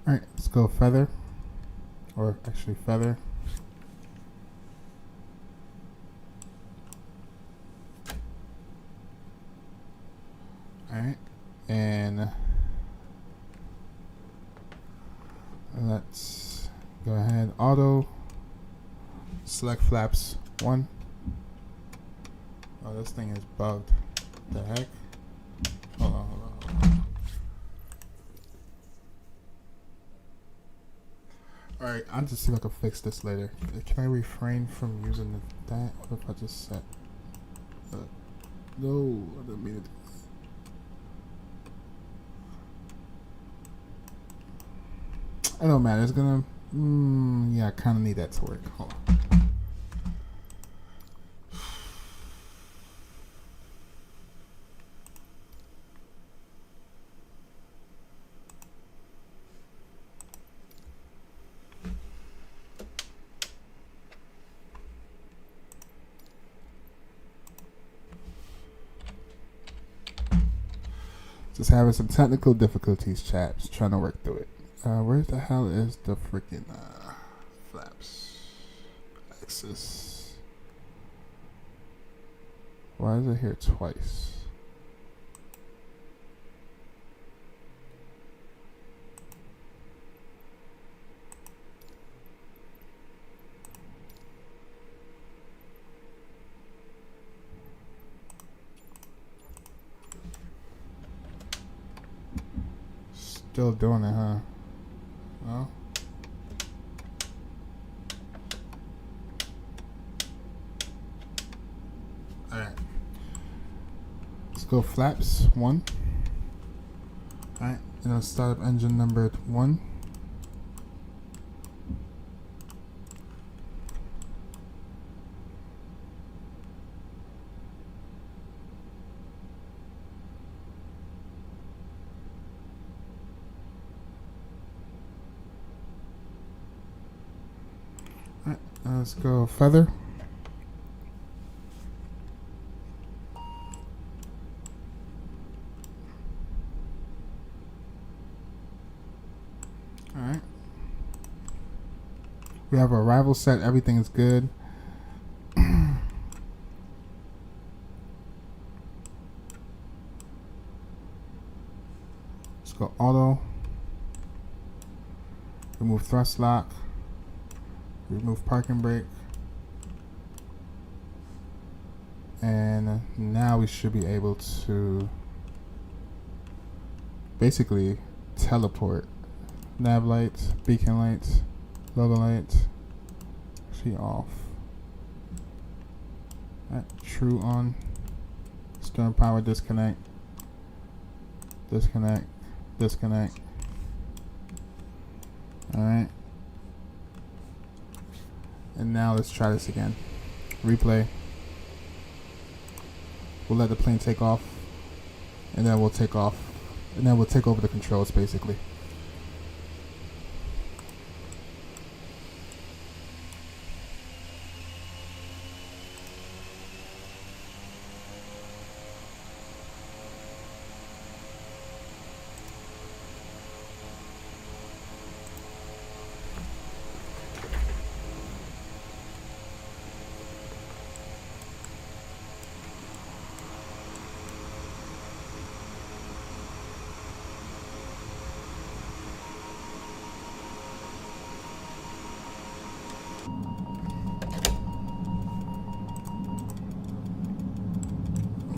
Alright, let's go feather. Or actually feather. Alright, and let's go ahead, auto, select flaps 1. Oh, this thing is bugged. The heck? Hold on. Alright, I'll just see if I can fix this later. Can I refrain from using that? What if I just set... no, I didn't mean to do that. I don't matter. It's gonna. Yeah, I kind of need that to work. Hold on. Just having some technical difficulties, chaps. Trying to work through it. Where the hell is the freaking flaps? Axis. Why is it here twice? Still doing it, huh? Well. Alright. Let's go flaps 1. Alright, and I'll start up engine number 1. Let's go feather. Alright. We have our arrival set. Everything is good. Let's go auto. Remove thrust lock. Remove parking brake. And now we should be able to basically teleport. Nav lights, beacon lights, logo lights. Actually off. Alright, true on. Stern power disconnect. Disconnect. Disconnect. Alright. And now let's try this again. Replay. We'll let the plane take off. and then we'll take off, and then we'll take over the controls basically.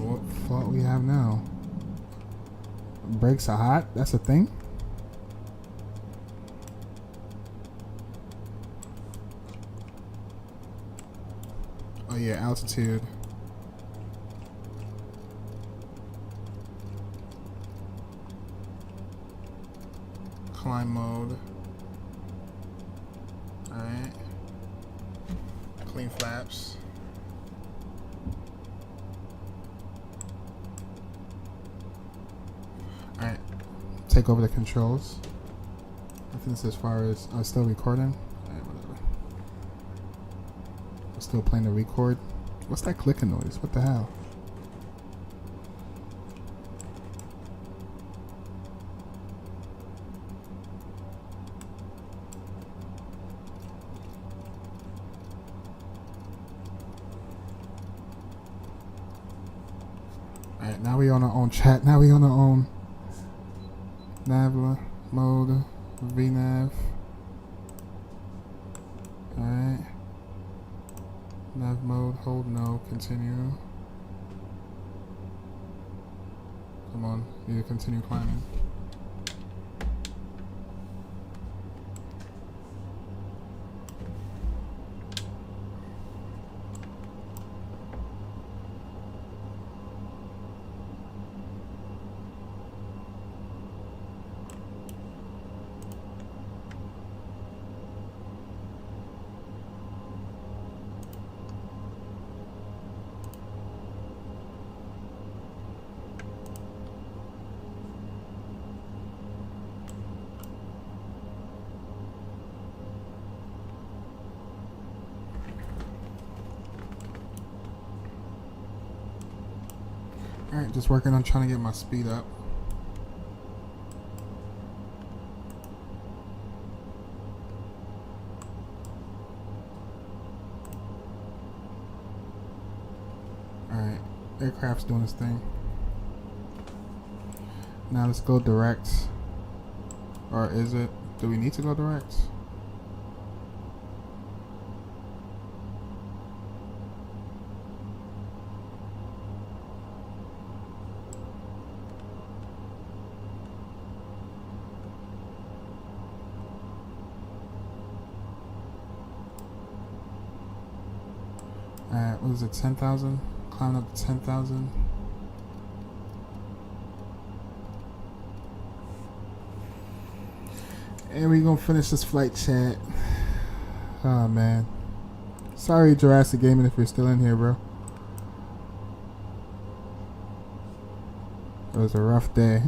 What fault we have now? Brakes are hot? That's a thing? Oh yeah, altitude. Climb mode. Alright. Clean flaps. Alright. Take over the controls. I think it's as far as still recording. Alright, whatever. I'm still playing the record. What's that clicking noise? What the hell? Alright, now we on our own chat. Now we on our own nav mode, VNav. Alright. Nav mode, hold no, continue. Come on, need to continue climbing. Alright, just working on trying to get my speed up. Alright, aircraft's doing its thing. Now let's go direct. Or is it? Do we need to go direct? What is it, 10,000? Climbing up to 10,000. And we gonna finish this flight chat. Oh man. Sorry Jurassic Gaming if you're still in here, bro. It was a rough day.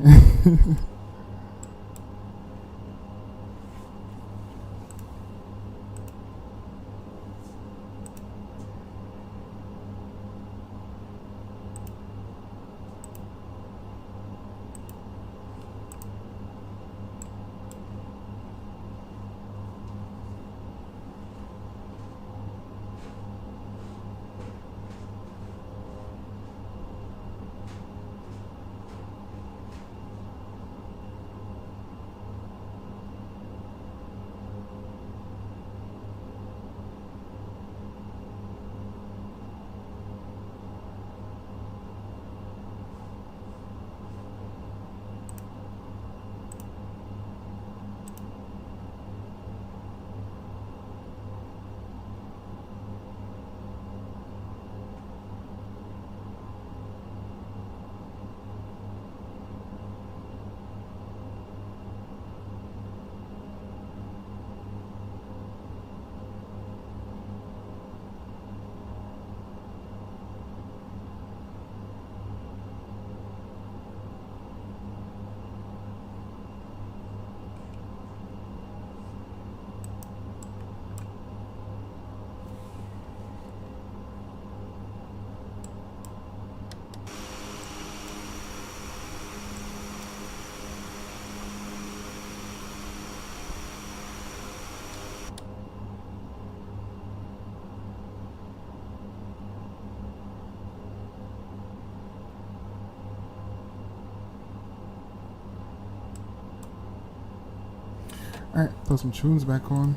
Alright, throw some tunes back on.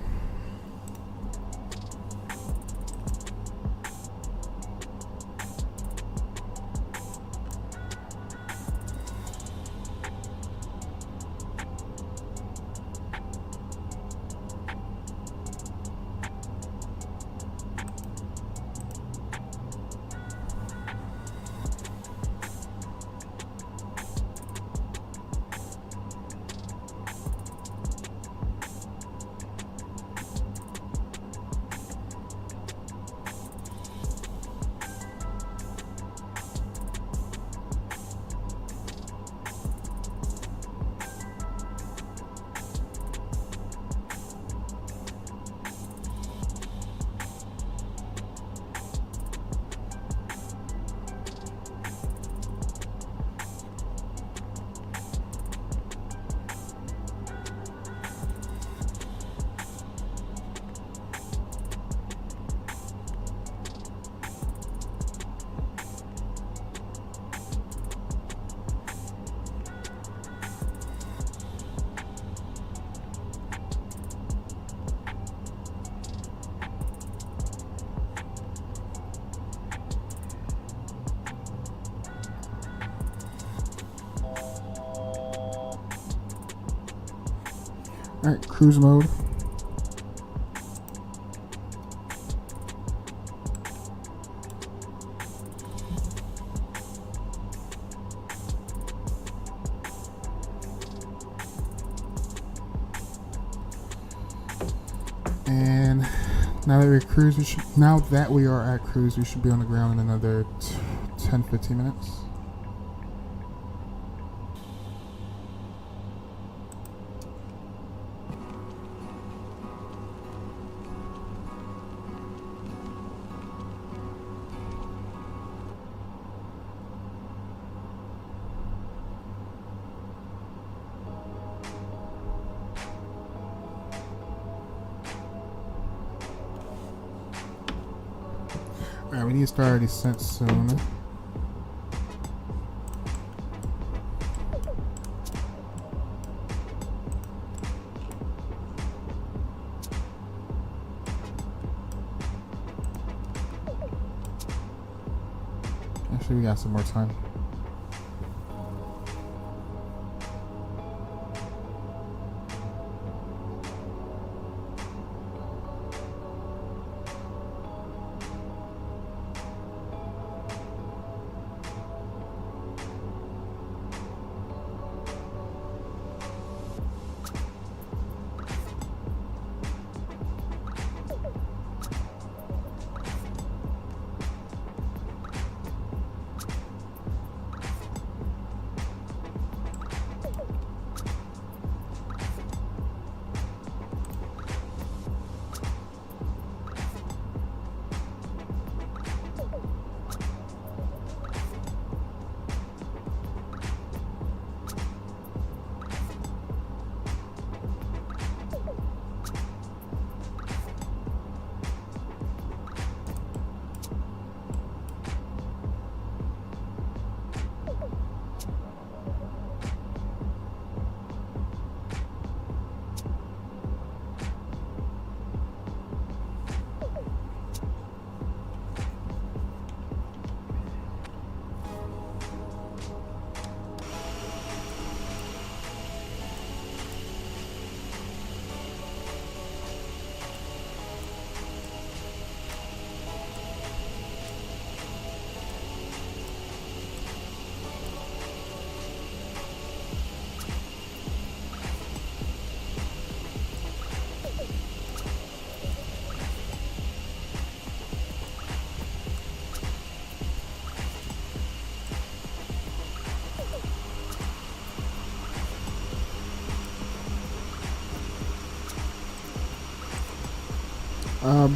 Alright, cruise mode. And now that we're cruise, now that we are at cruise, we should be on the ground in another 10-15 minutes. Alright, we need to start our descent soon. Actually, we got some more time.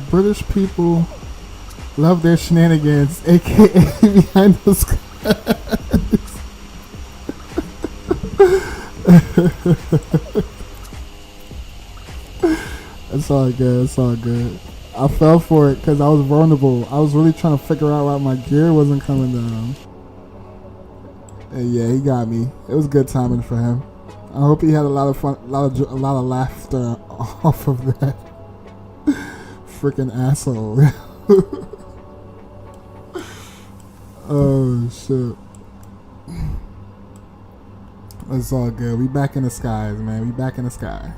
British people love their shenanigans, aka behind the skies. It's all good, it's all good. I fell for it because I was vulnerable. I was really trying to figure out why my gear wasn't coming down. And yeah, he got me. It was good timing for him. I hope he had a lot of fun, a lot of laughter off of that. Freaking asshole. Oh shit. It's all good. We back in the skies, man. We back in the sky.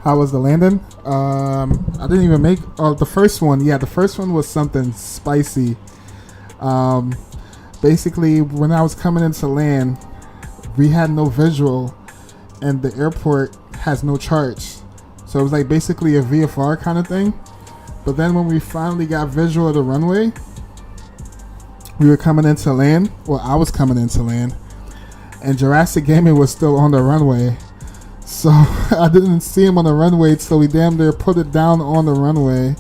How was the landing? I didn't even make the first one. Yeah, the first one was something spicy. Basically, when I was coming into land, we had no visual, and the airport has no charge. So it was like basically a VFR kind of thing. But then when we finally got visual of the runway, we were coming into land. Well, I was coming into land, and Jurassic Gaming was still on the runway. So I didn't see him on the runway, so we damn near put it down on the runway.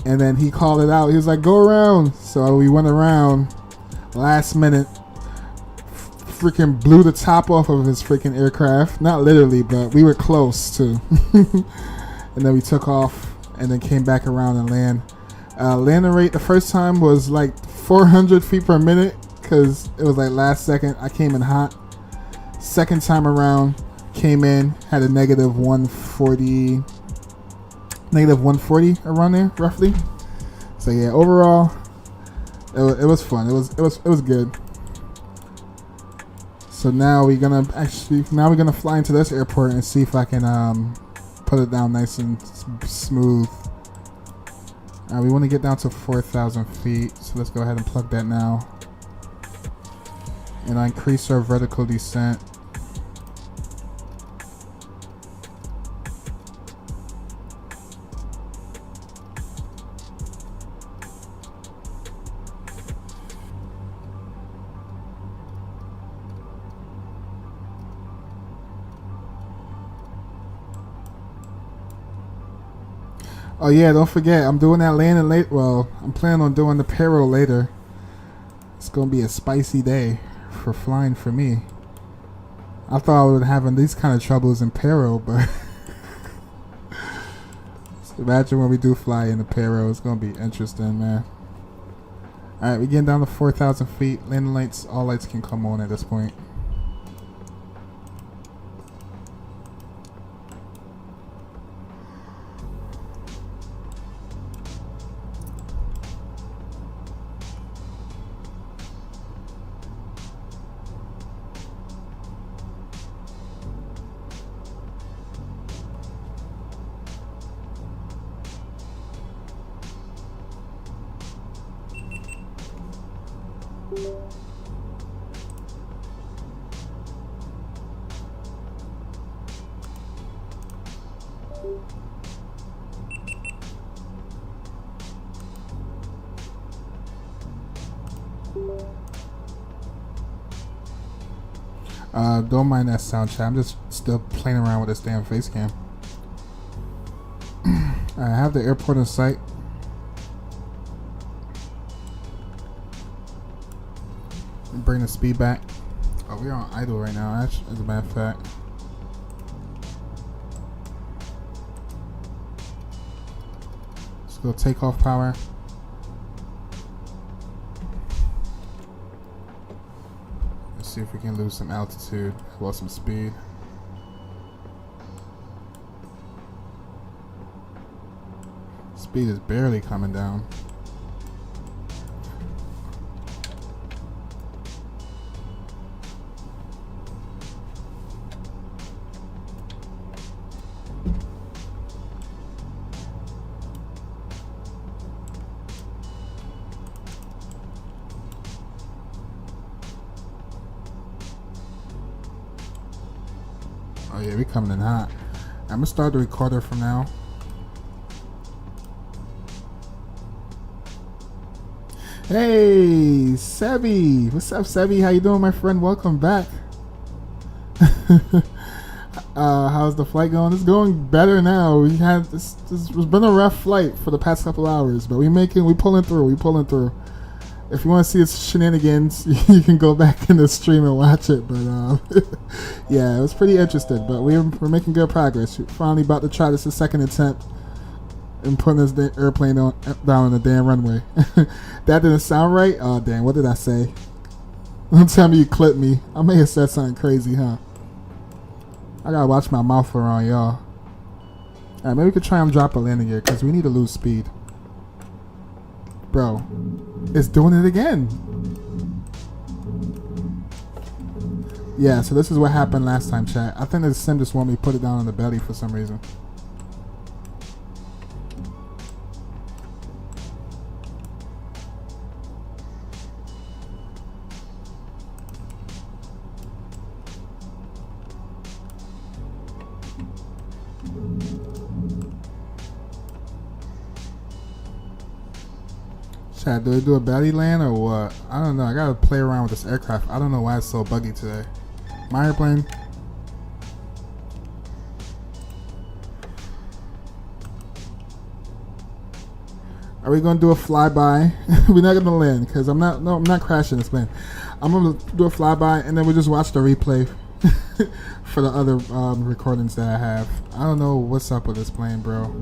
And then he called it out. He was like, go around. So we went around. Last minute, freaking blew the top off of his freaking aircraft. Not literally, but we were close too. And then we took off and then came back around and land. Landing rate the first time was like 400 feet per minute because it was like last second. I came in hot. Second time around, came in, had a negative 140 around there roughly. So yeah, overall it was fun. It was good. So now we're gonna fly into this airport and see if I can put it down nice and smooth. We want to get down to 4,000 feet, so let's go ahead and plug that now, and I increase our vertical descent. Oh yeah, don't forget, I'm doing that landing late. Well, I'm planning on doing the payroll later. It's gonna be a spicy day for flying for me. I thought I would having these kind of troubles in payroll, but imagine when we do fly in the payroll, it's gonna be interesting, man. All right, we're getting down to 4,000 feet. Landing lights, all lights can come on at this point. Don't mind that sound chat. I'm just still playing around with this damn face cam. I have the airport in sight. Bring the speed back. Oh, we're on idle right now, actually, as a matter of fact. Let's go takeoff power. See if we can lose some altitude, well, some speed. Speed is barely coming down. Oh yeah, we coming in hot. I'm gonna start the recorder from now. Hey, Sebi. What's up, Sebi? How you doing, my friend? Welcome back. How's the flight going? It's going better now. We had this has been a rough flight for the past couple hours, but we pulling through. If you want to see its shenanigans, you can go back in the stream and watch it. But yeah, it was pretty interesting. But we're making good progress. We're finally about to try this a second attempt and putting this airplane down on the damn runway. That didn't sound right. Oh damn! What did I say? Don't tell me you clipped me. I may have said something crazy, huh? I gotta watch my mouth around y'all. Alright, maybe we could try and drop a landing gear because we need to lose speed. Bro, it's doing it again. Yeah, so this is what happened last time, chat. I think the sim just wanted me to put it down on the belly for some reason. Chat, do we do a belly land or what? I don't know. I gotta play around with this aircraft. I don't know why it's so buggy today. My airplane. Are we gonna do a flyby? We're not gonna land because I'm not crashing this plane. I'm gonna do a flyby and then we'll just watch the replay for the other recordings that I have. I don't know what's up with this plane, bro.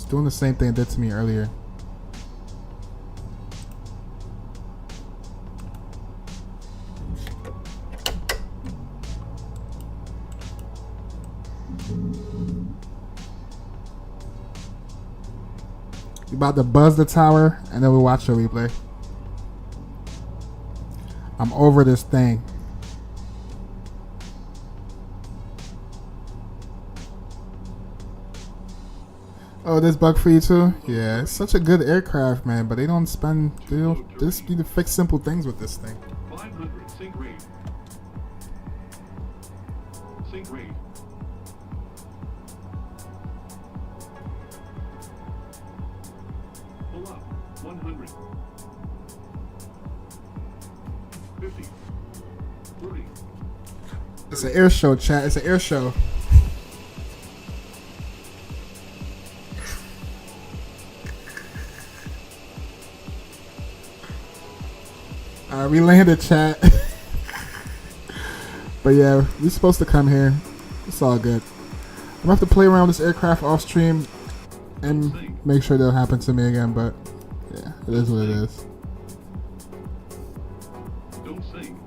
Doing the same thing it did to me earlier. We about to buzz the tower and then we watch the replay. I'm over this thing. Oh, this bug for you too? Yeah, it's such a good aircraft, man, but they don't just need to fix simple things with this thing. 500, sink rate. Sink rate. Pull up, 100. 50. 40. It's an air show, chat. It's an air show. We landed, chat. But yeah, we're supposed to come here. It's all good. I'm gonna have to play around with this aircraft off stream and make sure it don't happen to me again, but yeah, it is what it is. Don't sink.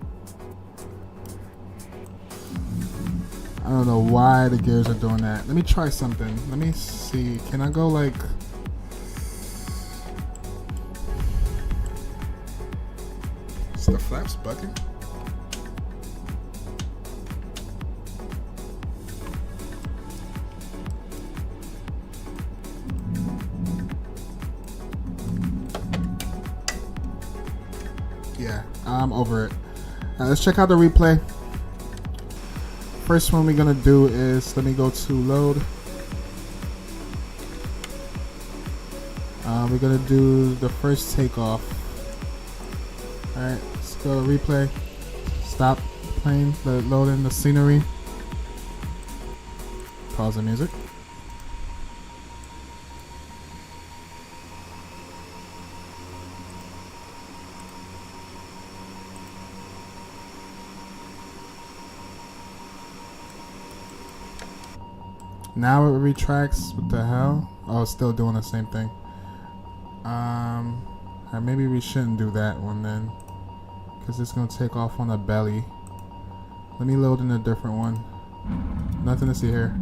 I don't know why the gears are doing that. Let me try something. Let me see. Can I go like... Is the flaps bugging? Yeah, I'm over it. Let's check out the replay. First one we're gonna do is, let me go to load. We're gonna do the first takeoff. Alright, let's go to replay. Stop playing, load in the scenery. Pause the music. Now it retracts. What the hell? Oh, it's still doing the same thing. Maybe we shouldn't do that one then, because it's gonna take off on the belly. Let me load in a different one. Nothing to see here.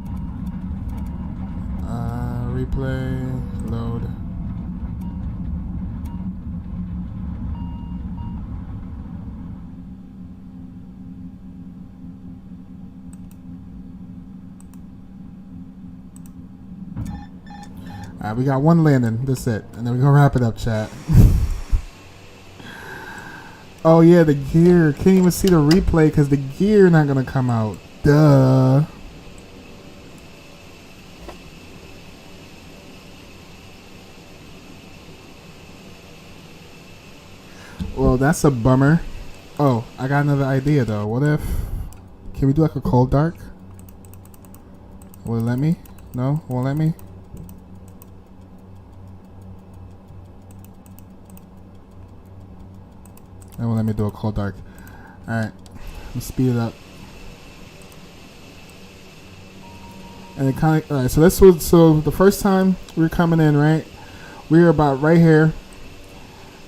replay, load. Alright, we got one landing. That's it. And then we're going to wrap it up, chat. Oh, yeah, the gear. Can't even see the replay because the gear not going to come out. Duh. Well, that's a bummer. Oh, I got another idea, though. What if... Can we do like a cold dark? Will it let me? No? Won't let me? It won't let me do a cold dark. Alright. Let's speed it up. And it kind of... Alright, so this was... So the first time we were coming in, right? We were about right here.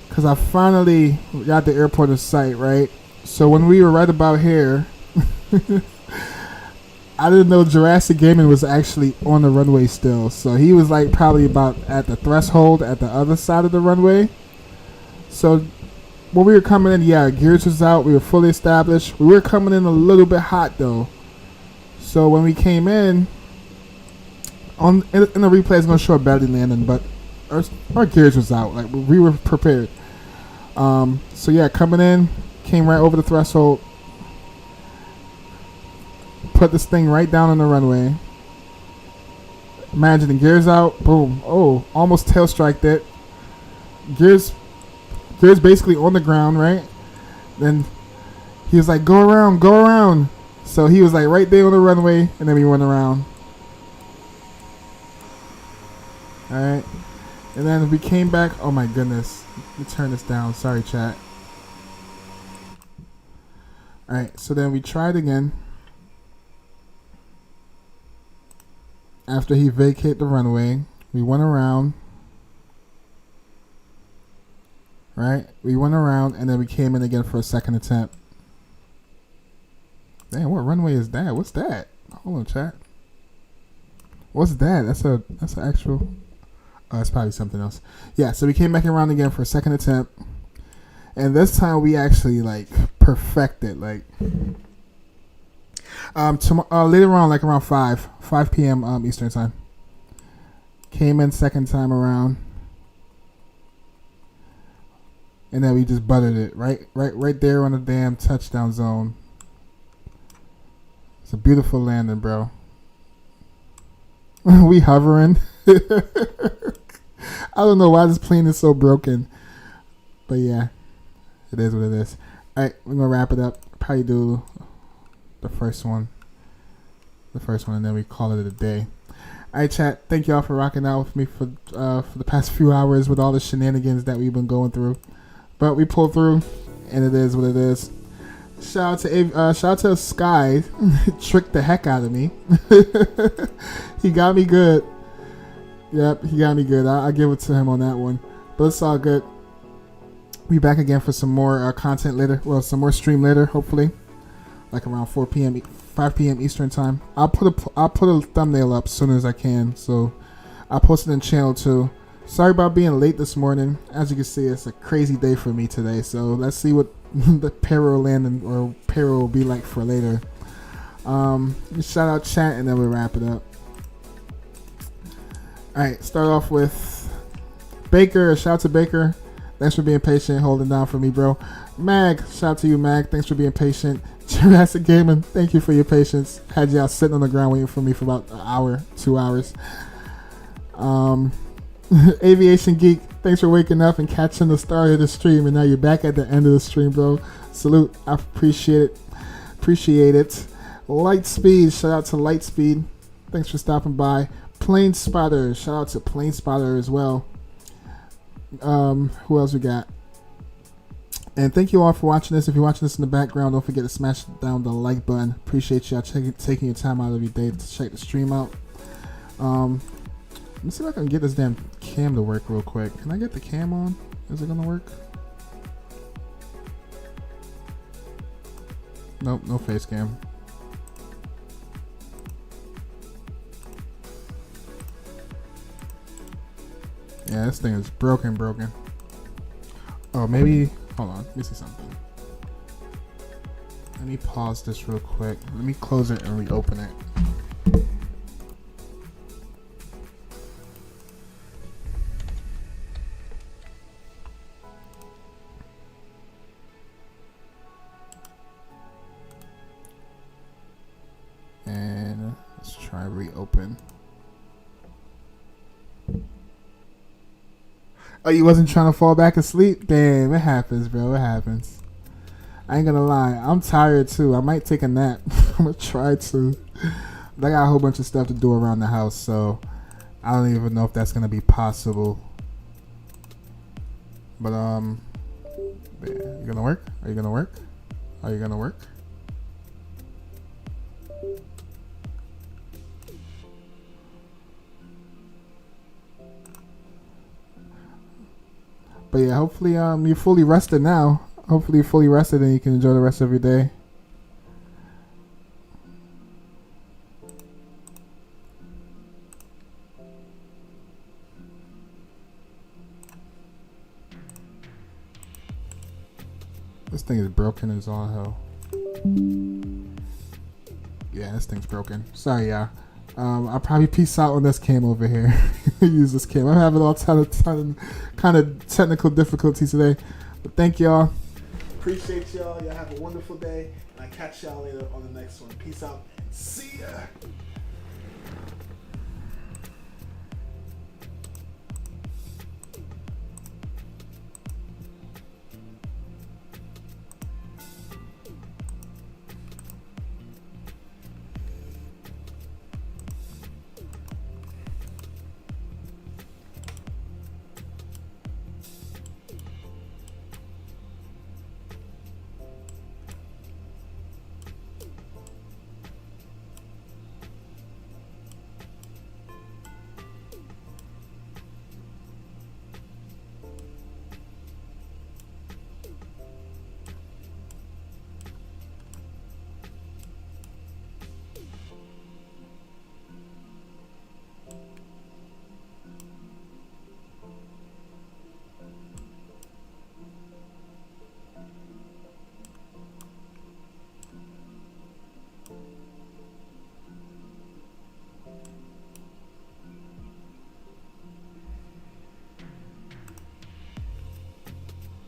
Because I finally got the airport in sight, right? So when we were right about here... I didn't know Jurassic Gaming was actually on the runway still. So he was like probably about at the threshold at the other side of the runway. So... When we were coming in, yeah, gears was out. We were fully established. We were coming in a little bit hot, though. So when we came in the replay, it's going to show a belly landing, but our gears was out. Like, we were prepared. So, yeah, coming in, came right over the threshold. Put this thing right down on the runway. Imagine the gears out. Boom. Oh, almost tail striked it. Gears basically on the ground, right? Then he was like, go around. So he was like right there on the runway, and then we went around. Alright. And then we came back. Oh my goodness. Let me turn this down. Sorry, chat. Alright, so then we tried again. After he vacated the runway, we went around. Right? We went around and then we came in again for a second attempt. Damn, what runway is that? What's that? Hold on, chat. What's that? That's an actual... Oh, it's probably something else. Yeah, so we came back around again for a second attempt. And this time we actually, like, perfected. Like, later on, like around 5 p.m. Eastern time. Came in second time around. And then we just buttered it right there on the damn touchdown zone. It's a beautiful landing, bro. We hovering. I don't know why this plane is so broken. But yeah, it is what it is. Alright, we're going to wrap it up. Probably do the first one. And then we call it a day. Alright, chat. Thank y'all for rocking out with me for the past few hours with all the shenanigans that we've been going through. But we pulled through, and it is what it is. Shout out to Sky, tricked the heck out of me. He got me good. Yep, he got me good. I'll give it to him on that one. But it's all good. We back again for some more content later. Well, some more stream later, hopefully, like around 4 p.m., 5 p.m. Eastern time. I'll put a thumbnail up as soon as I can. So I'll post it in channel too. Sorry about being late this morning. As you can see, it's a crazy day for me today. So let's see what the payroll landing or payroll will be like for later. Shout out chat and then we'll wrap it up. Alright, start off with Baker. Shout out to Baker. Thanks for being patient, holding down for me, bro. Mag, shout out to you, Mag. Thanks for being patient. Jurassic Gaming, thank you for your patience. Had y'all sitting on the ground waiting for me for about an hour, 2 hours. Aviation Geek, thanks for waking up and catching the start of the stream, and now you're back at the end of the stream, bro. Salute, I appreciate it. Lightspeed, shout out to Lightspeed, thanks for stopping by. Plane Spotter, shout out to Plane Spotter as well. Who else we got? And thank you all for watching this. If you're watching this in the background, don't forget to smash down the like button. Appreciate y'all taking your time out of your day to check the stream out. Let me see if I can get this damn cam to work real quick. Can I get the cam on? Is it gonna work? Nope, no face cam. Yeah, this thing is broken. Oh, maybe. Hold on. Let me see something. Let me pause this real quick. Let me close it and reopen it. And let's try reopen. Oh, you wasn't trying to fall back asleep? Damn, it happens, bro. It happens. I ain't gonna lie. I'm tired too. I might take a nap. I'm gonna try to. But I got a whole bunch of stuff to do around the house, so I don't even know if that's gonna be possible. But you gonna work? Are you gonna work? Are you gonna work? But yeah, hopefully you're fully rested now. Hopefully you're fully rested and you can enjoy the rest of your day. This thing is broken as all hell. Yeah, this thing's broken. Sorry, y'all. I'll probably peace out on this cam over here. Use this cam. I'm having all kind of technical difficulties today. But thank y'all. Appreciate y'all. Y'all have a wonderful day. And I'll catch y'all later on the next one. Peace out. See ya.